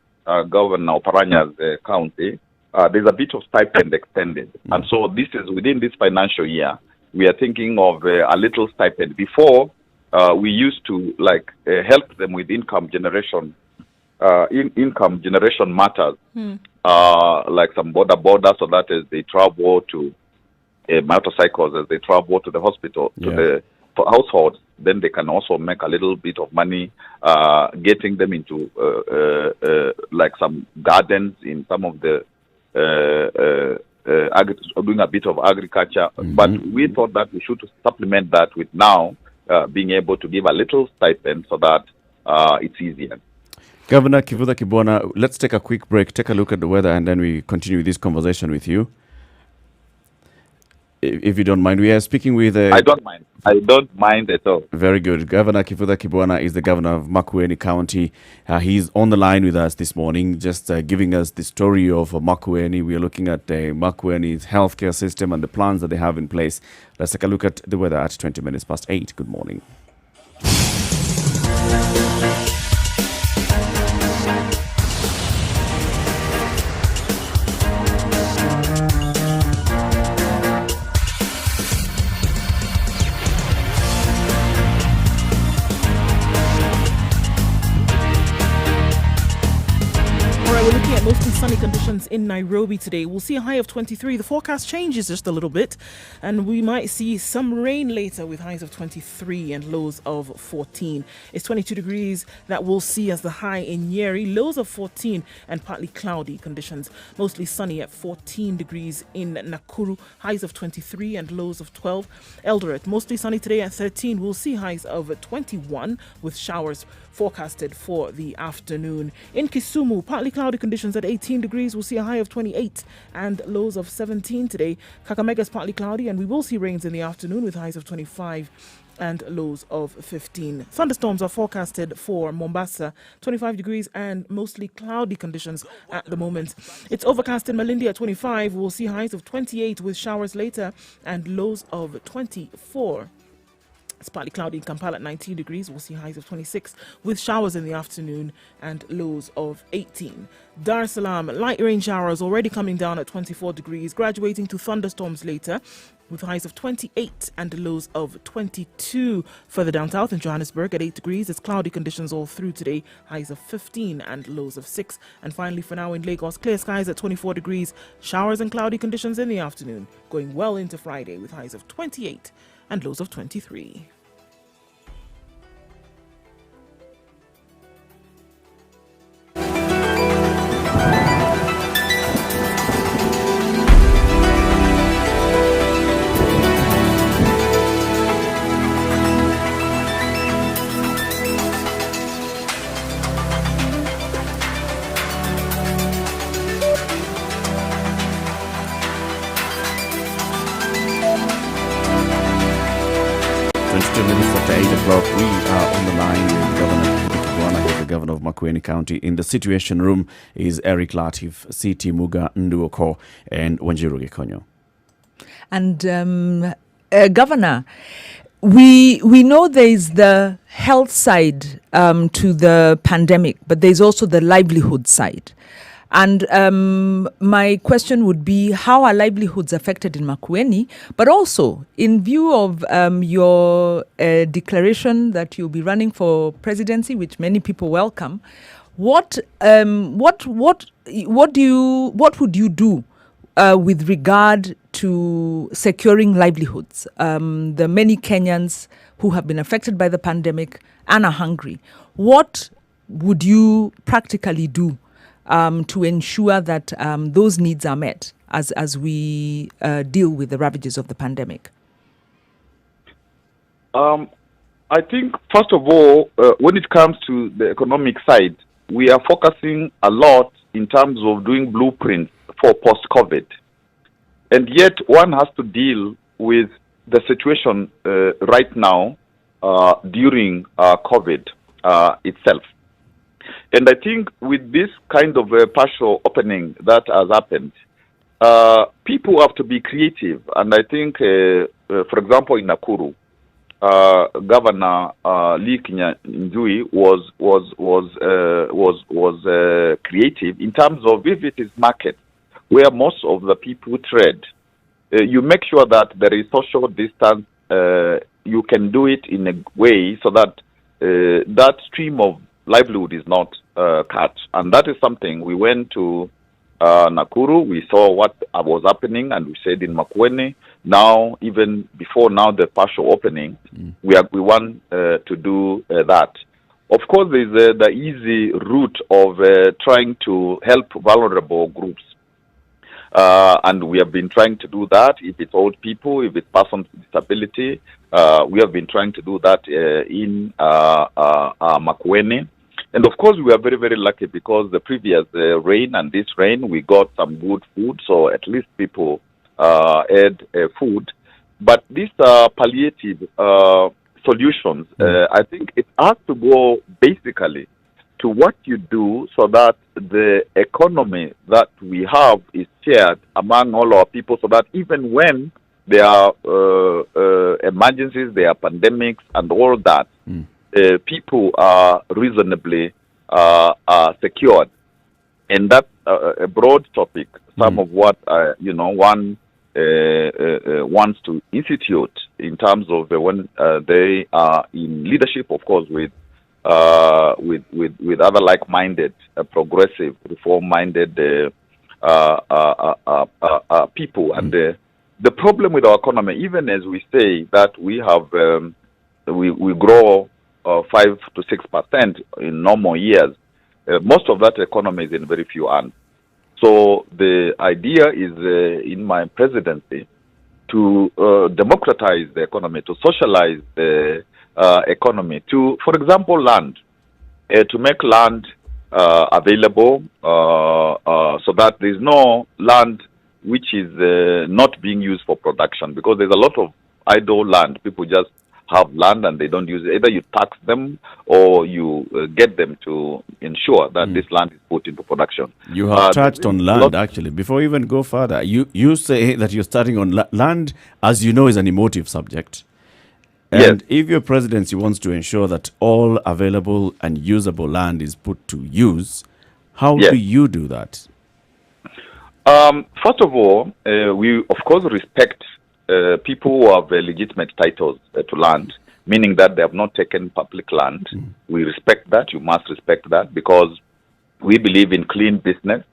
Governor Paranya's county, there's a bit of stipend extended. And so this is within this financial year, we are thinking of a little stipend. Before, we used to help them with income generation. Income generation matters, like some border, so that as they travel to motorcycles, as they travel to the hospital, to the households, then they can also make a little bit of money, getting them into like some gardens in some of the doing a bit of agriculture. But we thought that we should supplement that with now being able to give a little stipend so that it's easier. Governor Kivutha Kibwana, let's take a quick break, take a look at the weather, and then we continue this conversation with you. If you don't mind, we are speaking with... I don't mind. I don't mind at all. Very good. Governor Kivutha Kibwana is the governor of Makueni County. He's on the line with us this morning, just giving us the story of Makueni. We are looking at Makueni's healthcare system and the plans that they have in place. Let's take a look at the weather at 20 minutes past 8. Good morning. Mostly sunny conditions in Nairobi today. We'll see a high of 23. The forecast changes just a little bit, and we might see some rain later with highs of 23 and lows of 14. It's 22 degrees that we'll see as the high in Nyeri, lows of 14 and partly cloudy conditions. Mostly sunny at 14 degrees in Nakuru, highs of 23 and lows of 12. Eldoret, mostly sunny today at 13. We'll see highs of 21 with showers forecasted for the afternoon. In Kisumu, partly cloudy conditions at 18 degrees. We'll see a high of 28 and lows of 17 today. Kakamega is partly cloudy, and we will see rains in the afternoon with highs of 25 and lows of 15. Thunderstorms are forecasted for Mombasa, 25 degrees and mostly cloudy conditions at the moment. It's overcast in Malindi at 25. We'll see highs of 28 with showers later and lows of 24. It's partly cloudy in Kampala at 19 degrees. We'll see highs of 26 with showers in the afternoon and lows of 18. Dar es Salaam, light rain showers already coming down at 24 degrees, graduating to thunderstorms later with highs of 28 and lows of 22. Further down south in Johannesburg at 8 degrees, it's cloudy conditions all through today, highs of 15 and lows of 6. And finally for now in Lagos, clear skies at 24 degrees, showers and cloudy conditions in the afternoon, going well into Friday with highs of 28 and lows of 23. We are on the line with Governor Kibwana, who is the governor of Makueni County. In the Situation Room is Eric Latif, CT Muga Nduoko, and Wanjiru Gekonyo. And Governor, we know there is the health side to the pandemic, but there's also the livelihood side. And my question would be, how are livelihoods affected in Makueni? But also, in view of your declaration that you'll be running for presidency, which many people welcome, what would you do with regard to securing livelihoods? The many Kenyans who have been affected by the pandemic and are hungry. What would you practically do to ensure that those needs are met as we deal with the ravages of the pandemic? I think, first of all, when it comes to the economic side, we are focusing a lot in terms of doing blueprints for post-COVID. And yet one has to deal with the situation right now during COVID itself. And I think with this kind of partial opening that has happened, people have to be creative. And I think, for example, in Nakuru, Governor Lee Njui was creative in terms of, if it is market where most of the people trade, you make sure that there is social distance. You can do it in a way so that that stream of livelihood is not cut. And that is something we went to Nakuru. We saw what was happening, and we said in Makueni. Now, even before now, the partial opening, we want to do that. Of course, there's the easy route of trying to help vulnerable groups. And we have been trying to do that. If it's old people, if it's persons with disability, we have been trying to do that in Makueni. And of course, we are very, very lucky because the previous rain and this rain, we got some good food. So at least people had food. But these palliative solutions, I think it has to go basically to what you do so that the economy that we have is shared among all our people, so that even when there are emergencies, there are pandemics and all that, people are reasonably secured. And that's a broad topic. Some of what one wants to institute in terms of when they are in leadership, of course, with other like-minded, progressive, reform-minded people. And the problem with our economy, even as we say that we have we grow 5 to 6% in normal years, most of that economy is in very few hands. So the idea is in my presidency to democratize the economy, to socialize the economy, to, for example, land, to make land available so that there's no land which is not being used for production, because there's a lot of idle land. People just have land and they don't use it. Either you tax them or you get them to ensure that this land is put into production. You have touched on land, actually. Before you even go further, you say that you're starting on land, as you know, is an emotive subject. And if your presidency wants to ensure that all available and usable land is put to use, how do you do that? First of all, we, of course, respect people who have legitimate titles to land, meaning that they have not taken public land. We respect that. You must respect that, because we believe in clean business.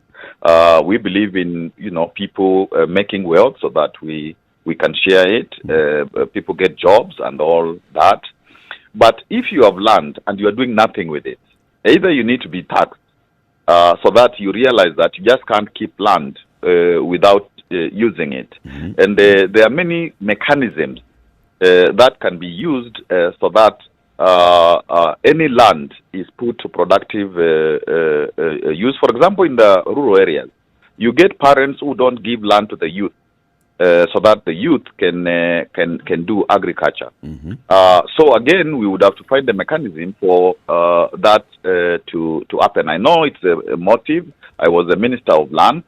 We believe in, people making wealth so that we can share it. People get jobs and all that. But if you have land and you are doing nothing with it, either you need to be taxed so that you realize that you just can't keep land without using it. And there are many mechanisms that can be used so that any land is put to productive use. For example, in the rural areas, you get parents who don't give land to the youth so that the youth can do agriculture. So again, we would have to find a mechanism for that to happen. I know it's a motive. I was a minister of land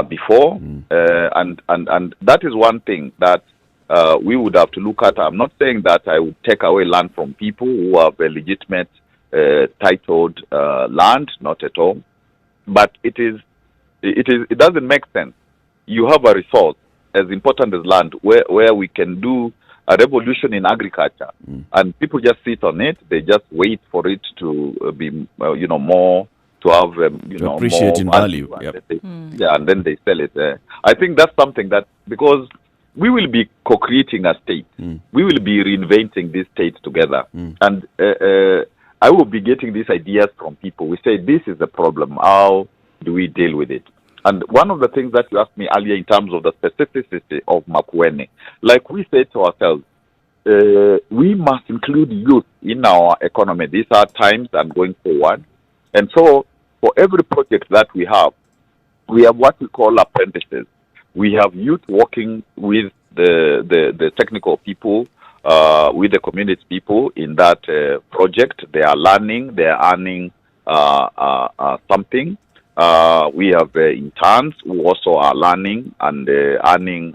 before, and that is one thing that we would have to look at. I'm not saying that I would take away land from people who have a legitimate titled land, not at all. But it is It doesn't make sense. You have a resource as important as land where we can do a revolution in agriculture, and people just sit on it. They just wait for it to be, more, to have, to appreciate in value. And then they sell it. I think that's something that, because we will be co-creating a state, we will be reinventing this state together, and I will be getting these ideas from people. We say, this is the problem. How do we deal with it? And one of the things that you asked me earlier in terms of the specificity of Makueni, like we said to ourselves, we must include youth in our economy. These are times and going forward. And so for every project that we have what we call apprentices. We have youth working with the technical people, with the community people in that project. They are learning, they are earning something. We have interns who also are learning and earning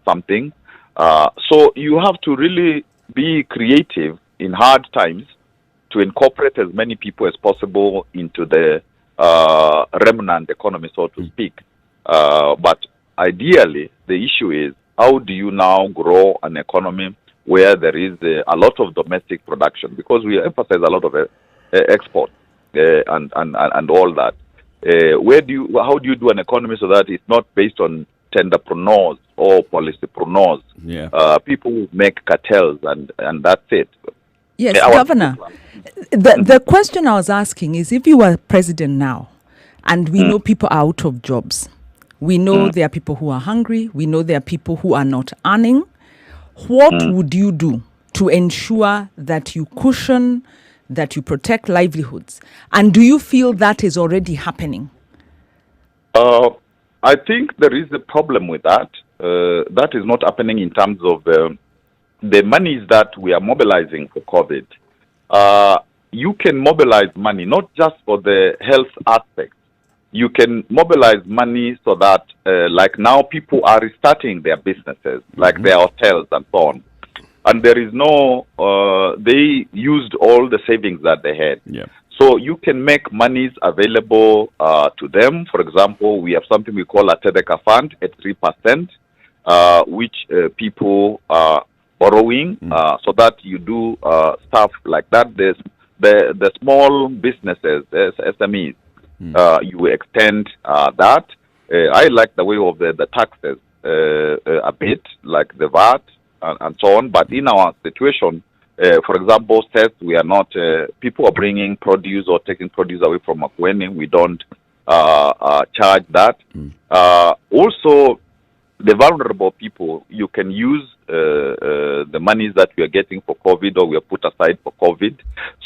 something. So you have to really be creative in hard times to incorporate as many people as possible into the remnant economy, so to speak. But ideally, the issue is, how do you now grow an economy where there is a lot of domestic production? Because we emphasize a lot of export and all that. How do you do an economy so that it's not based on tenderpreneurs or policypreneurs? People who make cartels and that's it. Yes, Governor. The question I was asking is, if you were president now, and we know people are out of jobs, we know there are people who are hungry, we know there are people who are not earning, what would you do to ensure that you cushion, that you protect livelihoods? And do you feel that is already happening? I think there is a problem with that. That is not happening in terms of the monies that we are mobilizing for COVID. You can mobilize money, not just for the health aspect. You can mobilize money so that, like now, people are restarting their businesses, like their hotels and so on. And there is no, they used all the savings that they had. So you can make monies available to them. For example, we have something we call a Tedeka Fund at 3%, which people are borrowing, so that you do stuff like that. The small businesses, the SMEs, you extend that. I like the way of the taxes a bit, like the VAT and so on. But in our situation, for example, says we are not, people are bringing produce or taking produce away from Makueni. We don't charge that. Also, the vulnerable people, you can use the monies that we are getting for COVID, or we have put aside for COVID.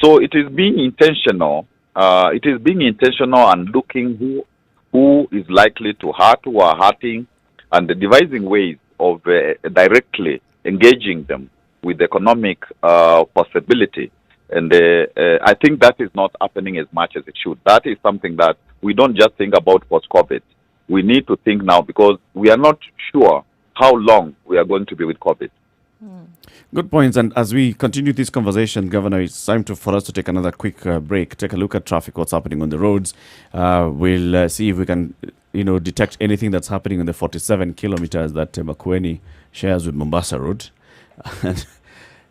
So it is being intentional. It is being intentional and looking who is likely to hurt, who are hurting, and devising ways of directly engaging them with economic possibility. And I think that is not happening as much as it should. That is something that we don't just think about post-COVID. We need to think now, because we are not sure how long we are going to be with COVID. Good points. And as we continue this conversation, Governor, it's time for us to take another quick break, take a look at traffic, what's happening on the roads. We'll see if we can, detect anything that's happening in the 47 kilometers that Makueni shares with Mombasa Road.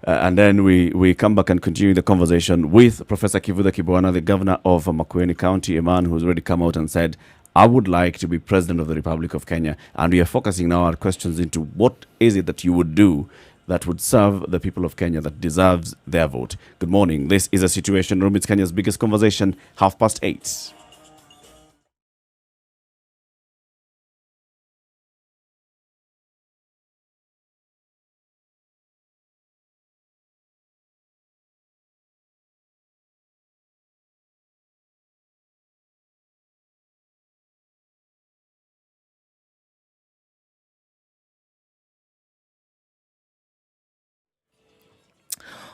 And then we come back and continue the conversation with Professor Kivutha Kibwana, the governor of Makueni County, a man who's already come out and said, I would like to be president of the Republic of Kenya. And we are focusing now our questions into what is it that you would do that would serve the people of Kenya, that deserves their vote. Good morning. This is A Situation Room. It's Kenya's biggest conversation, 8:30.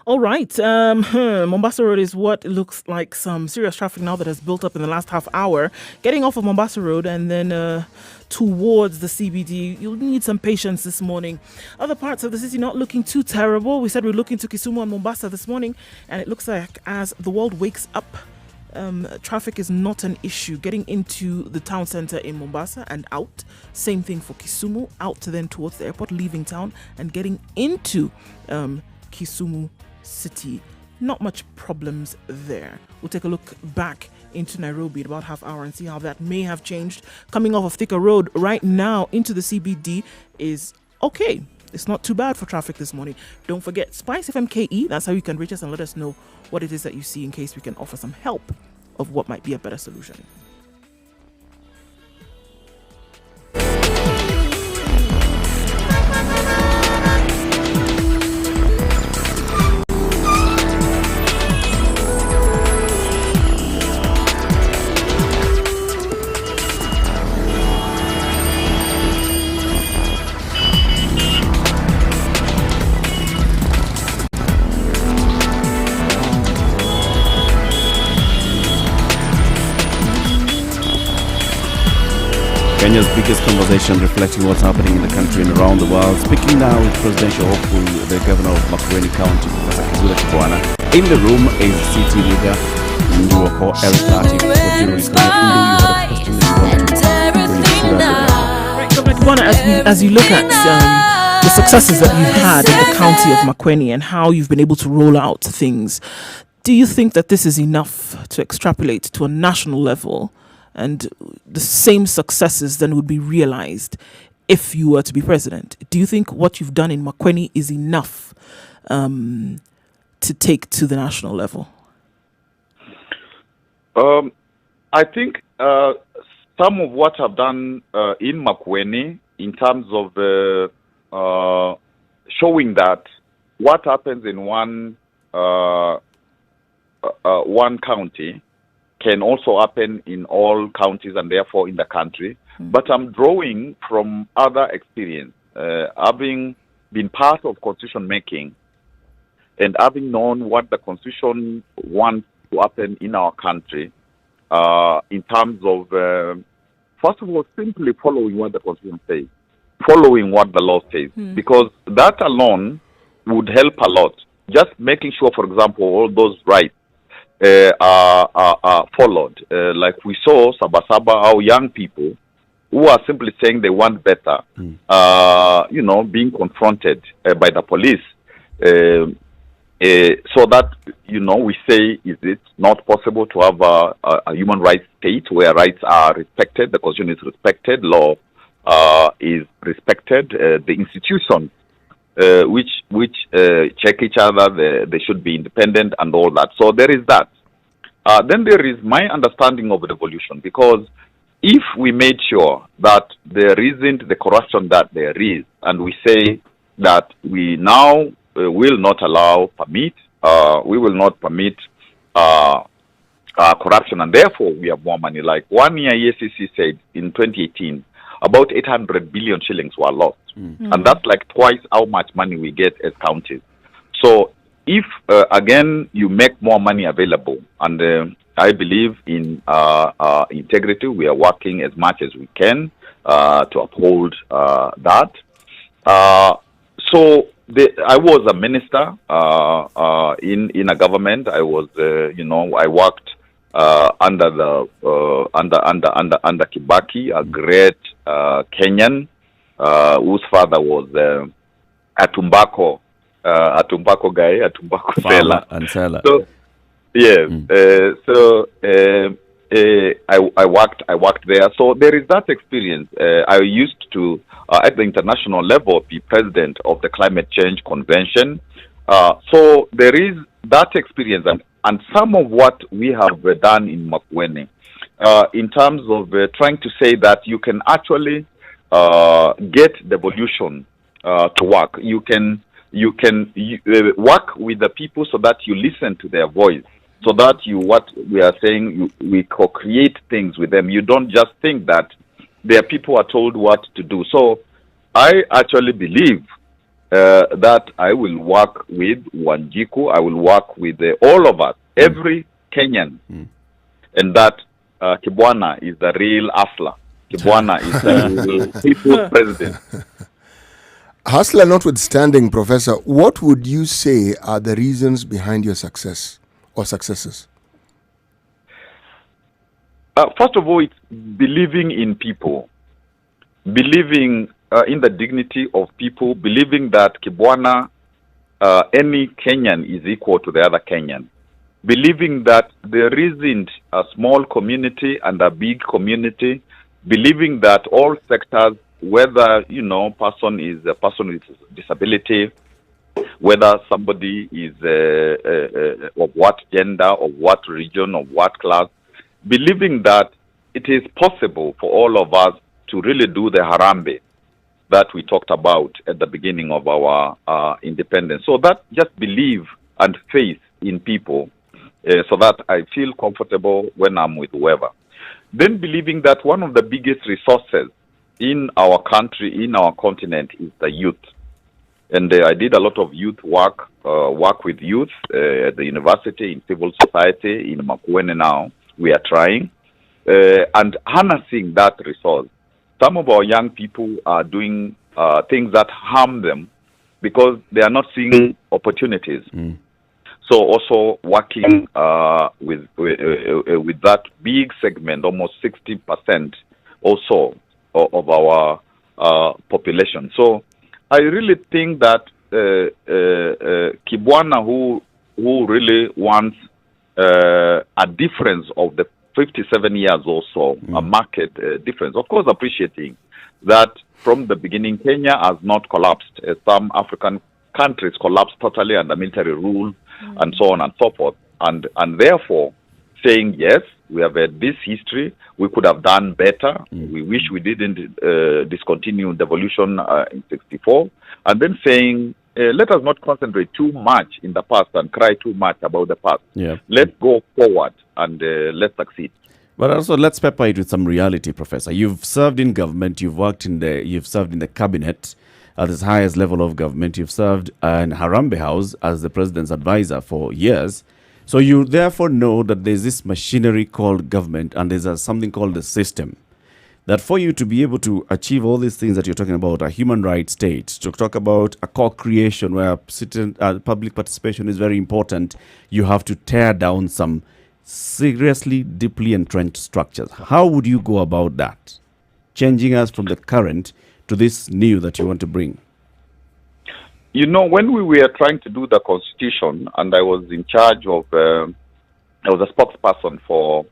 All right. Mombasa Road is what looks like some serious traffic now that has built up in the last half hour. Getting off of Mombasa Road and then towards the CBD, you'll need some patience this morning. Other parts of the city not looking too terrible. We said we're looking to Kisumu and Mombasa this morning, and it looks like as the world wakes up, traffic is not an issue. Getting into the town center in Mombasa and out. Same thing for Kisumu, out to then towards the airport, leaving town and getting into Kisumu city. Not much problems there. We'll take a look back into Nairobi in about half hour and see how that may have changed. Coming off of Thika Road right now into the CBD is okay. It's not too bad for traffic this morning. Don't forget, Spice FM KE. That's how you can reach us and let us know what it is that you see in case we can offer some help of what might be a better solution. Kenya's biggest conversation reflecting what's happening in the country and around the world. Speaking now with presidential hopeful, the governor of Makueni County, Professor Kivutha. In the room is CT leader Nduoko L30 for Governor Kibwana, as you look at the successes that you've had in the county of Makueni and how you've been able to roll out things, do you think that this is enough to extrapolate to a national level? And the same successes then would be realized if you were to be president. Do you think what you've done in Makueni is enough to take to the national level? I think some of what I've done in Makueni in terms of showing that what happens in one county can also happen in all counties and therefore in the country. But I'm drawing from other experience, having been part of constitution making and having known what the constitution wants to happen in our country in terms of, first of all, simply following what the constitution says, following what the law says, because that alone would help a lot. Just making sure, for example, all those rights are followed. Like we saw Sabasaba, how young people who are simply saying they want better, being confronted by the police. So that, we say, is it not possible to have a human rights state where rights are respected, the constitution is respected, law is respected, the institutions which check each other, they should be independent and all that. So there is that. Then there is my understanding of revolution, because if we made sure that there isn't the corruption that there is, and we say that we now will not we will not permit corruption, and therefore we have more money. Like 1 year EACC said in 2018, about 800 billion shillings were lost. And that's like twice how much money we get as counties. So if, again, you make more money available, and I believe in integrity, we are working as much as we can to uphold that. So I was a minister in a government. I was, I worked under Kibaki, a great Kenyan whose father was a tobacco guy, a tobacco seller. And seller. So yes, I worked there. So there is that experience. I used to at the international level be president of the Climate Change Convention. So there is that experience, and some of what we have done in Makueni in terms of trying to say that you can actually get devolution to work. You can work with the people so that you listen to their voice, so that what we are saying, we co-create things with them. You don't just think that their people are told what to do. So I actually believe that I will work with Wanjiku, I will work with all of us, every Kenyan, and that Kibwana is the real hustler. Kibwana is the real people's president. Hustler notwithstanding, Professor, what would you say are the reasons behind your success or successes? First of all, it's believing in people, believing in the dignity of people, believing that Kibwana, any Kenyan is equal to the other Kenyan, believing that there isn't a small community and a big community, believing that all sectors, whether, person is a person with disability, whether somebody is of what gender, of what region, of what class, believing that it is possible for all of us to really do the Harambee that we talked about at the beginning of our independence. So that just believe and faith in people, so that I feel comfortable when I'm with whoever. Then believing that one of the biggest resources in our country, in our continent, is the youth. And I did a lot of youth work with youth at the university, in civil society, in Makueni now. We are trying and harnessing that resource. Some of our young people are doing things that harm them because they are not seeing opportunities. So also working with that big segment, almost 60% also of our population. So I really think that Kibwana, who really wants a difference of the 57 years or so, a market difference. Of course, appreciating that from the beginning, Kenya has not collapsed. Some African countries collapsed totally under military rule and so on and so forth. And therefore, saying, yes, we have had this history, we could have done better. We wish we didn't discontinue devolution in 64. And then saying, let us not concentrate too much in the past and cry too much about the past. Let's go forward and let's succeed. But also, let's pepper it with some reality, Professor. You've served in government, you've served in the cabinet at the highest level of government, you've served in Harambee House as the president's advisor for years. So you therefore know that there's this machinery called government and there's something called the system. That for you to be able to achieve all these things that you're talking about, a human rights state, to talk about a co-creation where public participation is very important, you have to tear down some seriously, deeply entrenched structures. How would you go about that? Changing us from the current to this new that you want to bring? When we were trying to do the constitution, and I was in charge of, I was a spokesperson for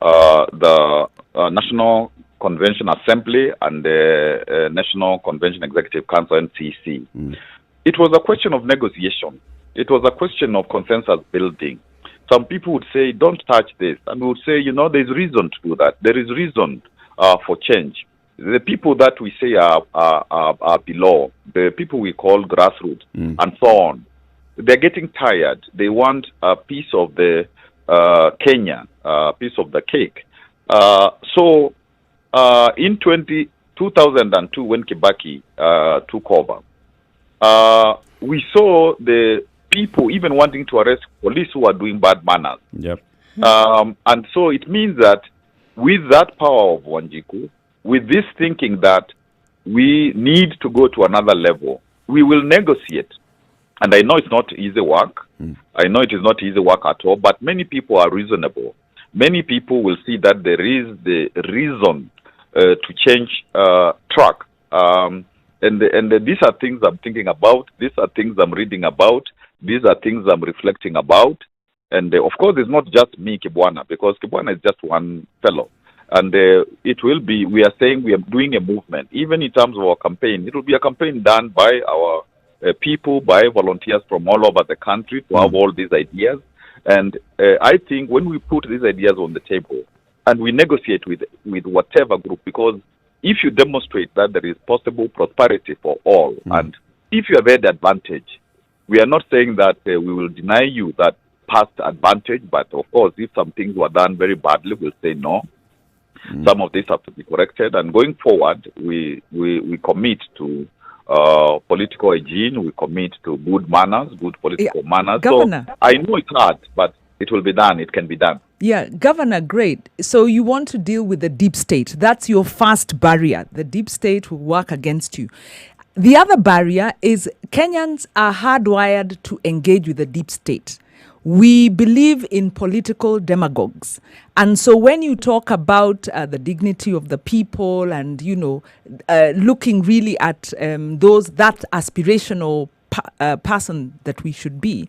the National Convention Assembly and the National Convention Executive Council, NCC. It was a question of negotiation. It was a question of consensus building. Some people would say, don't touch this. And we would say, there's reason to do that. There is reason for change. The people that we say are below, the people we call grassroots, and so on, they're getting tired. They want a piece of the Kenya, a piece of the cake. So in 2002, when Kibaki took over, we saw the people even wanting to arrest police who are doing bad manners. And so it means that with that power of Wanjiku, with this thinking that we need to go to another level, we will negotiate. And I know it's not easy work. I know it is not easy work at all, but many people are reasonable. Many people will see that there is the reason to change track. And these are things I'm thinking about. These are things I'm reading about. These are things I'm reflecting about. And of course, it's not just me, Kibwana, because Kibwana is just one fellow. And it will be, we are saying we are doing a movement. Even in terms of our campaign, it will be a campaign done by our people, by volunteers from all over the country to have all these ideas. And I think when we put these ideas on the table and we negotiate with whatever group, because if you demonstrate that there is possible prosperity for all, and if you have had advantage, we are not saying that we will deny you that past advantage, but of course, if some things were done very badly, we'll say no. Some of these have to be corrected, and going forward, we commit to political hygiene, we commit to good manners, good political manners. Governor. So I know it's hard, but it will be done. It can be done. Yeah, Governor, great. So you want to deal with the deep state. That's your first barrier. The deep state will work against you. The other barrier is Kenyans are hardwired to engage with the deep state. we believe in political demagogues. And so when you talk about the dignity of the people and, looking really at that aspirational person that we should be,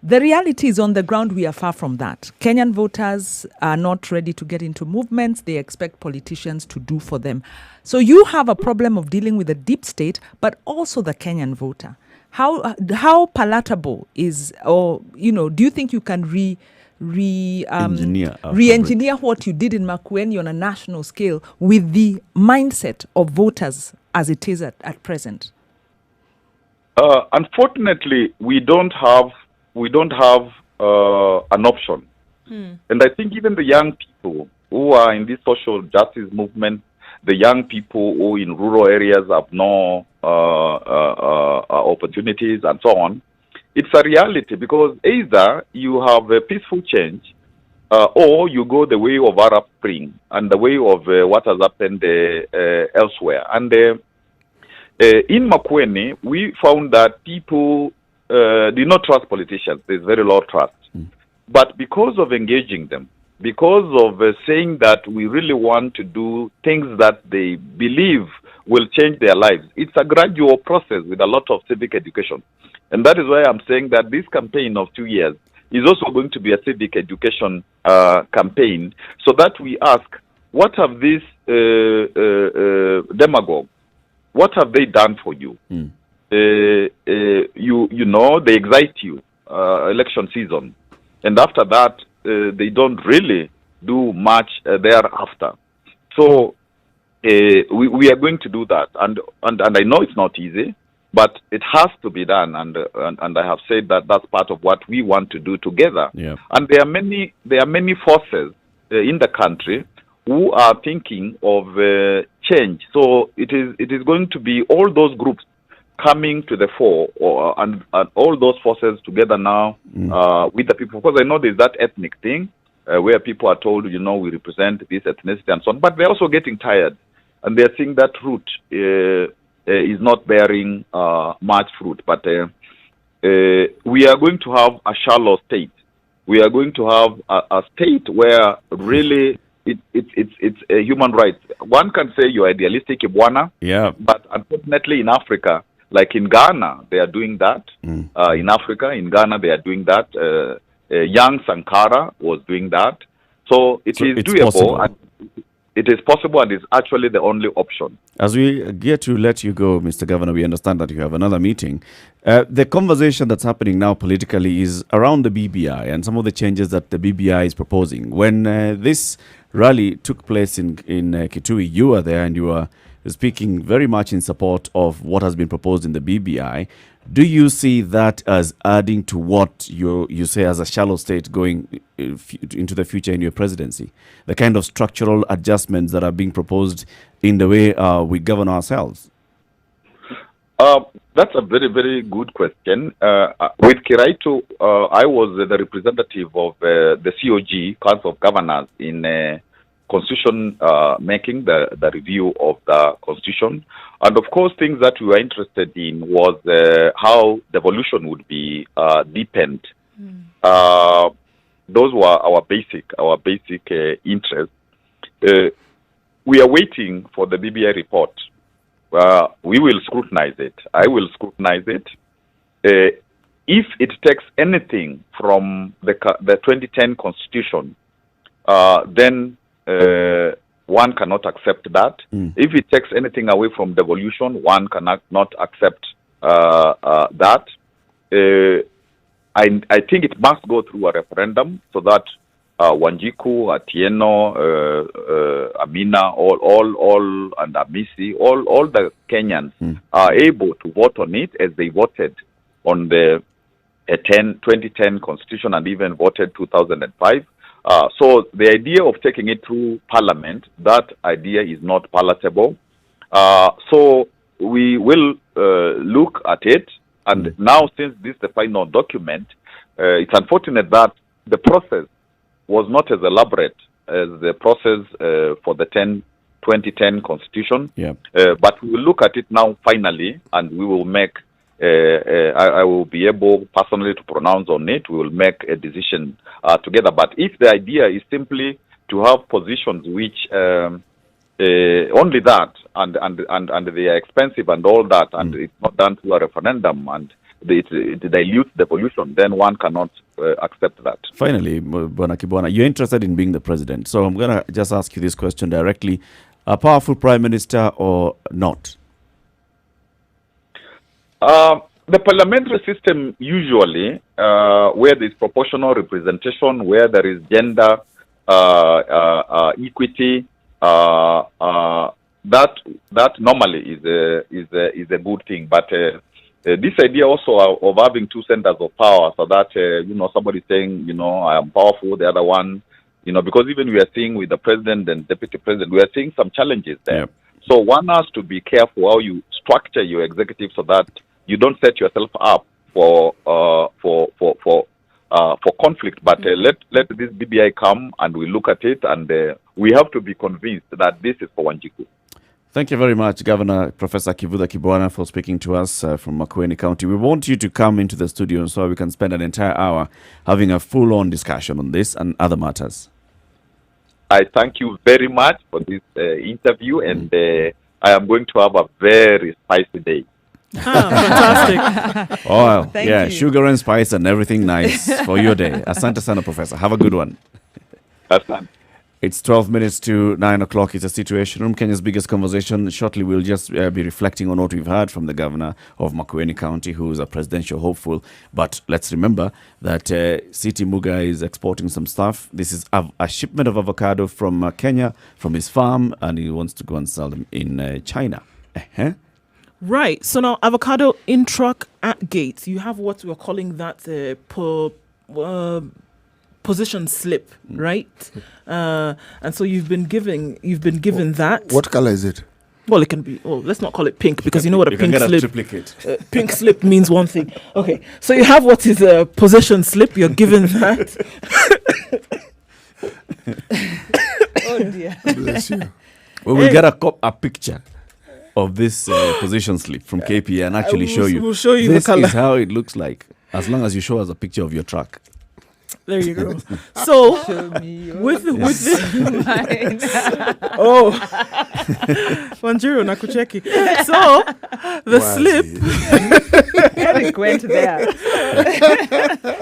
the reality is on the ground, we are far from that. Kenyan voters are not ready to get into movements. They expect politicians to do for them. So you have a problem of dealing with the deep state, but also the Kenyan voter. How palatable is, do you think you can re-engineer what you did in Makueni on a national scale with the mindset of voters as it is at present? Unfortunately, we don't have an option. And I think even the young people who are in this social justice movement, the young people who in rural areas have no opportunities and so on, it's a reality, because either you have a peaceful change or you go the way of Arab Spring and the way of what has happened elsewhere. And in Makueni, we found that people did not trust politicians. There's very low trust. But because of engaging them, because of saying that we really want to do things that they believe will change their lives, it's a gradual process with a lot of civic education. And that is why I'm saying that this campaign of 2 years is also going to be a civic education campaign, so that we ask, what have these demagogues, what have they done for you? They excite you, election season. And after that, they don't really do much thereafter. So we are going to do that. And I know it's not easy, but it has to be done. And I have said that that's part of what we want to do together. Yeah. And there are many forces in the country who are thinking of change. So it is going to be all those groups coming to the fore, and all those forces together now with the people. Because I know there's that ethnic thing where people are told, we represent this ethnicity and so on. But they're also getting tired, and they're seeing that route is not bearing much fruit. But we are going to have a shallow state. We are going to have a state where really it's a human right. One can say you're idealistic, Kibwana, but unfortunately in Africa, like in Ghana, they are doing that. In Africa, in Ghana, they are doing that. Young Sankara was doing that. So it's doable. Possible. And it is possible, and it's actually the only option. As we get to let you go, Mr. Governor, we understand that you have another meeting. The conversation that's happening now politically is around the BBI and some of the changes that the BBI is proposing. When this rally took place in Kitui, you were there and you were speaking very much in support of what has been proposed in the BBI. Do you see that as adding to what you say as a shallow state going into the future in your presidency? The kind of structural adjustments that are being proposed in the way we govern ourselves? That's a very, very good question. With Kiraitu, I was the representative of the COG, Council of Governors, in constitution making, the review of the constitution. And of course, things that we were interested in was how devolution would be deepened. Those were our basic interests. We are waiting for the BBI report. We will scrutinize it. I will scrutinize it. If it takes anything from the 2010 constitution, then one cannot accept that. If it takes anything away from devolution, one cannot not accept that. I think it must go through a referendum so that Wanjiku, Atieno, Amina, all and Amisi, all the Kenyans are able to vote on it as they voted on the 2010 constitution and even voted 2005. So the idea of taking it through parliament, that idea is not palatable. So we will look at it. And now, since this is the final document, it's unfortunate that the process was not as elaborate as the process for the 2010 constitution. But we will look at it now finally, and we will make I will be able personally to pronounce on it. We will make a decision together. But if the idea is simply to have positions which only that, and they are expensive and all that, and it's not done through a referendum, and it dilutes the pollution, then one cannot accept that. Finally, Bwana Kibwana, you're interested in being the president. So I'm going to just ask you this question directly. A powerful prime minister or not? The parliamentary system usually, where there is proportional representation, where there is gender equity, that normally is a good thing. But this idea also of having two centers of power, so that somebody saying I am powerful, the other one, because even we are seeing with the president and deputy president, we are seeing some challenges there. Yep. So one has to be careful how you structure your executive so that you don't set yourself up for conflict. But let this BBI come and we look at it, and we have to be convinced that this is for Wanjiku. Thank you very much, Governor Professor Kivutha Kibwana, for speaking to us from Makueni County. We want you to come into the studio so we can spend an entire hour having a full-on discussion on this and other matters. I thank you very much for this interview, and I am going to have a very spicy day. Fantastic. Oh, Thank yeah, you. sugar and spice and everything nice for your day. Asante sana, Professor. Have a good one. Asante. It's 12 minutes to 9 o'clock. It's a Situation Room, Kenya's biggest conversation. Shortly, we'll just be reflecting on what we've heard from the governor of Makueni County, who is a presidential hopeful. But let's remember that City Muga is exporting some stuff. This is a shipment of avocado from Kenya, from his farm, and he wants to go and sell them in China. Right. So now, avocado in truck at gate. You have what we're calling that position slip, right? And so you've been given that. What color is it? Well, it can be. Oh, let's not call it pink, because you know what a pink can get slip. a triplicate. Pink slip means one thing. Okay, so you have what is a position slip. You're given that. Oh dear. Bless you. We will get a picture of this position slip from KPA and actually show you. We'll show you This the color. is how it looks like, as long as you show us a picture of your truck. There you go. So Show me your with the mind. oh, Wanjiru nakucheki. So the slip. Eric went there.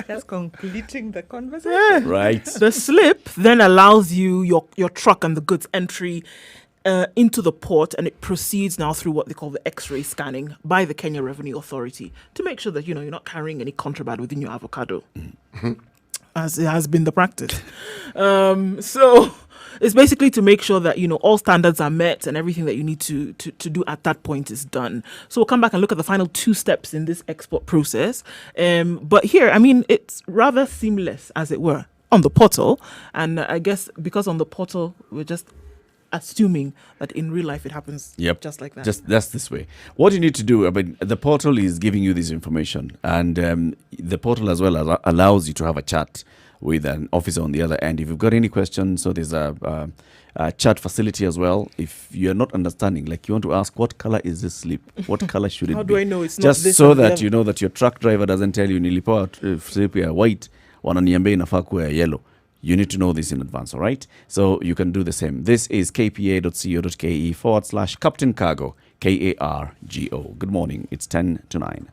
That's completing the conversation. Right. The slip then allows you your truck and the goods entry into the port, and it proceeds now through what they call the X-ray scanning by the Kenya Revenue Authority to make sure that you're not carrying any contraband within your avocado, as it has been the practice. So it's basically to make sure that all standards are met and everything that you need to do at that point is done. So we'll come back and look at the final two steps in this export process. But here, it's rather seamless, as it were, on the portal, and I guess because on the portal we're just assuming that in real life it happens just like that. That's this way. What you need to do, the portal is giving you this information, and the portal as well allows you to have a chat with an officer on the other end. If you've got any questions, so there's a chat facility as well. If you're not understanding, like you want to ask, what color is this slip? What color should it How be? do I know it's not just this so and the that other? you know that your truck driver doesn't tell you nilipewa slip ya white, wananiambia inafaa kuwa ya yellow. You need to know this in advance, all right? So you can do the same. This is kpa.co.ke/Captain Cargo, KARGO. Good morning. It's 10 to 9.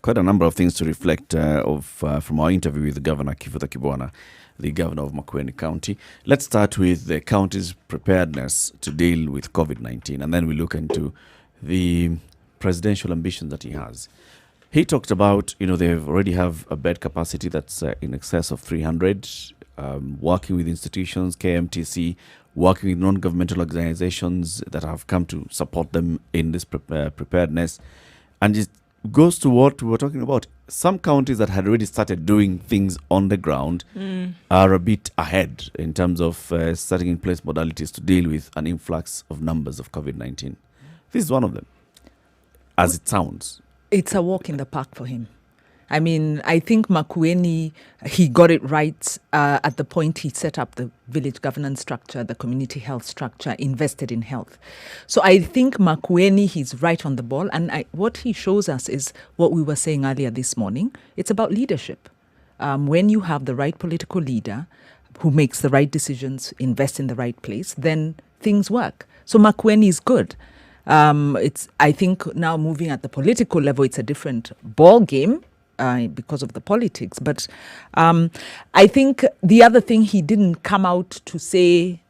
Quite a number of things to reflect from our interview with the Governor Kivutha Kibwana, the Governor of Makueni County. Let's start with the county's preparedness to deal with COVID-19, and then we look into the presidential ambitions that he has. He talked about, they already have a bed capacity that's in excess of 300, working with institutions, KMTC, working with non-governmental organizations that have come to support them in this preparedness. And it goes to what we were talking about. Some counties that had already started doing things on the ground are a bit ahead in terms of setting in place modalities to deal with an influx of numbers of COVID-19. This is one of them, as it sounds. It's a walk in the park for him. I mean, I think Makueni, he got it right at the point he set up the village governance structure, the community health structure, invested in health. So I think Makueni, he's right on the ball. And what he shows us is what we were saying earlier this morning. It's about leadership. When you have the right political leader who makes the right decisions, invests in the right place, then things work. So Makueni is good. I think now moving at the political level, it's a different ball game because of the politics. But I think the other thing he didn't come out to say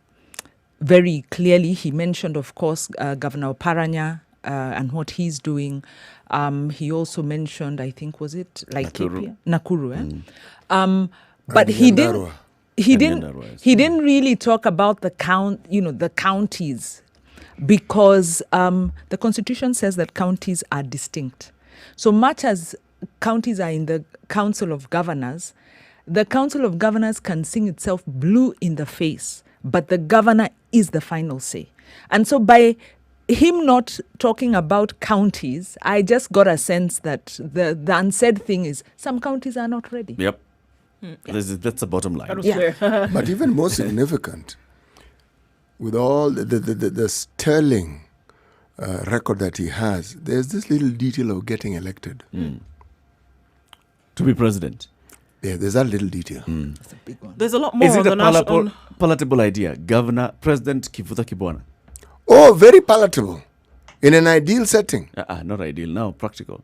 very clearly, he mentioned, of course, Governor Oparanya and what he's doing. He also mentioned, I think, was it like Nakuru? But he didn't. He didn't really talk about the counties. Because the Constitution says that counties are distinct. So much as counties are in the Council of Governors, the Council of Governors can sing itself blue in the face, but the governor is the final say. And so by him not talking about counties, I just got a sense that the unsaid thing is some counties are not ready. Yep. That's the bottom line. But even more significant, with all the sterling record that he has, there's this little detail of getting elected. To be president. Yeah, there's that little detail. That's a big one. There's a lot more. Is it a palatable idea? Governor, President Kivutha Kibwana. Oh, very palatable. In an ideal setting. Not ideal now, practical.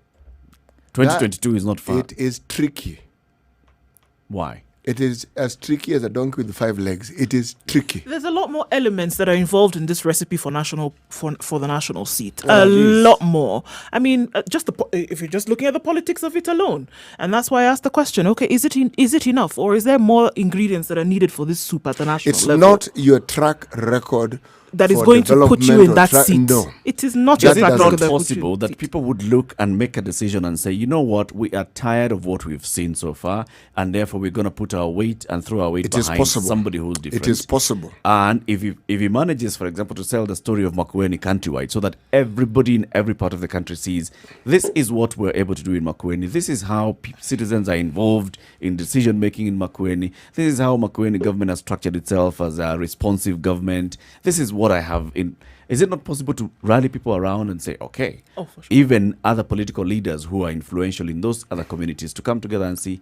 2022 is not far. It is tricky. Why? It is as tricky as a donkey with 5 legs. It is tricky. There's a lot more elements that are involved in this recipe for the national seat. Lot more. I mean, if you're just looking at the politics of it alone, and that's why I asked the question. Okay, is it enough, or is there more ingredients that are needed for this soup at the national level? It's not your track record that is going to put you in that seat. No. It is not just your track record. Is it not possible that people would look and make a decision and say, you know what, we are tired of what we've seen so far, and therefore we're going to put our weight and throw our weight behind somebody who's different. It is possible. And if he manages, for example, to sell the story of Makueni countrywide so that everybody in every part of the country sees this is what we're able to do in Makueni, this is how citizens are involved in decision making in Makueni, this is how Makueni government has structured itself as a responsive government, this is what I have in. Is it not possible to rally people around and say, okay, for sure, even other political leaders who are influential in those other communities to come together and see?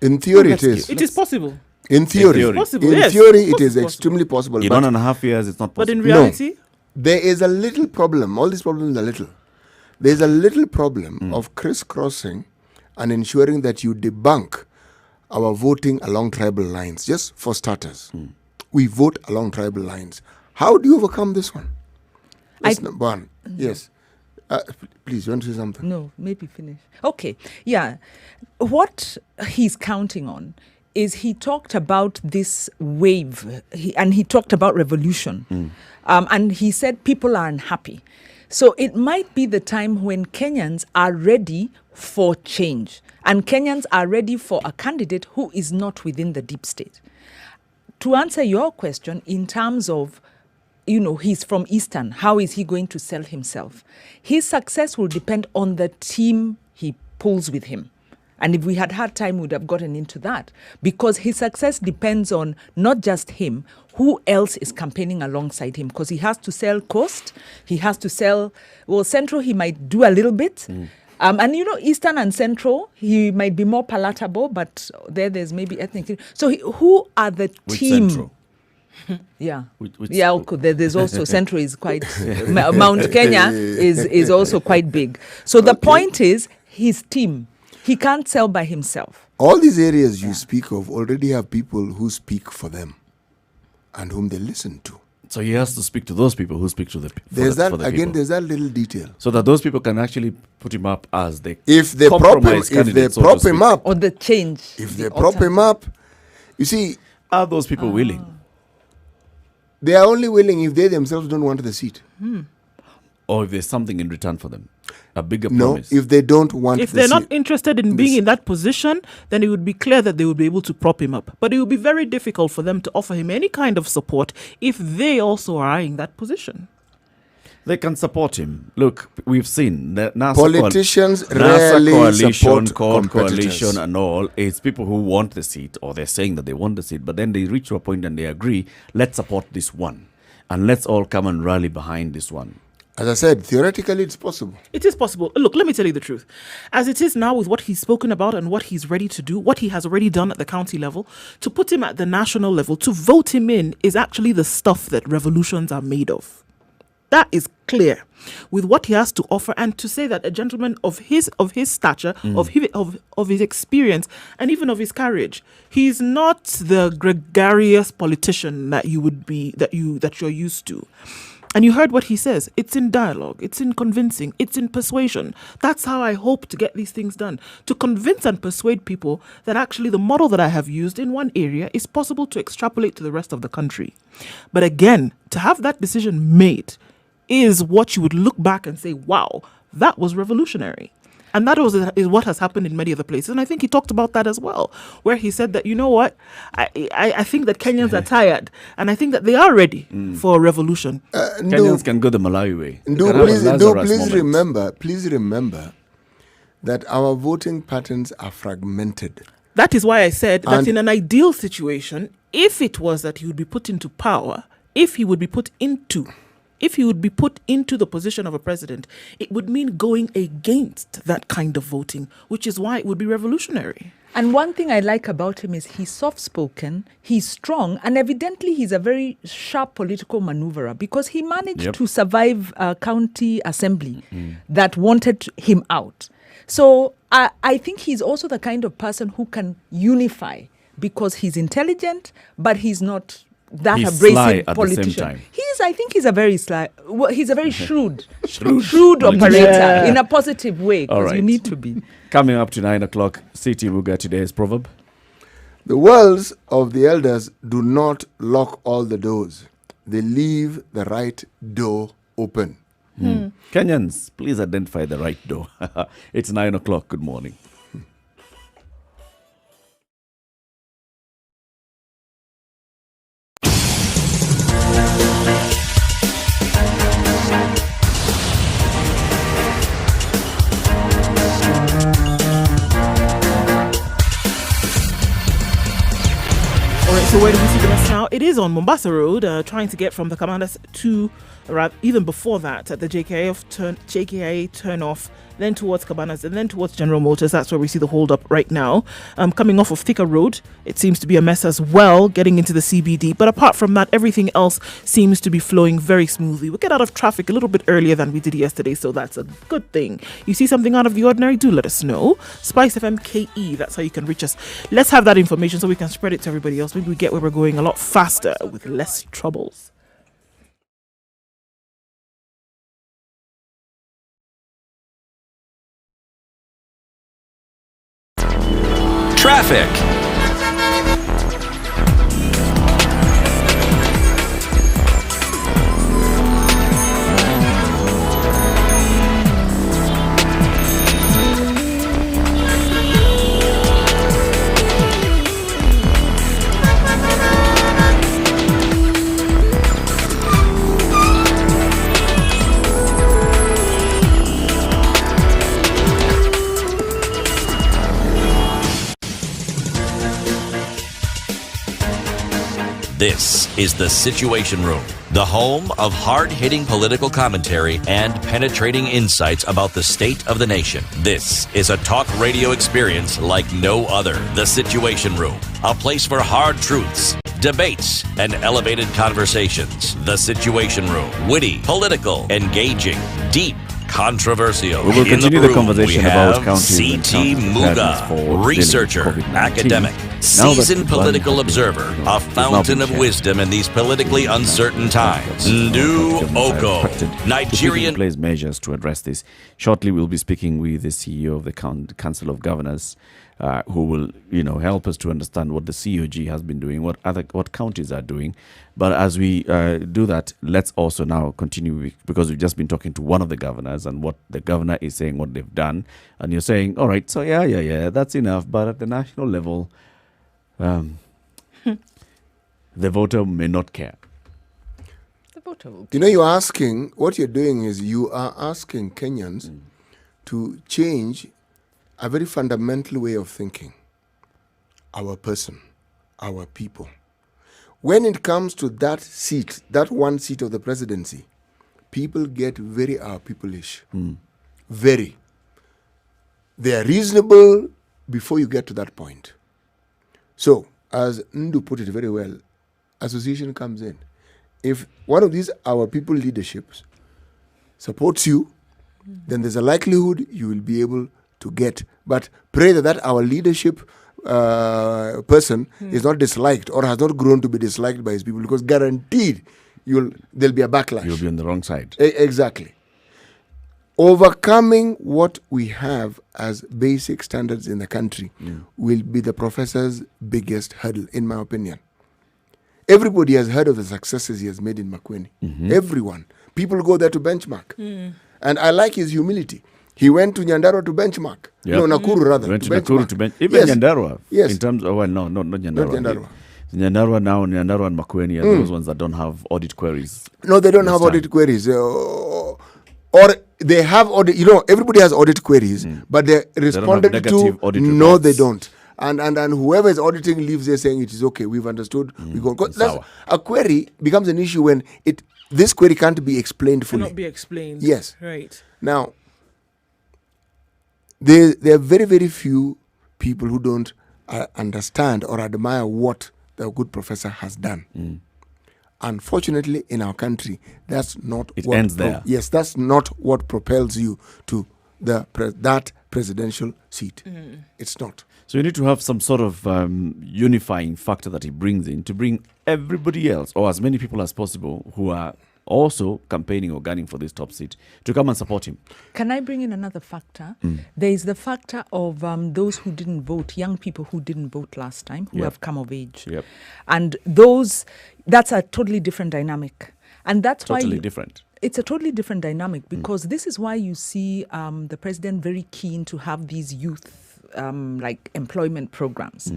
In theory, it is. It is possible. In theory, it is extremely possible. In 1.5 years, it's not possible. But in reality, there is a little problem. All these problems are little. There's a little problem of crisscrossing and ensuring that you debunk our voting along tribal lines. Just for starters, we vote along tribal lines. How do you overcome this one? That's number one. Yes. Please, you want to say something? No, maybe finish. Okay. Yeah. What he's counting on is he talked about this wave and he talked about revolution. And he said people are unhappy. So it might be the time when Kenyans are ready for change and Kenyans are ready for a candidate who is not within the deep state. To answer your question in terms of, he's from Eastern. How is he going to sell himself? His success will depend on the team he pulls with him. And if we had time, we would have gotten into that. Because his success depends on not just him, who else is campaigning alongside him. Because he has to sell Coast. He has to sell, Central he might do a little bit. And Eastern and Central, he might be more palatable, but there's maybe ethnic. So who are the team? Central? Yeah. There's also Central is quite Mount Kenya is also quite big. So the point is his team. He can't sell by himself. All these areas you speak of already have people who speak for them and whom they listen to. So he has to speak to those people who speak to the people. There's that little detail. So that those people can actually put him up as the if they prop him up, or the change. If they prop him up, you see, are those people willing? They are only willing if they themselves don't want the seat. Or if there's something in return for them, a bigger no, promise. if they don't want if they're not interested in being in that position, then it would be clear that they would be able to prop him up. But it would be very difficult for them to offer him any kind of support if they also are eyeing that position. They can support him. Look, we've seen that politicians rarely support coalition and all. It's people who want the seat, or they're saying that they want the seat, but then they reach to a point and they agree, let's support this one. And let's all come and rally behind this one. As I said, theoretically, it's possible. It is possible. Look, let me tell you the truth. As it is now with what he's spoken about and what he's ready to do, what he has already done at the county level, to put him at the national level, to vote him in is actually the stuff that revolutions are made of. That is clear with what he has to offer, and to say that a gentleman of his stature, of his experience, and even of his courage, he's not the gregarious politician that you would be, that you're used to. And you heard what he says. It's in dialogue. It's in convincing. It's in persuasion. That's how I hope to get these things done. To convince and persuade people that actually the model that I have used in one area is possible to extrapolate to the rest of the country. But again, to have that decision made is what you would look back and say, wow, that was revolutionary. And that is what has happened in many other places. And I think he talked about that as well, where he said that, you know what, I think that Kenyans are tired, and I think that they are ready for a revolution. Kenyans can go the Malawi way. Please remember that our voting patterns are fragmented. That is why I said that in an ideal situation, if it was that he would be put into power, if he would be put into the position of a president, it would mean going against that kind of voting, which is why it would be revolutionary. And one thing I like about him is he's soft-spoken, he's strong, and evidently he's a very sharp political maneuverer, because he managed to survive a county assembly that wanted him out. So I think he's also the kind of person who can unify, because he's intelligent, but he's not that he's abrasive at politician. the same time. I think he's a very sly. Well, he's a very shrewd operator in a positive way, because you need to be. Coming up to 9 o'clock, CT Muga, today's proverb. The words of the elders do not lock all the doors. They leave the right door open. Kenyans, please identify the right door. It's 9 o'clock. Good morning. So where do we see the rest now? It is on Mombasa Road, trying to get from the Commanders to, even before that, at the JKIA turn off, then towards Cabanas, and then towards General Motors. That's where we see the hold up right now. Coming off of Thika Road, it seems to be a mess as well, getting into the CBD. But apart from that, everything else seems to be flowing very smoothly. We'll get out of traffic a little bit earlier than we did yesterday, so that's a good thing. You see something out of the ordinary, do let us know. Spice FM KE, that's how you can reach us. Let's have that information so we can spread it to everybody else. Maybe we get where we're going a lot faster with less troubles. Traffic. This is The Situation Room, the home of hard-hitting political commentary and penetrating insights about the state of the nation. This is a talk radio experience like no other. The Situation Room, a place for hard truths, debates, and elevated conversations. The Situation Room, witty, political, engaging, deep, controversial. We will continue the conversation about counties CT Muga, researcher, academic, Seasoned political observer, a fountain of wisdom in these politically uncertain times. Ndu Oko, Nigerian. Place measures to address this. Shortly, we'll be speaking with the CEO of the Council of Governors, who will, help us to understand what the COG has been doing, what counties are doing. But as we do that, let's also now continue because we've just been talking to one of the governors and what the governor is saying, what they've done, and you're saying, all right, so yeah, that's enough. But at the national level, the voter may not care. The voter will. You're asking, what you're doing is you are asking Kenyans to change a very fundamental way of thinking. Our person, our people. When it comes to that seat, that one seat of the presidency, people get very our people-ish. Very. They are reasonable before you get to that point. So, as Ndu put it very well, association comes in. If one of these our people leaderships supports you, then there's a likelihood you will be able to get. But pray that our leadership person is not disliked or has not grown to be disliked by his people, because guaranteed there'll be a backlash. You'll be on the wrong side. Exactly. Overcoming what we have as basic standards in the country will be the professor's biggest hurdle, in my opinion. Everybody has heard of the successes he has made in Makueni. Everyone. People go there to benchmark. And I like his humility. He went to Nyandarua to benchmark. Yep. No, Nakuru rather. Went to Nakuru to benchmark. Even yes. Nyandarua. Yes. In terms of, not Nyandarua. Not Nyandarua. Nyandarua and Makueni are those ones that don't have audit queries. No, they don't have audit queries. Or they have audit, everybody has audit queries, but they're responded to. No, they don't. And whoever is auditing leaves there saying it is okay, we've understood, we go. A query becomes an issue when this query can't be explained fully. Cannot be explained. Yes. Right. Now, there are very, very few people who don't understand or admire what the good professor has done. Unfortunately, in our country, that's not what ends there. Yes, that's not what propels you to that presidential seat. It's not. So you need to have some sort of unifying factor that he brings in to bring everybody else, or as many people as possible, who are also campaigning or gunning for this top seat, to come and support him. Can I bring in another factor? There is the factor of those who didn't vote, young people who didn't vote last time, who have come of age. And that's a totally different dynamic. And that's totally different. It's a totally different dynamic because this is why you see the president very keen to have these youth employment programs.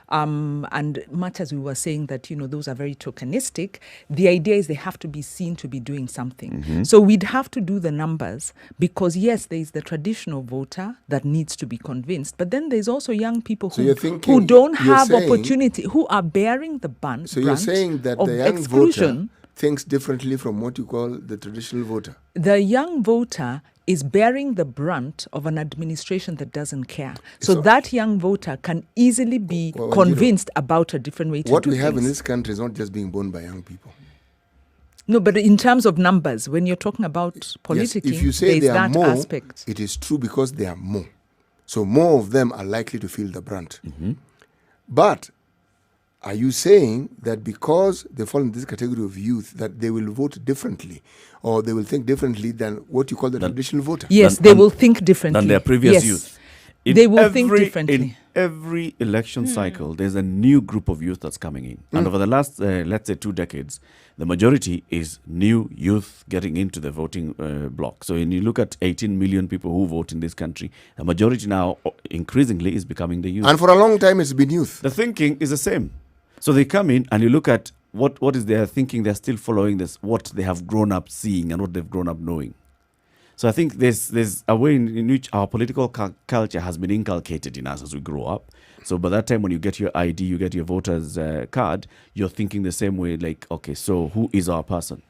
And much as we were saying that, those are very tokenistic, the idea is they have to be seen to be doing something. So we'd have to do the numbers because, yes, there is the traditional voter that needs to be convinced, but then there's also young people who don't have opportunity, who are bearing the brunt. So you're saying that the young voter thinks differently from what you call the traditional voter? The young voter is bearing the brunt of an administration that doesn't care. So that young voter can easily be convinced about a different way to do things. What we have in this country is not just being born by young people. No, but in terms of numbers, when you're talking about politicking, if you say there are more, aspect. It is true because there are more. So more of them are likely to feel the brunt. But are you saying that because they fall in this category of youth that they will vote differently or they will think differently than what you call the traditional voter? Yes, they will think differently. Than their previous youth. They will think differently. In every election cycle, there's a new group of youth that's coming in. And over the last, let's say, 2 decades, the majority is new youth getting into the voting block. So when you look at 18 million people who vote in this country, the majority now increasingly is becoming the youth. And for a long time, it's been youth. The thinking is the same. So they come in and you look at what is their thinking. They're still following this, what they have grown up seeing and what they've grown up knowing. So I think there's a way in which our political culture has been inculcated in us as we grow up. So by that time, when you get your ID, you get your voter's card, you're thinking the same way, like, okay, so who is our person?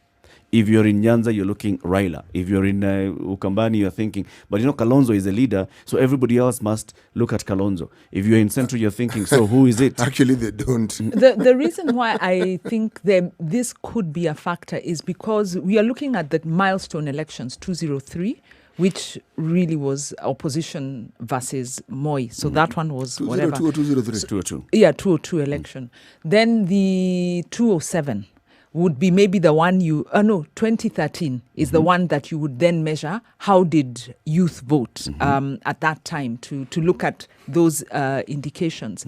If you're in Nyanza, you're looking Raila. If you're in Ukambani, you're thinking, but Kalonzo is a leader, so everybody else must look at Kalonzo. If you're in Central, you're thinking, so who is it? Actually, they don't. The reason why I think this could be a factor is because we are looking at the milestone elections, 2003, which really was opposition versus Moi. So that one was whatever. 202 or 203? 202. Yeah, 202 election. Then the 207 would be maybe the one 2013 is the one that you would then measure how did youth vote at that time to look at those indications.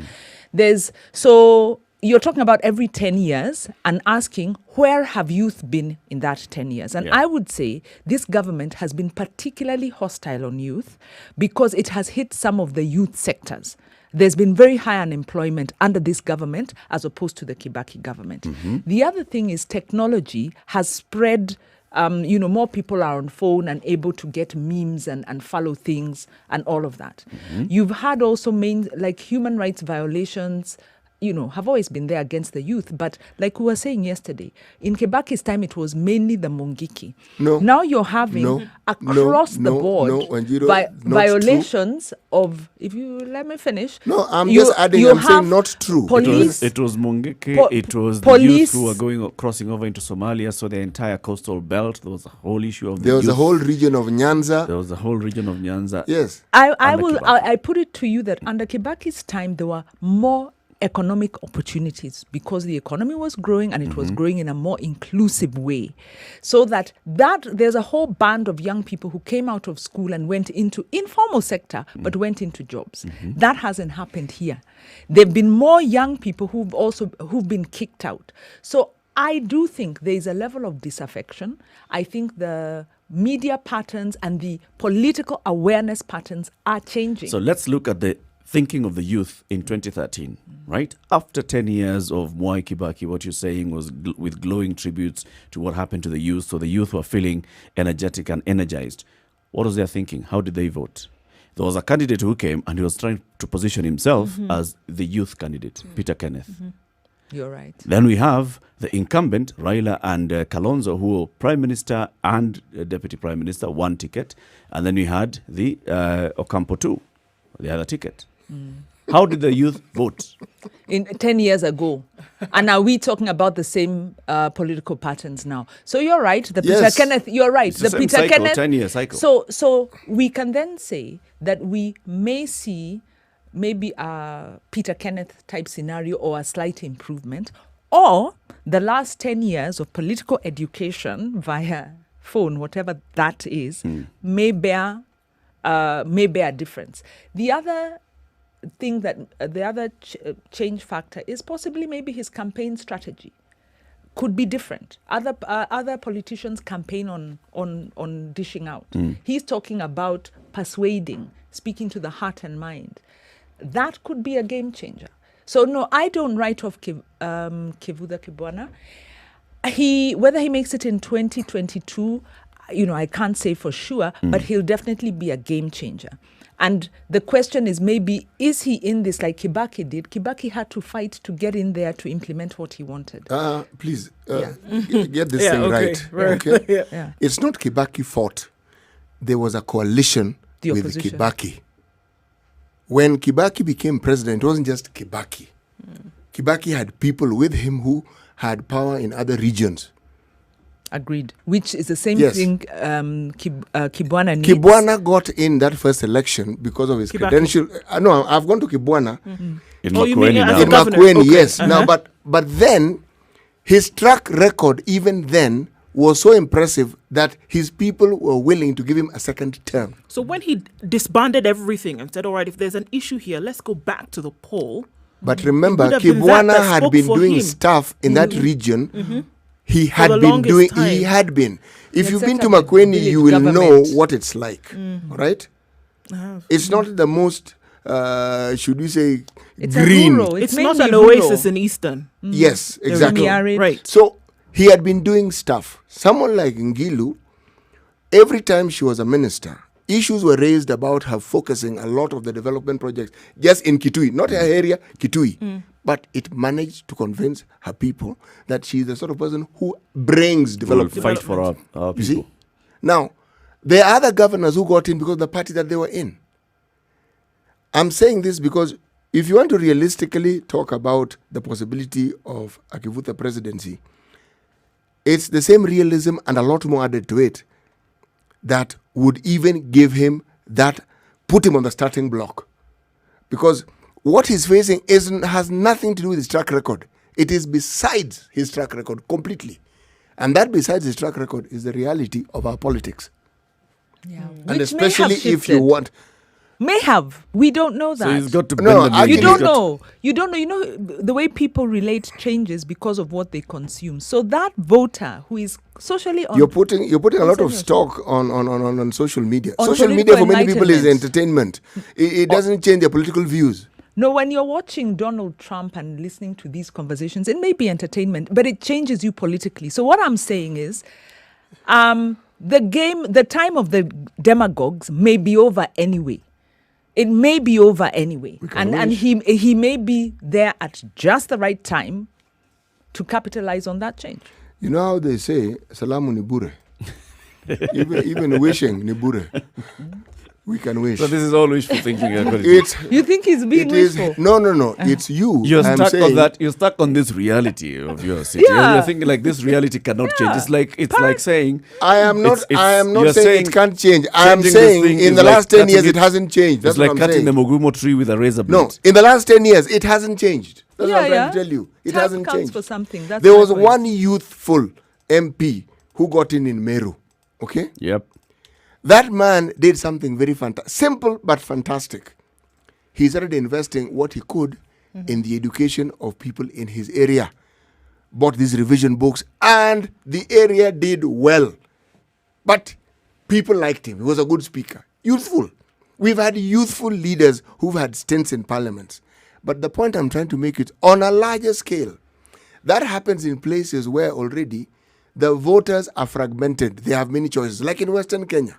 So you're talking about every 10 years and asking where have youth been in that 10 years? And I would say this government has been particularly hostile on youth because it has hit some of the youth sectors. There's been very high unemployment under this government as opposed to the Kibaki government. The other thing is technology has spread, more people are on phone and able to get memes and follow things and all of that. You've had also human rights violations, have always been there against the youth. But like we were saying yesterday, in Kibaki's time, it was mainly the Mungiki. No. Now you're having across the board violations of, if you let me finish. No, I'm just adding, I'm saying not true. Police, it was Mungiki, it was the youth who were crossing over into Somalia, so the entire coastal belt, there was a whole issue of There was a whole region of Nyanza. There was a whole region of Nyanza. Yes. I put it to you that under Kibaki's time, there were more economic opportunities because the economy was growing and it was growing in a more inclusive way. So that there's a whole band of young people who came out of school and went into informal sector but went into jobs. That hasn't happened here. There've been more young people who've been kicked out. So I do think there is a level of disaffection. I think the media patterns and the political awareness patterns are changing. So let's look at the thinking of the youth in 2013, right? After 10 years of Mwai Kibaki, what you're saying was with glowing tributes to what happened to the youth. So the youth were feeling energetic and energized. What was their thinking? How did they vote? There was a candidate who came and he was trying to position himself as the youth candidate, Peter Kenneth. You're right. Then we have the incumbent, Raila and Kalonzo, who were Prime Minister and Deputy Prime Minister, one ticket. And then we had the Ocampo too, the other ticket. How did the youth vote? In 10 years ago. And are we talking about the same political patterns now? So you're right. The Peter Kenneth, you're right. It's the same Peter cycle, Kenneth 10-year cycle. So we can then say that we may see maybe a Peter Kenneth type scenario or a slight improvement, or the last 10 years of political education via phone, whatever that is, may bear difference. The other thing change factor is possibly maybe his campaign strategy could be different. Other politicians campaign on dishing out. He's talking about persuading, speaking to the heart and mind. That could be a game changer. So no, I don't write off Kivutha Kibwana. Whether he makes it in 2022, I can't say for sure, but he'll definitely be a game changer. And the question is maybe, is he in this like Kibaki did? Kibaki had to fight to get in there to implement what he wanted. Please, get this thing right. Okay? Yeah. It's not Kibaki fought. There was a coalition with opposition. Kibaki. When Kibaki became president, it wasn't just Kibaki. Kibaki had people with him who had power in other regions. Agreed. Which is the same thing Kibwana needs. Kibwana got in that first election because of his credential. No, I've gone to Kibwana. In Makueni now. In Makueni, yes. Now, but then, his track record even then was so impressive that his people were willing to give him a second term. So when he disbanded everything and said, all right, if there's an issue here, let's go back to the poll. But remember, Kibwana had been doing stuff in that region. He had been doing. Time. He had been. If you've been to Makueni, you will know what it's like, right? It's not the most, should we say, it's green. It's not an oasis in Eastern. Yes, exactly. Right. So he had been doing stuff. Someone like Ngilu, every time she was a minister, issues were raised about her focusing a lot of the development projects just in Kitui, not her area, Kitui. But it managed to convince her people that she's the sort of person who brings development. We'll fight for our people. You see? Now, there are other governors who got in because of the party that they were in. I'm saying this because if you want to realistically talk about the possibility of a Kivutha presidency, it's the same realism and a lot more added to it. that would even give him that, put him on the starting block. Because what he's facing has nothing to do with his track record. It is besides his track record completely. And that besides his track record is the reality of our politics. Yeah. And Which especially may have if you shifted. want... May have. We don't know that. So he's got to No, bend the I- knee. You don't know. You don't know. You know, the way people relate changes because of what they consume. So that voter who is socially You're putting a lot of Consensus. stock on social media. On Social political media for many people is enlightenment. entertainment. It doesn't change their political views. No, when you're watching Donald Trump and listening to these conversations, it may be entertainment, but it changes you politically. So what I'm saying is, the time of the demagogues may be over anyway. It may be over anyway. And he may be there at just the right time to capitalize on that change. You know how they say, Salamu ni bure. even wishing ni bure. We can wish. So this is all wishful thinking. It's You think he's being it is wishful? no. It's you. You're I'm stuck on saying, that. You're stuck on this reality of your city. Yeah. You're thinking like this reality cannot change. It's like saying I am not you're saying it can't change. I am changing this saying thing in is the like last 10 cutting years it hasn't changed. That's It's like what I'm cutting saying. the Mogumo tree with a razor blade. No, in the last 10 years it hasn't changed. That's what I'm trying to tell you. It Time hasn't counts changed. for something. That's There my was point. one youthful MP who got in Meru. Okay? Yep. That man did something very fantastic. Simple but fantastic. He started investing what he could in the education of people in his area. Bought these revision books and the area did well. But people liked him. He was a good speaker. Youthful. We've had youthful leaders who've had stints in parliaments. But the point I'm trying to make is on a larger scale. That happens in places where already the voters are fragmented. They have many choices, like in Western Kenya.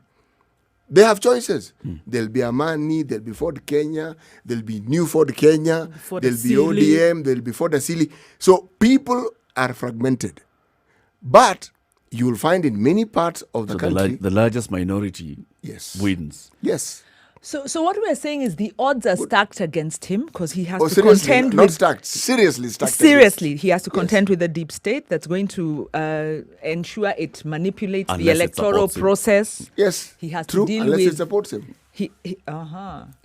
They have choices. There'll be Amani, there'll be Ford Kenya, there'll be New Ford Kenya, Ford there'll be Asili. ODM, there'll be Ford Asili. So people are fragmented. But you will find in many parts of the So country... the largest minority yes. wins. Yes. So what we're saying is the odds are stacked against him because he has to seriously, contend not with... stacked, seriously stacked. Seriously, he has to contend with the deep state that's going to ensure it manipulates the Unless it electoral supports him. process. Yes, He has true, to deal unless with... it supports him. He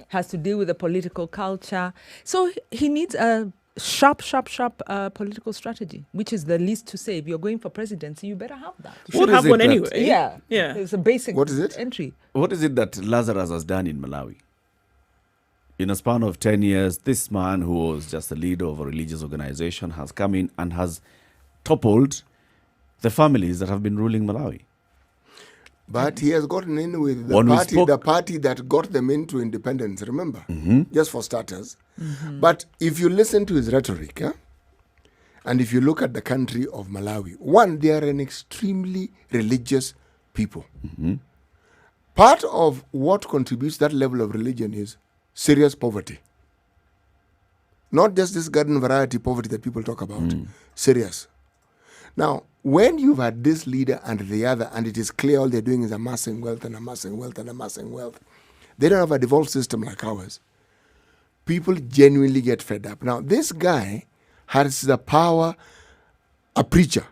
has to deal with the political culture. So he needs a sharp political strategy, which is the least to say. If you're going for presidency, you better have that. You What should is have it one that- anyway. Yeah. Yeah. It's a basic What is it? entry. What is it that Lazarus has done in Malawi? In a span of 10 years, this man who was just the leader of a religious organization has come in and has toppled the families that have been ruling Malawi. But he has gotten in with When we the spoke- party that got them into independence, remember? Just for starters. But if you listen to his rhetoric, and if you look at the country of Malawi, one, they are an extremely religious people. Part of what contributes that level of religion is serious poverty. Not just this garden variety poverty that people talk about. Serious. Now, when you've had this leader and the other, and it is clear all they're doing is amassing wealth and amassing wealth and amassing wealth, they don't have a devolved system like ours. People genuinely get fed up. Now, this guy has the power, a preacher,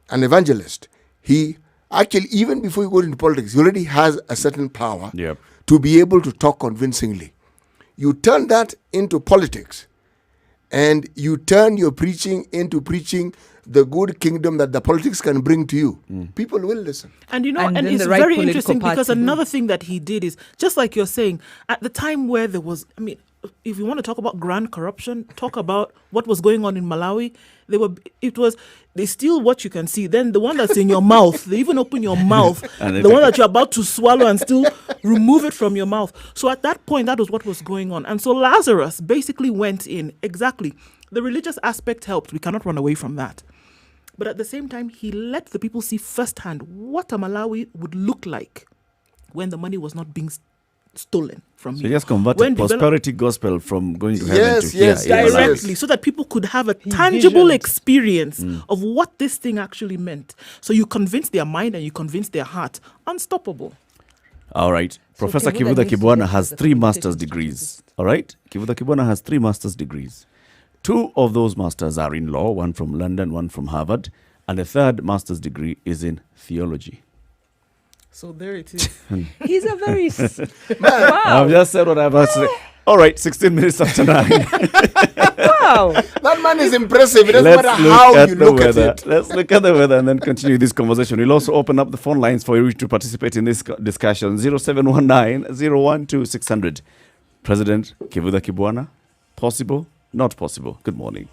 an evangelist. He actually, even before he goes into politics, he already has a certain power Yep. to be able to talk convincingly. You turn that into politics, and you turn your preaching into preaching the good kingdom that the politics can bring to you. People will listen. And And and then it's the right very political interesting because party. another thing that he did is, just like you're saying, at the time where there was, I mean, if you want to talk about grand corruption, talk about what was going on in Malawi. They steal what you can see. Then the one that's in your mouth, they even open your mouth. And they The one take that you're about to swallow and still remove it from your mouth. So at that point, that was what was going on. And so Lazarus basically went in. Exactly. The religious aspect helped. We cannot run away from that. But at the same time, he let the people see firsthand what a Malawi would look like when the money was not being stolen from So you. he just converted When develop- prosperity gospel from going to heaven Yes, to here. yes, in yes, Malawi. directly, so that people could have a He tangible visioned. experience of what this thing actually meant. So you convince their mind and you convince their heart. Unstoppable. All right. Professor Kivutha Kivutha needs to Kibwana get has the 3 communication master's degrees. strategist. All right. Kivutha Kibwana has 3 master's degrees. 2 of those masters are in law, one from London, one from Harvard, and the 3rd master's degree is in theology. So there it is. He's a very I've wow. just said what I was saying. All right, 16 minutes after 9. Wow. That man is impressive. It doesn't Let's matter look how at you the look at weather. it. Let's look at the weather and then continue this conversation. We'll also open up the phone lines for you to participate in this discussion. 0719 012 600. President Kivutha Kibwana, possible? Not possible. Good morning.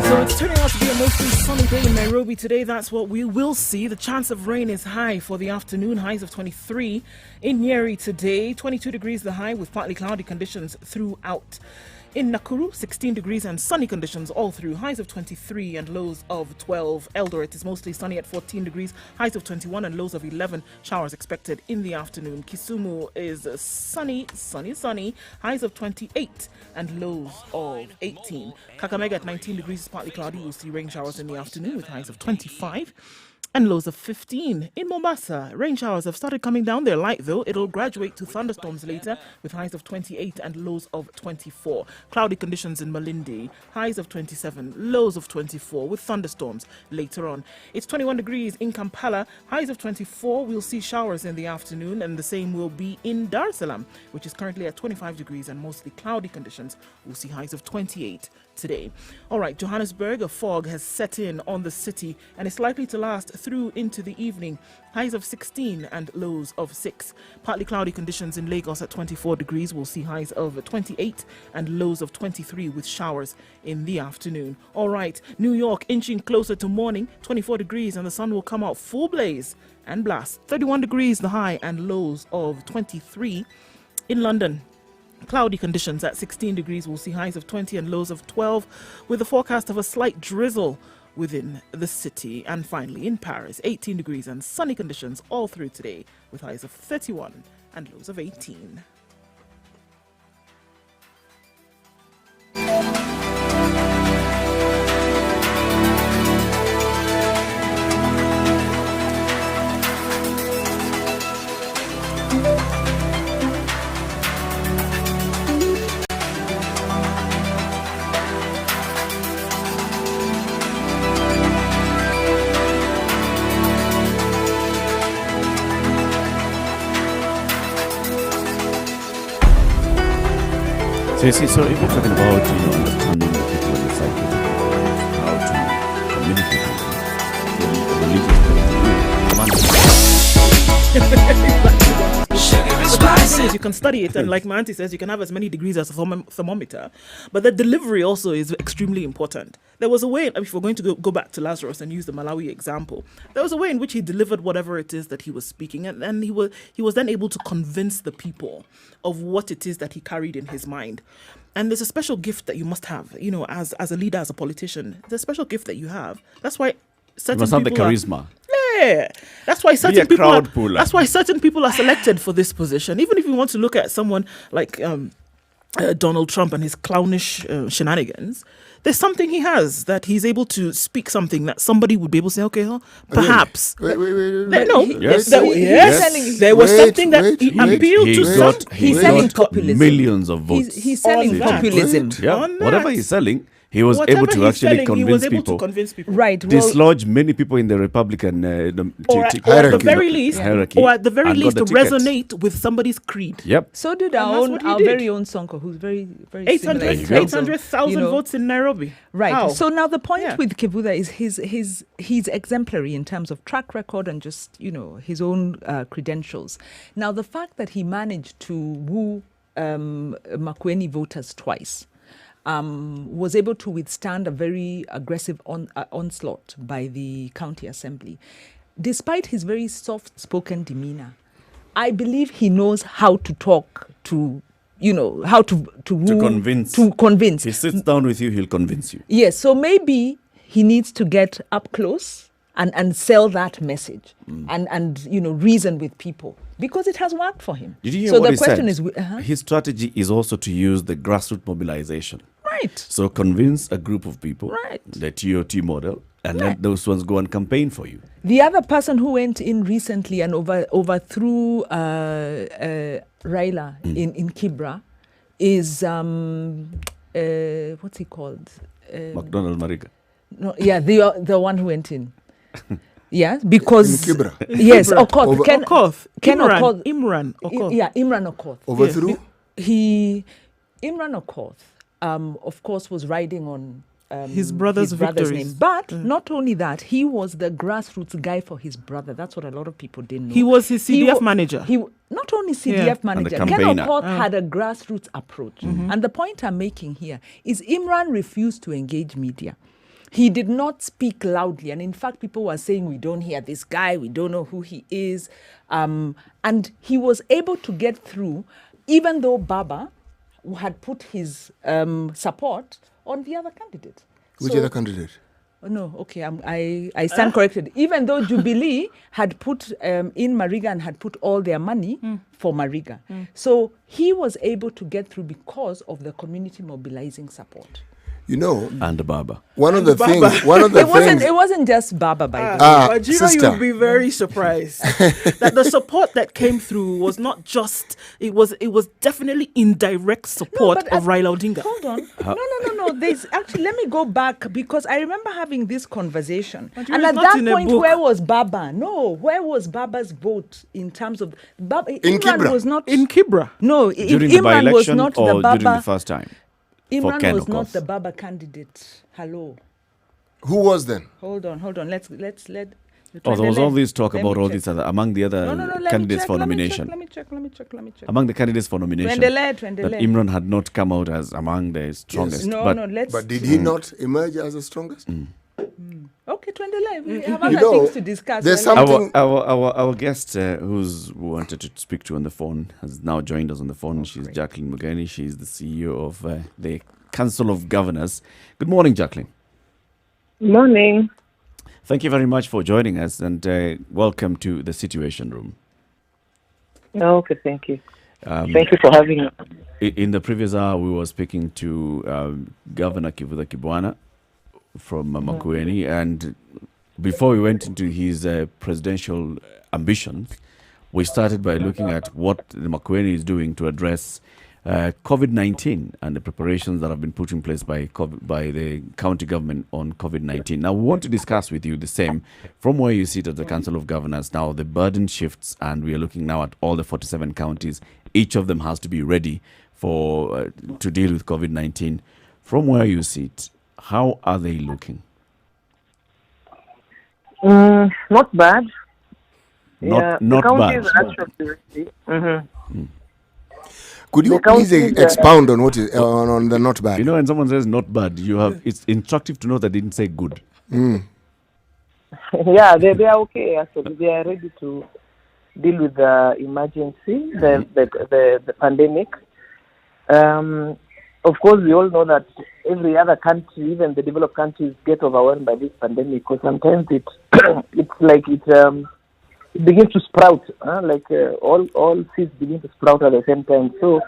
So it's turning out to be a mostly sunny day in Nairobi today. That's what we will see. The chance of rain is high for the afternoon, highs of 23. In Nyeri today, 22 degrees the high with partly cloudy conditions throughout. In Nakuru, 16 degrees and sunny conditions all through, highs of 23 and lows of 12. Eldoret is mostly sunny at 14 degrees, highs of 21 and lows of 11. Showers expected in the afternoon. Kisumu is sunny, highs of 28 and lows of 18. Kakamega at 19 degrees is partly cloudy. You'll see rain showers in the afternoon with highs of 25 and lows of 15. In Mombasa, rain showers have started coming down. They're light though. It'll graduate to thunderstorms later with highs of 28 and lows of 24. Cloudy conditions in Malindi, highs of 27, lows of 24 with thunderstorms later on. It's 21 degrees in Kampala, highs of 24. We'll see showers in the afternoon, and the same will be in Dar es Salaam, which is currently at 25 degrees and mostly cloudy conditions. We'll see highs of 28 today. All right, Johannesburg, a fog has set in on the city and it's likely to last through into the evening. Highs of 16 and lows of 6. Partly cloudy conditions in Lagos at 24 degrees. We'll see highs of 28 and lows of 23 with showers in the afternoon. All right, New York inching closer to morning, 24 degrees, and the sun will come out full blaze and blast. 31 degrees the high and lows of 23. In London, cloudy conditions at 16 degrees. We'll see highs of 20 and lows of 12 with a forecast of a slight drizzle within the city. And finally in Paris, 18 degrees and sunny conditions all through today with highs of 31 and lows of 18. So, you see, so if we're talking about, understanding the people and the psyche, how to communicate with them, the religious you can study it, and like my auntie says, you can have as many degrees as a thermometer, but the delivery also is extremely important. There was a way, if we're going to go back to Lazarus and use the Malawi example, there was a way in which he delivered whatever it is that he was speaking, and he was then able to convince the people of what it is that he carried in his mind. And there's a special gift that you must have, as a leader, as a politician. There's a special gift that you have. That's why certain must have the people charisma. Yeah, that's why certain people. crowd puller. That's why certain people are selected for this position. Even if you want to look at someone like Donald Trump and his clownish shenanigans, there's something he has that he's able to speak something that somebody would be able to say, okay, perhaps. Wait. No, Yes. There was something that he appealed to some. He's selling populism. Millions of votes. He's selling On that. populism. Yeah, On whatever that. he's selling, he was Whatever able to he's actually selling, he was convince able people. to convince people. Right. Well, Dislodge many people in the Republican Or at the hierarchy. very least, hierarchy or at the very and got least, the to ticket. resonate with somebody's creed. Yep. so did And that's what he our did. very own Sonko, who's very, very similar. 800,000 You know, votes in Nairobi. Right. How? So now the point Yeah. with Kivutha is he's exemplary in terms of track record and just, his own credentials. Now, the fact that he managed to woo Makueni voters twice, was able to withstand a very aggressive onslaught by the county assembly. Despite his very soft-spoken demeanor, I believe he knows how to talk to, how to woo, convince. To convince. He sits down with you, he'll convince you. Yes, so maybe he needs to get up close and sell that message and reason with people because it has worked for him. Did you hear so what the he question said? is, His strategy is also to use the grassroots mobilization. right. So convince a group of people, Right. the TOT model, and Right. let those ones go and campaign for you. The other person who went in recently and overthrew Raila in Kibra is what's he called? McDonald Mariga. No, yeah, the one who went in. Yeah, because In Kibra. yes, Kibra. Okoth. Okoth. Ken Okoth. Imran Okoth. Yeah, Imran Okoth. Overthrew? Imran Okoth, of course, was riding on His brother's victories. name. But not only that, he was the grassroots guy for his brother. That's what a lot of people didn't know. He was his CDF wa- manager. He not only CDF Yeah. manager. And the Ken campaigner. Okoth had a grassroots approach. And the point I'm making here is Imran refused to engage media. He did not speak loudly. And in fact, people were saying, we don't hear this guy. We don't know who he is. And he was able to get through, even though Baba had put his support on the other candidate. Which So- other candidate? Oh, no, okay, I stand corrected. Even though Jubilee had put in Mariga and had put all their money for Mariga. So he was able to get through because of the community mobilizing support. You know, And Baba. one of the Baba. things, one of the things. It wasn't just Baba, by the way. But you sister. would be very surprised that the support that came through was not just, it was definitely indirect support but of Raila Odinga. Hold on. No. There's actually, let me go back because I remember having this conversation. But you And were at not that in a point, book. where was Baba? No, where was Baba's vote in terms of Baba? In Imran Kibra. was not In Kibra. No, During the Imran was by-election not or the Baba. during the first time? For Imran Ken was not Okoth. the Baba candidate. Hello. Who was then? Hold on. Let's let. Oh, there was all this talk Let about me all check. these other, among the other No, let me candidates check, for let me nomination. Let me check. Among the candidates for nomination, Tuendelee. that Imran had not come out as among the strongest. No, but let's. But did he not emerge as the strongest? Okay, Tuendelee. We have You other know, things to discuss. there's Well, some- our guest who's wanted to speak to on the phone has now joined us on the phone. She's Jacqueline Makueni. She's the CEO of the Council of Governors. Good morning, Jacqueline. Morning. Thank you very much for joining us and welcome to the Situation Room. Okay, thank you. Um, Thank you for having me. In the previous hour, we were speaking to Governor Kivutha Kibwana from Makueni, and before we went into his presidential ambitions, we started by looking at what the Makueni is doing to address COVID-19 and the preparations that have been put in place by the county government on COVID-19. Now, we want to discuss with you the same from where you sit at the Council of Governors. Now, the burden shifts, and we are looking now at all the 47 counties. Each of them has to be ready for to deal with COVID-19. From where you sit, how are they looking? Not bad. Not the bad. counties are actually ready. Could you The please counties, expound on what is on the not bad? You know, when someone says not bad, it's instructive to know that they didn't say good. Yeah, they are okay. Actually, they are ready to deal with the emergency, the pandemic. Of course, we all know that every other country, even the developed countries, get overwhelmed by this pandemic because sometimes it's like it begins to sprout, all seeds begin to sprout at the same time. So,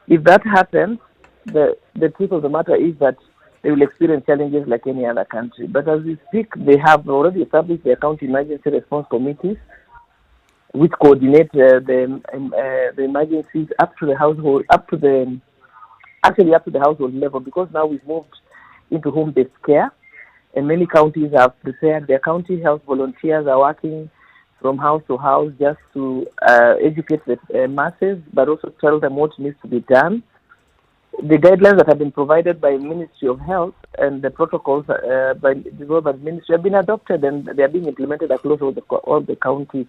if that happens, the truth of the matter is that they will experience challenges like any other country. But as we speak, they have already established their county emergency response committees, which coordinate the emergencies up to the household, up to the household level, because now we've moved into home-based care, and many counties have prepared. Their county health volunteers are working from house to house just to educate the masses, but also tell them what needs to be done. The guidelines that have been provided by Ministry of Health and the protocols by the Ministry have been adopted, and they are being implemented across all the counties.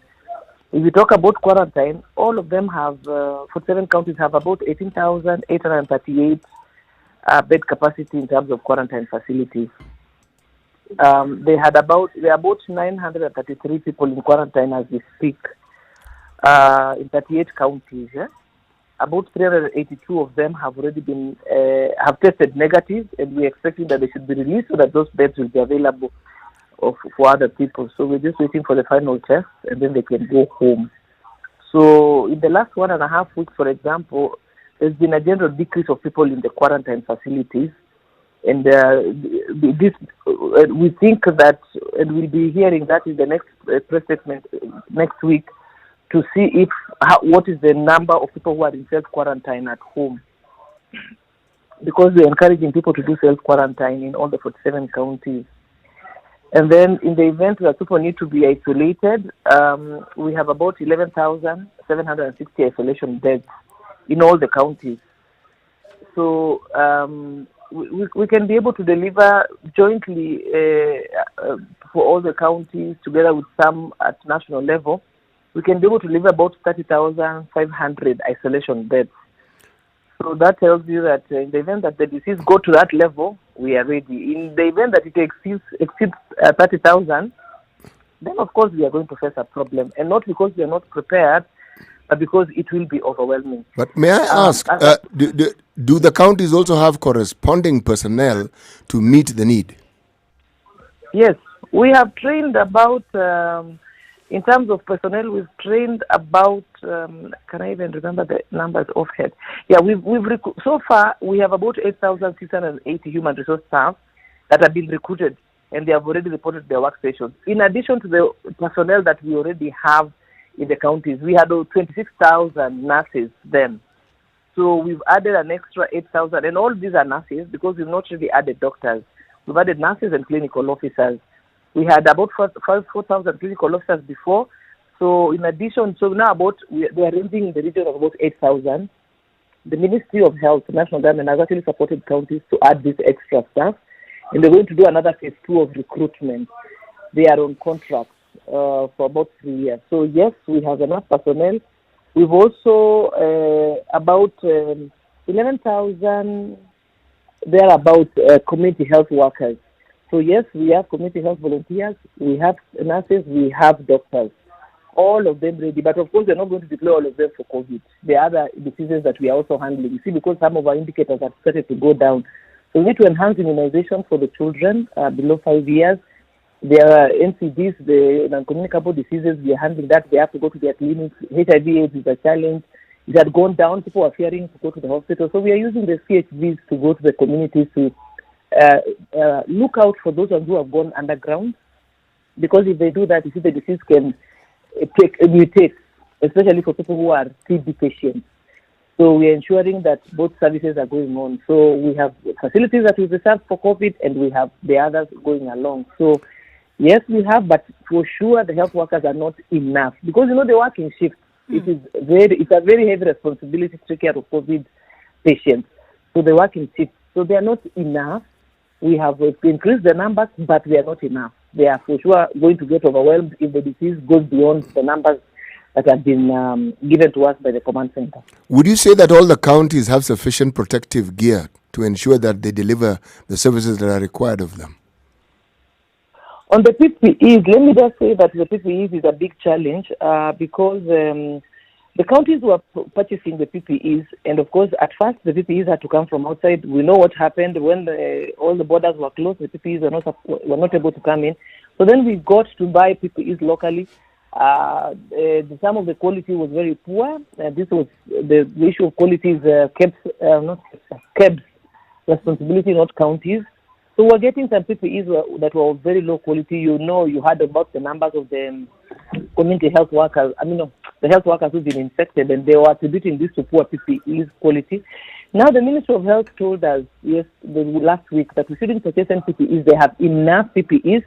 If you talk about quarantine, all of them have, 47 counties have about 18,838 bed capacity in terms of quarantine facilities. There are about 933 people in quarantine as we speak in 38 counties. About 382 of them have already been have tested negative, and we're expecting that they should be released so that those beds will be available for other people. So we're just waiting for the final test, and then they can go home. So in the last 1.5 weeks, for example, there's been a general decrease of people in the quarantine facilities. And we think that, and we'll be hearing that in the next press statement next week, to see what is the number of people who are in self-quarantine at home. Because we're encouraging people to do self-quarantine in all the 47 counties. And then in the event that people need to be isolated, we have about 11,760 isolation beds in all the counties. So we can be able to deliver jointly for all the counties, together with some at national level. We can be able to deliver about 30,500 isolation beds. So that tells you that in the event that the disease go to that level, we are ready. In the event that it exceeds 30,000, then of course we are going to face a problem. And not because we are not prepared, but because it will be overwhelming. But may I ask, do the counties also have corresponding personnel to meet the need? Yes, we have trained about, in terms of personnel, we've trained about, can I even remember the numbers offhand? Yeah, so far we have about 8,680 human resource staff that have been recruited, and they have already reported their workstations. In addition to the personnel that we already have in the counties, we had 26,000 nurses then. So we've added an extra 8,000, and all these are nurses because we've not really added doctors. We've added nurses and clinical officers. We had about 4,000 clinical officers before. So in addition, so now we are ranging in the region of about 8,000. The Ministry of Health, the national government, has actually supported counties to add this extra staff. And they're going to do another phase 2 of recruitment. They are on contracts for about 3 years. So yes, we have enough personnel. We've also about 11,000 thereabout community health workers. So yes, we have community health volunteers, we have nurses, we have doctors, all of them ready. But of course, we're not going to deploy all of them for COVID. There are other diseases that we are also handling. You see, because some of our indicators have started to go down. So we need to enhance immunization for the children below 5 years. There are NCDs, the non-communicable diseases, we are handling that. They have to go to their clinics. HIV/AIDS is a challenge. It had gone down. People are fearing to go to the hospital. So we are using the CHVs to go to the communities to look out for those who have gone underground. Because if they do that, you see the disease can mutate, especially for people who are TB patients. So we are ensuring that both services are going on. So we have facilities that we reserved for COVID, and we have the others going along. So yes, we have, but for sure the health workers are not enough because they work in shifts. It's a very heavy responsibility to take care of COVID patients. So they work in shifts. So they are not enough. We have increased the numbers, but they are not enough. They are for sure going to get overwhelmed if the disease goes beyond the numbers that have been given to us by the command center. Would you say that all the counties have sufficient protective gear to ensure that they deliver the services that are required of them? On the PPEs, let me just say that the PPEs is a big challenge because the counties were purchasing the PPEs, and of course, at first, the PPEs had to come from outside. We know what happened when all the borders were closed. The PPEs were not able to come in. So then we got to buy PPEs locally. Some of the quality was very poor. This was the issue of quality is KEMSA responsibility, not counties. So we're getting some PPEs that were of very low quality. You heard about the numbers of the community health workers. The health workers who've been infected, and they were attributing this to poor PPEs quality. Now the Ministry of Health told us last week that we shouldn't purchase any PPEs. They have enough PPEs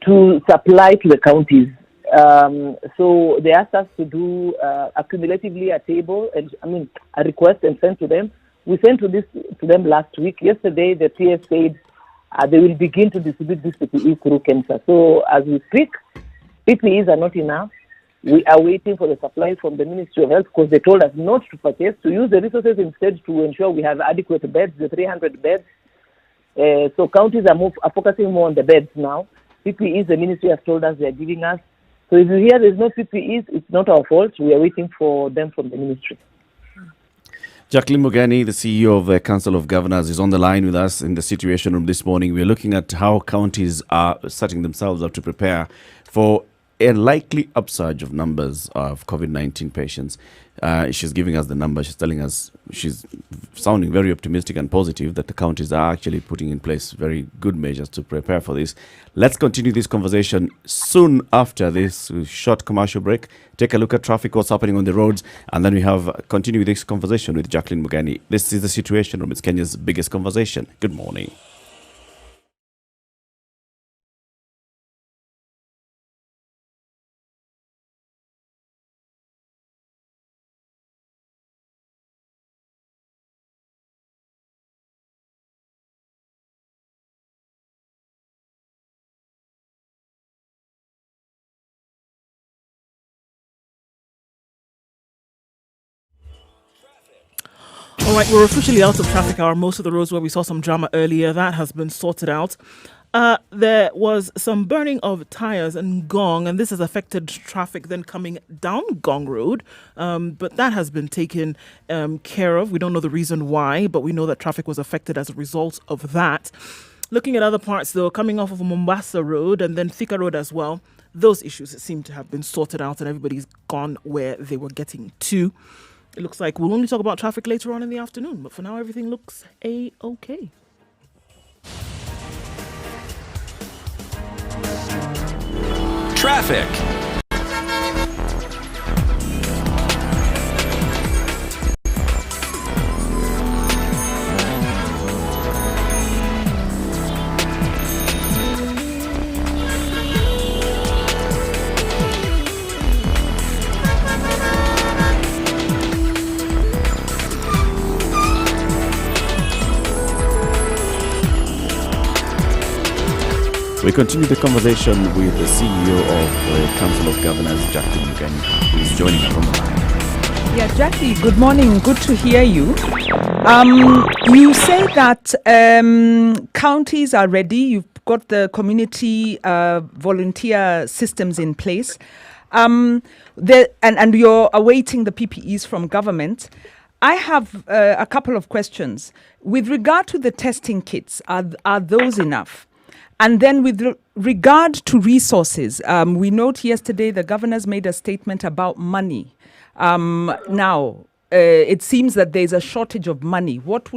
to supply to the counties. So they asked us to do accumulatively a table and a request and send to them. We sent to them last week. Yesterday, the PS said they will begin to distribute this PPE through KEMSA. So as we speak, PPEs are not enough. We are waiting for the supply from the Ministry of Health because they told us not to purchase, to use the resources instead to ensure we have adequate beds, the 300 beds. So counties are focusing more on the beds now. PPEs, the Ministry has told us they are giving us. So if you hear there's no PPEs, it's not our fault. We are waiting for them from the Ministry. Jacqueline Makueni, the CEO of the Council of Governors, is on the line with us in the Situation Room this morning. We're looking at how counties are setting themselves up to prepare for a likely upsurge of numbers of COVID-19 patients. She's giving us the numbers. She's telling us, she's sounding very optimistic and positive that the counties are actually putting in place very good measures to prepare for this. Let's continue this conversation soon after this short commercial break. Take a look at traffic, what's happening on the roads, and then we have continue this conversation with Jacqueline Makueni. This is the Situation Room. It's Kenya's biggest conversation. Good morning. All right, we're officially out of traffic hour. Most of the roads where we saw some drama earlier, that has been sorted out. There was some burning of tires in Gong, and this has affected traffic then coming down Gong Road. But that has been taken care of. We don't know the reason why, but we know that traffic was affected as a result of that. Looking at other parts, though, coming off of Mombasa Road and then Thika Road as well, those issues seem to have been sorted out and everybody's gone where they were getting to. It looks like we'll only talk about traffic later on in the afternoon, but for now, everything looks A-okay. Traffic. We continue the conversation with the CEO of the Council of Governors, Jacqueline Makueni, who is joining us from the line. Yeah, Jackie, good morning. Good to hear you. You say that counties are ready. You've got the community volunteer systems in place. And you're awaiting the PPEs from government. I have a couple of questions. With regard to the testing kits, are those enough? And then with regard to resources, we note yesterday the governors made a statement about money. Now, it seems that there's a shortage of money. What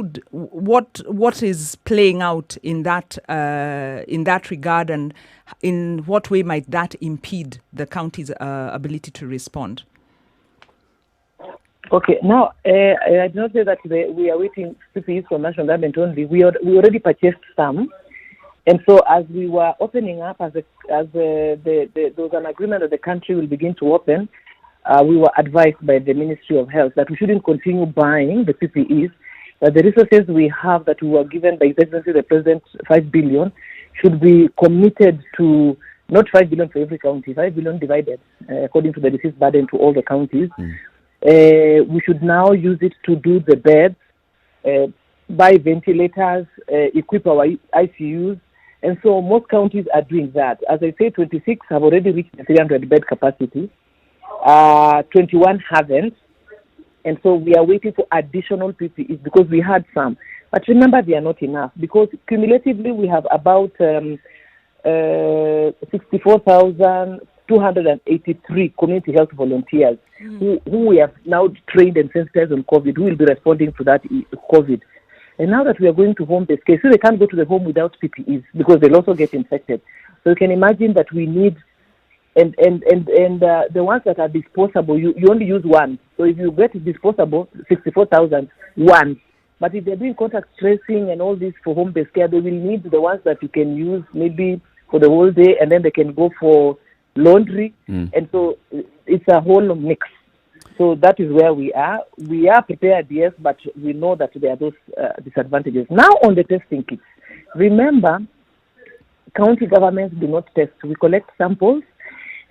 is playing out in that regard, and in what way might that impede the county's ability to respond? Okay, now I did not say that we are waiting PPEs from national government only. We already purchased some. And so, as we were opening up, there was an agreement that the country will begin to open, we were advised by the Ministry of Health that we shouldn't continue buying the PPEs, that the resources we have that we were given by His Excellency the President, 5 billion, should be committed to, not 5 billion for every county, 5 billion divided according to the disease burden to all the counties. We should now use it to do the beds, buy ventilators, equip our ICUs. And so most counties are doing that. As I say, 26 have already reached the 300-bed capacity. 21 haven't. And so we are waiting for additional PPEs because we had some. But remember, they are not enough because cumulatively we have about 64,283 community health volunteers who we have now trained and sensitized on COVID, who will be responding to that COVID. And now that we are going to home-based care, so they can't go to the home without PPEs because they'll also get infected. So you can imagine that we need, and the ones that are disposable, you only use one. So if you get disposable, 64,000, one. But if they're doing contact tracing and all this for home-based care, they will need the ones that you can use maybe for the whole day, and then they can go for laundry. And so it's a whole mix. So that is where we are. We are prepared, yes, but we know that there are those disadvantages. Now on the testing kits, remember, county governments do not test. We collect samples,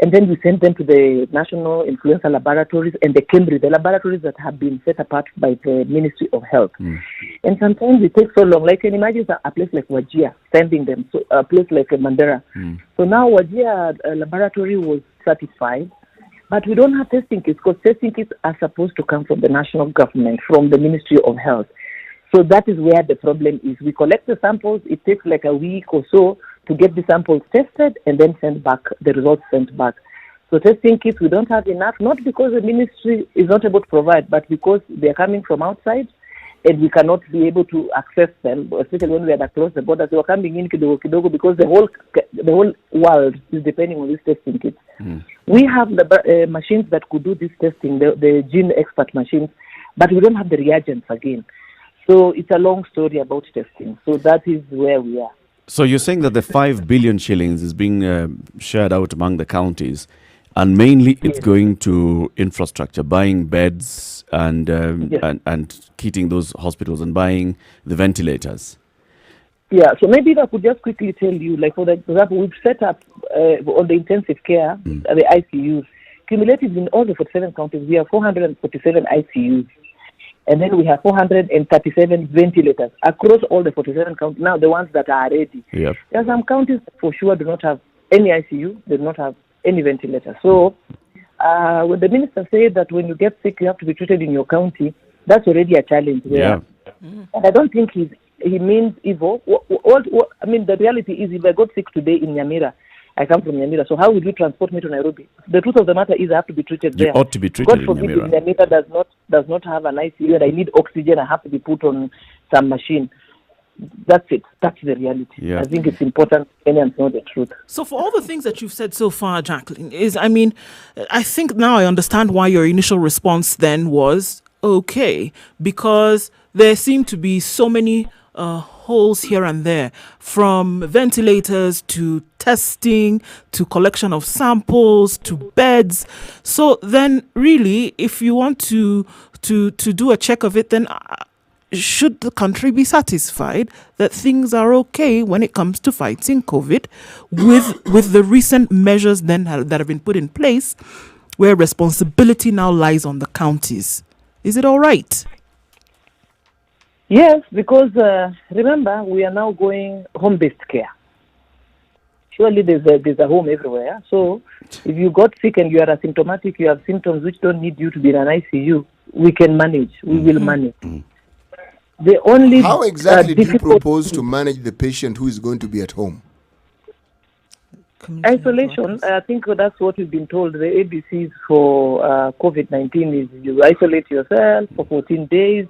and then we send them to the national influenza laboratories and the KEMSA, the laboratories that have been set apart by the Ministry of Health. And sometimes it takes so long. Like, you can imagine a place like Wajir sending them, so a place like Mandera. So now Wajir laboratory was certified. But we don't have testing kits because testing kits are supposed to come from the national government, from the Ministry of Health. So that is where the problem is. We collect the samples. It takes like a week or so to get the samples tested and then sent back, the results sent back. So testing kits, we don't have enough, not because the ministry is not able to provide, but because they are coming from outside and we cannot be able to access them, especially when we are across the border. They were coming in kidogo because the whole world is depending on these testing kits. We have the machines that could do this testing, the gene expert machines, but we don't have the reagents again. So it's a long story about testing. So that is where we are. So you're saying that the 5 billion shillings is being shared out among the counties, and mainly it's going to infrastructure, buying beds and kitting those hospitals and buying the ventilators. Yeah, so maybe if I could just quickly tell you, like for example, we've set up on the intensive care, the ICUs. Cumulative in all the 47 counties, we have 447 ICUs. And then we have 437 ventilators across all the 47 counties. Now, the ones that are ready. Yep. There are some counties that for sure do not have any ICU, they do not have any ventilator. So, when the minister said that when you get sick, you have to be treated in your county, that's already a challenge there. Yeah. And I don't think he means evil. I mean, the reality is, if I got sick today in Nyamira, I come from Nyamira, so how would you transport me to Nairobi? The truth of the matter is I have to be treated there. You ought to be treated God forbid in Nyamira. if Nyamira does not have an ICU and I need oxygen, I have to be put on some machine. That's it. That's the reality. Yeah. I think it's important Kenyans know the truth. So for all the things that you've said so far, Jacqueline, I think now I understand why your initial response then was okay, because there seem to be so many holes here and there, from ventilators to testing to collection of samples to beds. So then really, if you want to do a check of it, then should the country be satisfied that things are okay when it comes to fighting COVID with the recent measures then that have been put in place, where responsibility now lies on the counties? Is it all right? Yes, because remember, we are now going home-based care. Surely there's a home everywhere. So if you got sick and you are asymptomatic, you have symptoms which don't need you to be in an ICU, we can manage. We will manage. The only How exactly do you propose to manage the patient who is going to be at home? Isolation, I think that's what we've been told. The ABCs for COVID-19 is you isolate yourself for 14 days,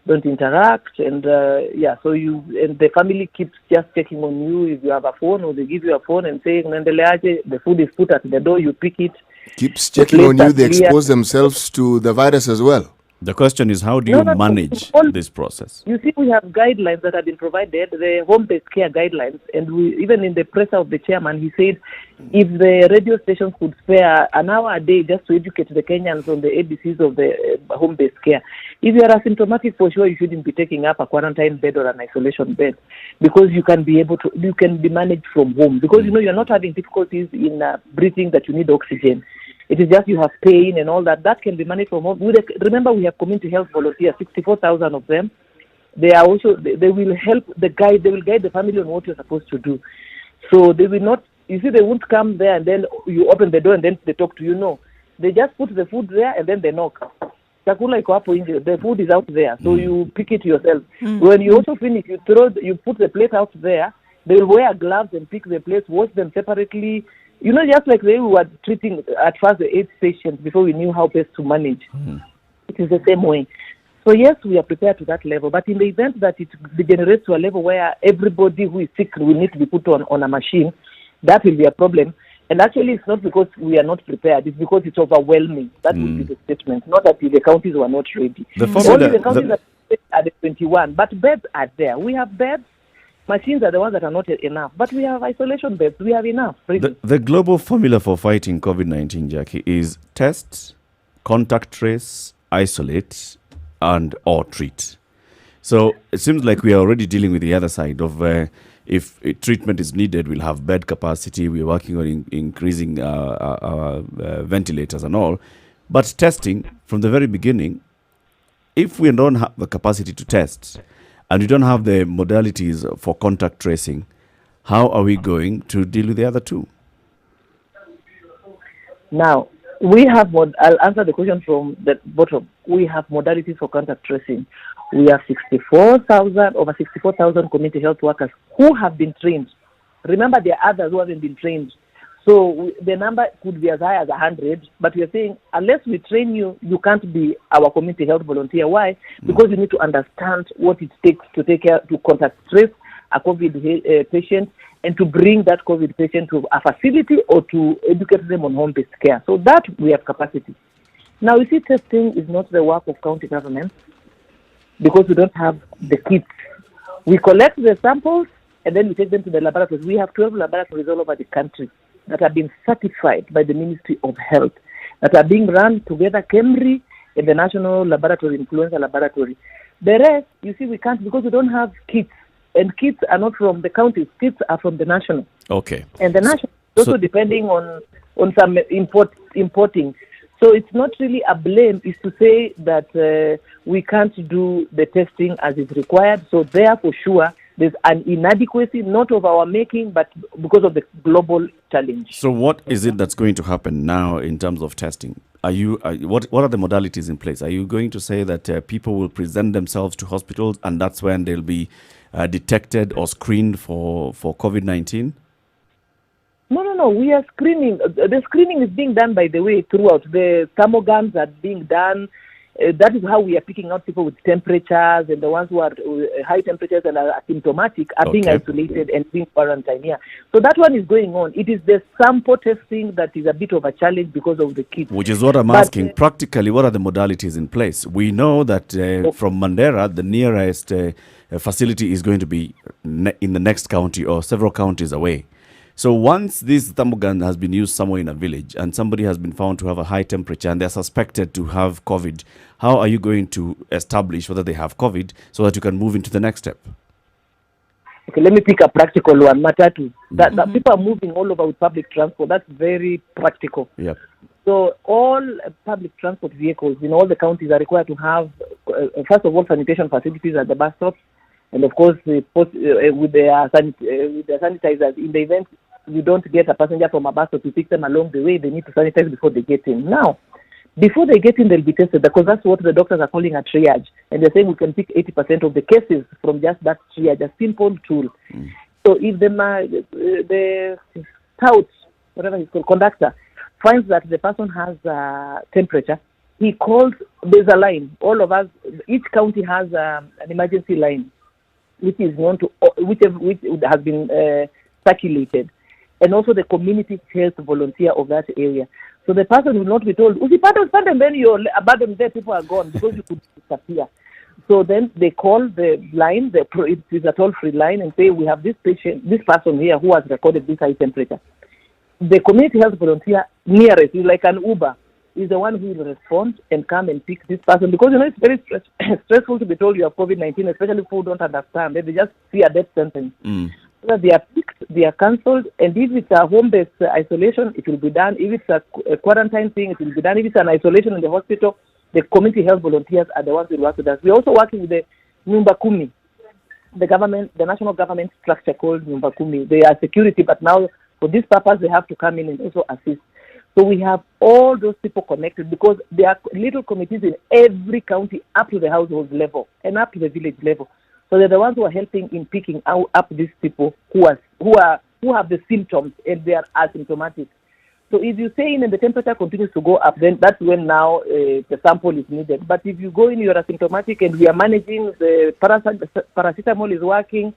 don't interact, and so the family keeps just checking on you. If you have a phone, or they give you a phone and saying, the food is put at the door, you pick it. Keeps checking on you, they expose themselves to the virus as well. The question is, how do you manage this process? You see, we have guidelines that have been provided, the home-based care guidelines, and even in the presser of the chairman, he said if the radio stations could spare an hour a day just to educate the Kenyans on the ABCs of the home-based care. If you are asymptomatic, for sure you shouldn't be taking up a quarantine bed or an isolation bed, because you can be managed from home, because you're not having difficulties in breathing that you need oxygen. It is just you have pain and all that. That can be managed from home. Remember, we have community health volunteers, 64,000 of them. They will help the guide. They will guide the family on what you're supposed to do. So they will not. You see, they won't come there and then you open the door and then they talk to you. No, they just put the food there and then they knock. The food is out there, so you pick it yourself. When you also finish, you put the plate out there. They will wear gloves and pick the plates, wash them separately. Just like they were treating at first the AIDS patients before we knew how best to manage. It is the same way. So yes, we are prepared to that level. But in the event that it degenerates to a level where everybody who is sick will need to be put on a machine, that will be a problem. And actually, it's not because we are not prepared. It's because it's overwhelming. That would be the statement. Not that the counties were not ready. Only the counties are the 21. But beds are there. We have beds. Machines are the ones that are not enough, but we have isolation beds. We have enough. Really. The global formula for fighting COVID-19, Jackie, is test, contact trace, isolate, and or treat. So it seems like we are already dealing with the other side of if treatment is needed, we'll have bed capacity. We're working on increasing ventilators and all. But testing, from the very beginning, if we don't have the capacity to test, and we don't have the modalities for contact tracing, how are we going to deal with the other two? Now, We have, I'll answer the question from the bottom. We have modalities for contact tracing. We have over 64,000 community health workers who have been trained. Remember, there are others who haven't been trained. So the number could be as high as 100, but we are saying, unless we train you, you can't be our community health volunteer. Why? Because you need to understand what it takes to to contact trace a COVID patient and to bring that COVID patient to a facility or to educate them on home-based care. So that we have capacity. Now, you see, testing is not the work of county governments because we don't have the kits. We collect the samples and then we take them to the laboratories. We have 12 laboratories all over the country that have been certified by the Ministry of Health, that are being run together, KEMRI and the National Laboratory, Influenza Laboratory. The rest, you see, we can't because we don't have kits. And kits are not from the counties, kits are from the national. Okay. And the national is also depending on some importing. So it's not really a blame, is to say that we can't do the testing as is required. So there, for sure, there's an inadequacy, not of our making, but because of the global challenge. So what is it that's going to happen now in terms of testing? What are the modalities in place? Are you going to say that people will present themselves to hospitals and that's when they'll be detected or screened for COVID-19? No. We are screening. The screening is being done, by the way, throughout. The thermograms are being done. That is how we are picking out people with temperatures, and the ones who are high temperatures and are asymptomatic are being isolated and being quarantined here. So that one is going on. It is the sample testing that is a bit of a challenge because of the kits. Which is what I'm asking. Practically, what are the modalities in place? We know that from Mandera, the nearest facility is going to be in the next county or several counties away. So once this thermogun has been used somewhere in a village and somebody has been found to have a high temperature and they're suspected to have COVID, how are you going to establish whether they have COVID so that you can move into the next step? Okay, let me pick a practical one, matatu. That people are moving all over with public transport. That's very practical. Yep. So all public transport vehicles in all the counties are required to have, first of all, sanitation facilities at the bus stops, and of course, with their sanitizers. In the event you don't get a passenger from a bus stop to pick them along the way, they need to sanitize before they get in. Now, before they get in, they'll be tested because that's what the doctors are calling a triage. And they're saying we can pick 80% of the cases from just that triage, a simple tool. So if the scout, whatever he's called, conductor, finds that the person has temperature, he calls, there's a line. All of us, each county has an emergency line, which is known to, which has been circulated. And also the community health volunteer of that area. So the person will not be told, and then you're abandoned there, people are gone, because you could disappear. So then they call the line, it is a toll-free line, and say, we have this person here who has recorded this high temperature. The community health volunteer nearest is like an Uber, is the one who will respond and come and pick this person. Because, it's very stressful to be told you have COVID-19, especially if people don't understand. They just see a death sentence. So they are picked, they are cancelled, and if it's a home-based isolation, it will be done. If it's a quarantine thing, it will be done. If it's an isolation in the hospital, the community health volunteers are the ones who work with us. We're also working with the Nyumba Kumi, the national government structure called Nyumba Kumi. They are security, but now for this purpose, they have to come in and also assist. So we have all those people connected because there are little committees in every county up to the household level and up to the village level. So they're the ones who are helping in picking up these people who have the symptoms and they are asymptomatic. So if you say and the temperature continues to go up, then that's when now the sample is needed. But if you go in, you're asymptomatic and we are managing, the paracetamol is working,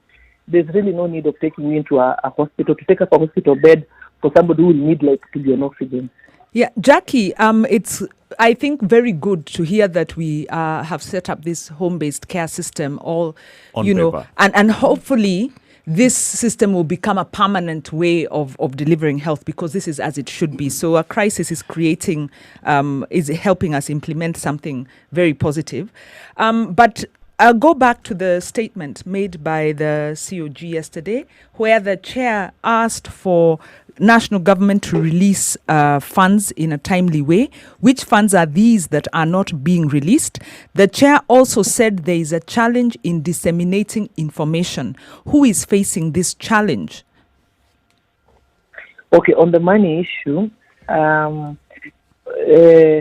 there's really no need of taking you into a hospital, to take up a hospital bed for somebody who will need to be on oxygen. Yeah, Jackie, it's, I think, very good to hear that we have set up this home-based care system all, on paper. And hopefully this system will become a permanent way of delivering health, because this is as it should be. So a crisis is is helping us implement something very positive. But I'll go back to the statement made by the COG yesterday, where the chair asked for national government to release funds in a timely way. Which funds are these that are not being released? The chair also said there is a challenge in disseminating information. Who is facing this challenge? Okay, on the money issue,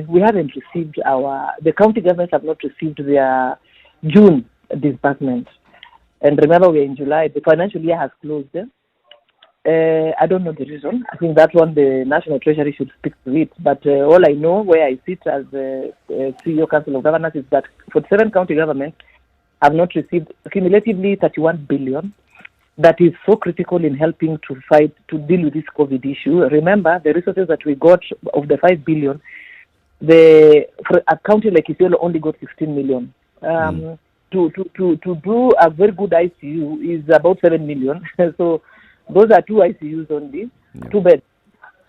we haven't received the county governments have not received their June disbursement. And remember, we're in July. The financial year has closed. I don't know the reason. I think that one the National Treasury should speak to it. But all I know, where I sit as the CEO Council of Governors, is that 47 county governments have not received cumulatively 31 billion. That is so critical in helping to deal with this COVID issue. Remember, the resources that we got of the 5 billion, for a county like Kisumu only got 16 million. To do a very good ICU is about 7 million. So those are 2 ICUs only, 2 beds.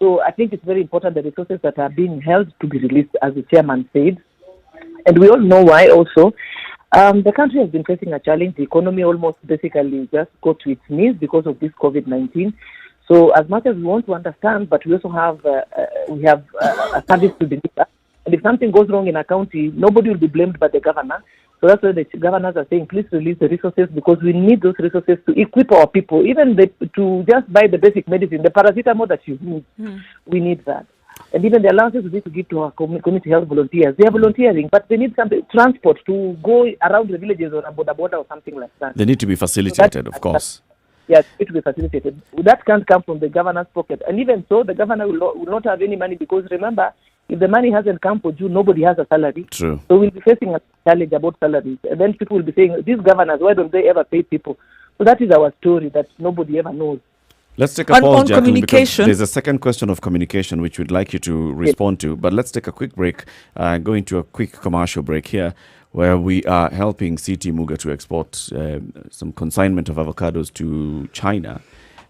So I think it's very important the resources that are being held to be released, as the chairman said. And we all know why also. The country has been facing a challenge. The economy almost basically just got to its knees because of this COVID-19. So as much as we want to understand, but we also have a service to deliver. And if something goes wrong in a county, nobody will be blamed but the governor. So that's why the governors are saying, please release the resources, because we need those resources to equip our people, even to just buy the basic medicine, the paracetamol that you need. We need that. And even the allowances we need to give to our community health volunteers. They are volunteering, but they need some transport to go around the villages or a border or something like that. They need to be facilitated, of course. Yes, it will be facilitated. That can't come from the governor's pocket. And even so, the governor will not have any money, because remember, if the money hasn't come for June, nobody has a salary. True. So we'll be facing a challenge about salaries. And then people will be saying, these governors, why don't they ever pay people? So that is our story that nobody ever knows. Let's take a pause, on Jacqueline, communication. because there's a second question of communication which we'd like you to respond to. But let's take a quick break, go into a quick commercial break here, where we are helping CT Muga to export some consignment of avocados to China.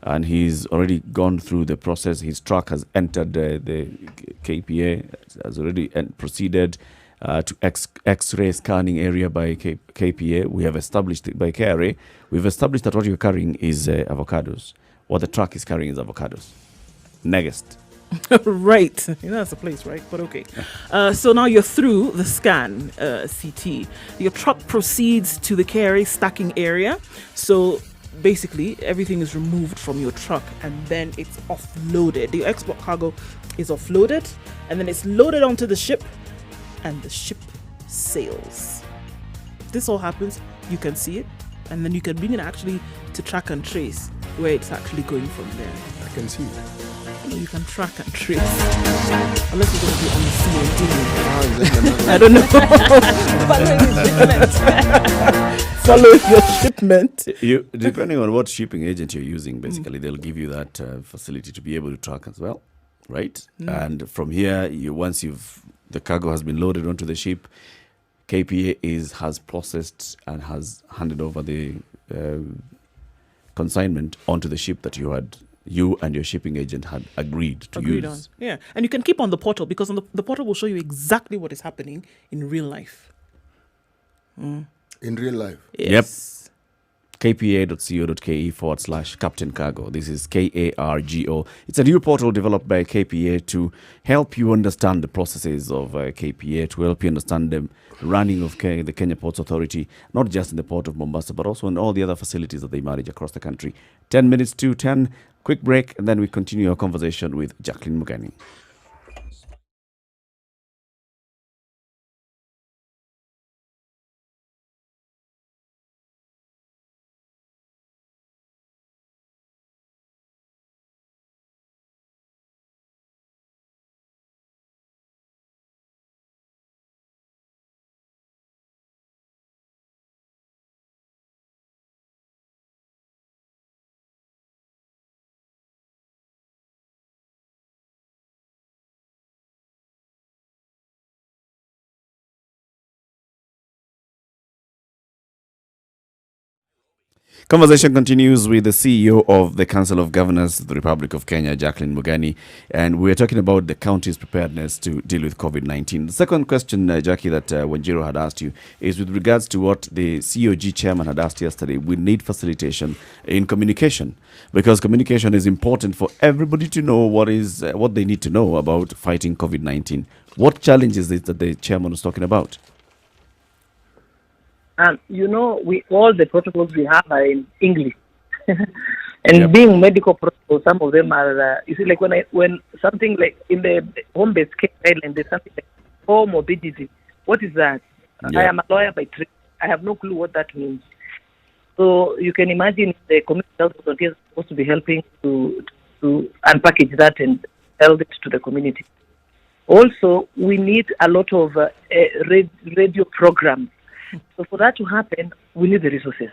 And he's already gone through the process. His truck has entered the KPA, has already proceeded to X-ray scanning area by KPA. We have established by KRA. We've established that what you're carrying is avocados. What the truck is carrying is avocados. Next. Right. That's the place, right? But okay. So now you're through the scan, CT. Your truck proceeds to the KRA stacking area. So basically, everything is removed from your truck and then it's offloaded. The export cargo is offloaded and then it's loaded onto the ship and the ship sails. This all happens, you can see it, and then you can bring it actually to track and trace where it's actually going from there. I can see it. You can track and trace. Unless you're going to be on the sea and doing I I don't know. Follow your shipment. You, depending on what shipping agent you're using, basically, they'll give you that facility to be able to track as well, right? And from here, once the cargo has been loaded onto the ship, KPA has processed and has handed over the consignment onto the ship that you and your shipping agent had agreed to use. On. Yeah, and you can keep on the portal, because on the portal will show you exactly what is happening in real life. In real life? Yes. kpa.co.ke/Captain Cargo. This is KARGO. It's a new portal developed by KPA to help you understand the processes of KPA, to help you understand the running of the Kenya Ports Authority, not just in the port of Mombasa, but also in all the other facilities that they manage across the country. 10 minutes to 10. Quick break, and then we continue our conversation with Jacqueline Mugani. Conversation continues with the CEO of the Council of Governors of the Republic of Kenya, Jacqueline Mugani, and we're talking about the county's preparedness to deal with COVID-19. The second question, Jackie, that Wanjiru had asked you is with regards to what the COG chairman had asked yesterday. We need facilitation in communication, because communication is important for everybody to know what they need to know about fighting COVID-19. What challenges is it that the chairman was talking about? All the protocols we have are in English. And being medical professionals, some of them are, you see, like when something like in the home-based care guideline, there's something like comorbidity. What is that? I am a lawyer by trade. I have no clue what that means. So you can imagine the community health volunteers are supposed to be helping to unpackage that and tell it to the community. Also, we need a lot of radio programs. So for that to happen, we need the resources.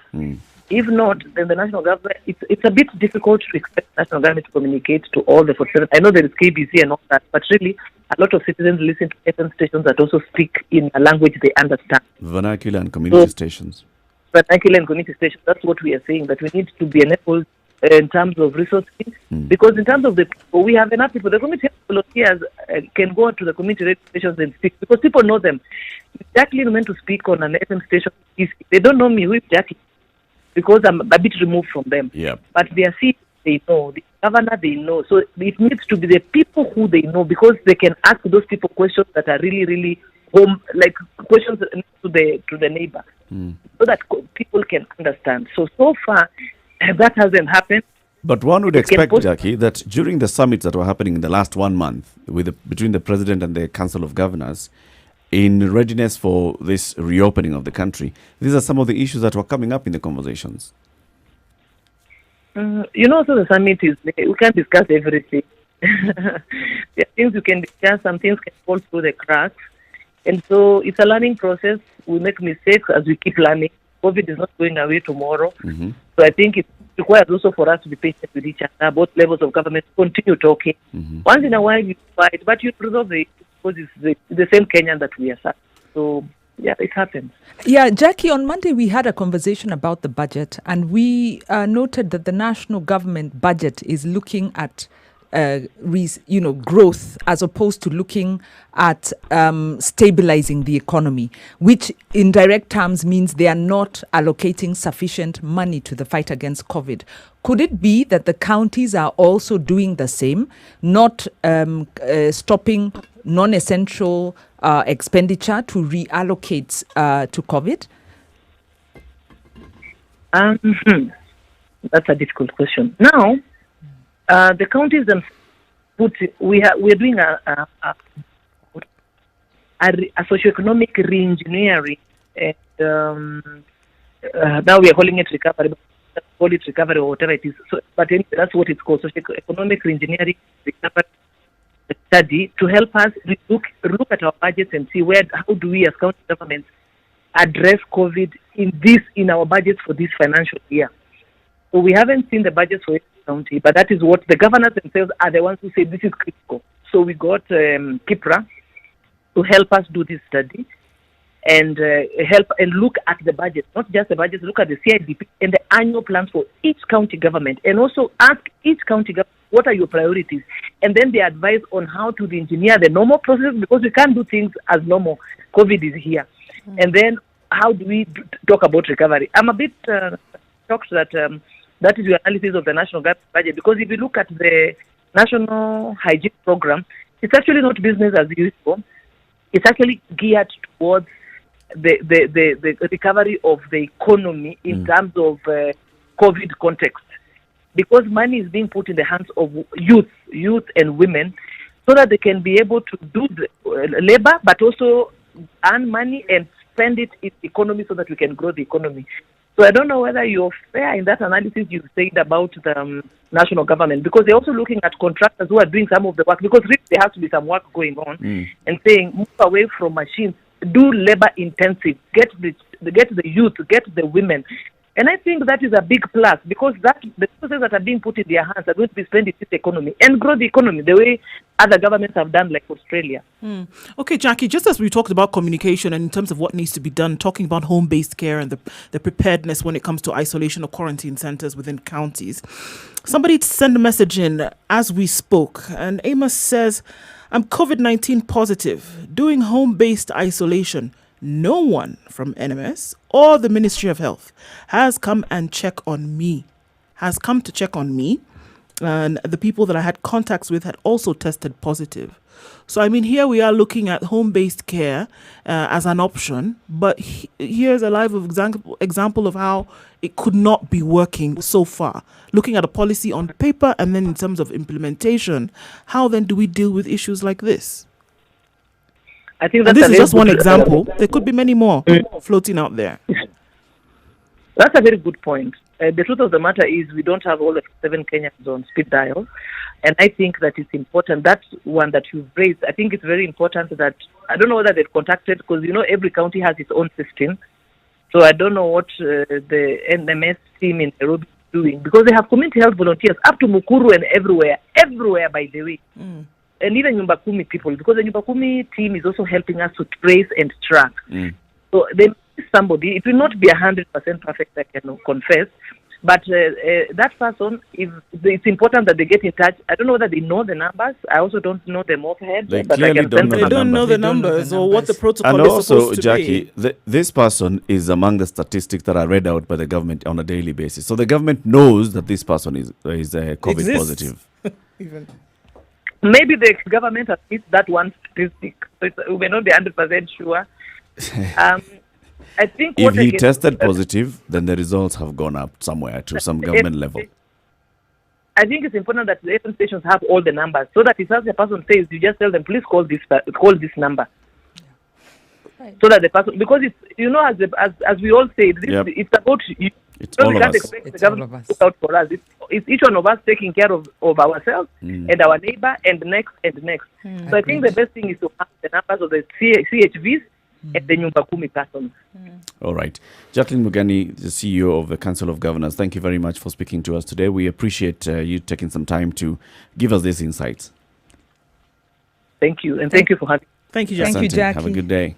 If not, then the national government, it's a bit difficult to expect the national government to communicate to all the 47. I know there is KBC and all that, but really, a lot of citizens listen to FM stations that also speak in a language they understand. Vernacular and community stations. Vernacular and community stations, that's what we are saying, that we need to be enabled in terms of resources, because in terms of the people, we have enough people. The community volunteers can go to the community radio stations and speak, because people know them. Jacqueline meant to speak on an FM station. They don't know me, who is Jacqueline, because I'm a bit removed from them. But they are seeing, they know. The governor, they know. So it needs to be the people who they know, because they can ask those people questions that are really, really home, like questions to the neighbor, so that people can understand. So far, that hasn't happened. But one would expect, Jackie, that during the summits that were happening in the last 1 month between the President and the Council of Governors, in readiness for this reopening of the country, these are some of the issues that were coming up in the conversations. So the summit is, we can't discuss everything. There are things you can discuss, some things can fall through the cracks. And so it's a learning process. We make mistakes as we keep learning. COVID is not going away tomorrow. So I think it requires also for us to be patient with each other, both levels of government, continue talking. Once in a while you fight, but you resolve it, because it's the same Kenyan that we are. So yeah, it happens. Yeah, Jackie, on Monday we had a conversation about the budget, and we noted that the national government budget is looking at growth as opposed to looking at stabilizing the economy, which in direct terms means they are not allocating sufficient money to the fight against COVID. Could it be that the counties are also doing the same, not stopping non-essential expenditure to reallocate to COVID? That's a difficult question. Now, the counties themselves, we are doing a socioeconomic re-engineering, and now we are calling it recovery. Call it recovery or whatever it is. So, but anyway, that's what it's called: socioeconomic re-engineering recovery study, to help us look at our budgets and see how do we as county governments address COVID in our budgets for this financial year. So we haven't seen the budgets for county, but that is what the governors themselves are the ones who say this is critical. So we got KIPRA to help us do this study and help and look at the budget, not just the budget, look at the CIDP and the annual plans for each county government, and also ask each county government, what are your priorities? And then they advise on how to engineer the normal process, because we can't do things as normal. COVID is here. And then how do we talk about recovery? I'm a bit shocked that that is your analysis of the national government budget, because if you look at the national hygiene program, it's actually not business as usual. It's actually geared towards the recovery of the economy in terms of COVID context, because money is being put in the hands of youth and women, so that they can be able to do the labor, but also earn money and spend it in the economy, so that we can grow the economy. So I don't know whether you're fair in that analysis you've said about the national government, because they're also looking at contractors who are doing some of the work, because really there has to be some work going on, and saying move away from machines, do labor intensive, get the youth, get the women. And I think that is a big plus, because the resources that are being put in their hands are going to be spent in this economy and grow the economy the way other governments have done, like Australia. Okay, Jackie, just as we talked about communication and in terms of what needs to be done, talking about home-based care and the preparedness when it comes to isolation or quarantine centers within counties, somebody sent a message in as we spoke, and Amos says, I'm COVID-19 positive, doing home-based isolation. No one from NMS or the Ministry of Health has come to check on me. and the people that I had contacts with had also tested positive. So, I mean, here we are looking at home-based care as an option, but here's a live example of how it could not be working so far. Looking at a policy on paper and then in terms of implementation, how then do we deal with issues like this? I think And that's this is just one example. There could be many more floating out there. That's a very good point. The truth of the matter is we don't have all the 7 Kenyans on speed dial. And I think that it's important. That one that you've raised, I think it's very important that, I don't know whether they've contacted, because, every county has its own system. So I don't know what the NMS team in Nairobi is doing, because they have community health volunteers up to Nakuru and everywhere, by the way. And even Nyumba Kumi people, because the Nyumba Kumi team is also helping us to trace and track. So they somebody, it will not be 100% perfect, I can confess, but that person, it's important that they get in touch. I don't know whether they know the numbers. I also don't know them offhand. They but clearly I can don't send know They them. don't know the numbers or what the protocol And is also, supposed to Jackie, be. this person is among the statistics that are read out by the government on a daily basis. So the government knows that this person is COVID Exists. positive. Even. Maybe the government has missed that one statistic. So we may not be 100% sure. I think If he tested positive, then the results have gone up somewhere to some government level. I think it's important that the FM stations have all the numbers, so that if such a person says, you just tell them, please call this number. Right. So that the person, because it's, as we all say, it's about you. It's So all we of can't us. expect the It's all government of us. to look out for us. It's each one of us taking care of ourselves and our neighbor and next and next. So I think the best thing is to have the numbers of the CHVs and the Nyumba Kumi persons. All right. Jacqueline Mugani, the CEO of the Council of Governors, thank you very much for speaking to us today. We appreciate you taking some time to give us these insights. Thank you, and thank you for having. Thank you, Thank Jackie. you, Jackie. Have a good day.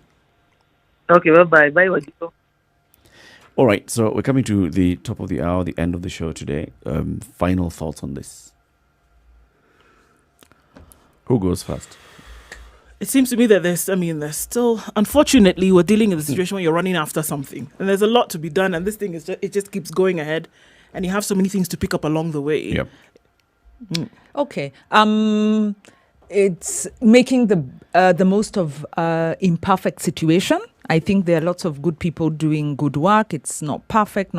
Okay, bye. Bye, Wajito. All right. So we're coming to the top of the hour, the end of the show today. Final thoughts on this. Who goes first? It seems to me that there's still, unfortunately, we're dealing with a situation where you're running after something. And there's a lot to be done. And this thing it just keeps going ahead. And you have so many things to pick up along the way. Yep. Okay. It's making the most of imperfect situation. I think there are lots of good people doing good work. It's not perfect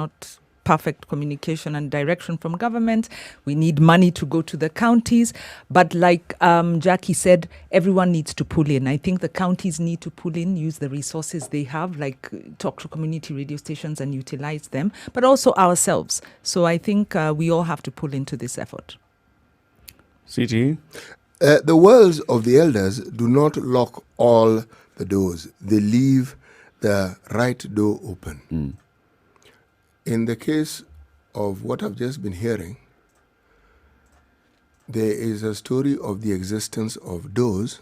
communication and direction from government. We need money to go to the counties. But like Jackie said, everyone needs to pull in. I think the counties need to pull in, use the resources they have, like talk to community radio stations and utilize them, but also ourselves. So I think we all have to pull into this effort. CT? The worlds of the elders do not lock all the doors. They leave the right door open. In the case of what I've just been hearing, there is a story of the existence of doors.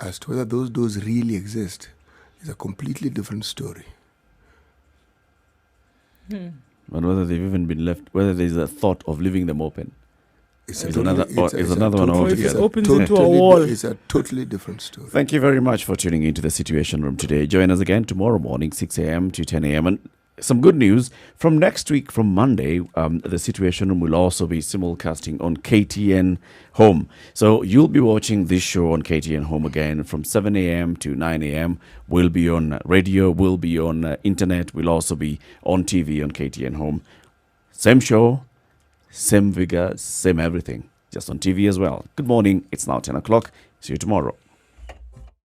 As to whether those doors really exist is a completely different story. And whether they've even been left, whether there's a thought of leaving them open. It's another one altogether. Opens into a wall. It's a totally different story. Thank you very much for tuning into the Situation Room today. Join us again tomorrow morning, 6 a.m. to 10 a.m. And some good news from next week, from Monday, the Situation Room will also be simulcasting on KTN Home. So you'll be watching this show on KTN Home again from 7 a.m. to 9 a.m. We'll be on radio, we'll be on internet, we'll also be on TV on KTN Home. Same show, same vigor, same everything, just on TV as well. Good morning. It's now 10 o'clock. See you tomorrow.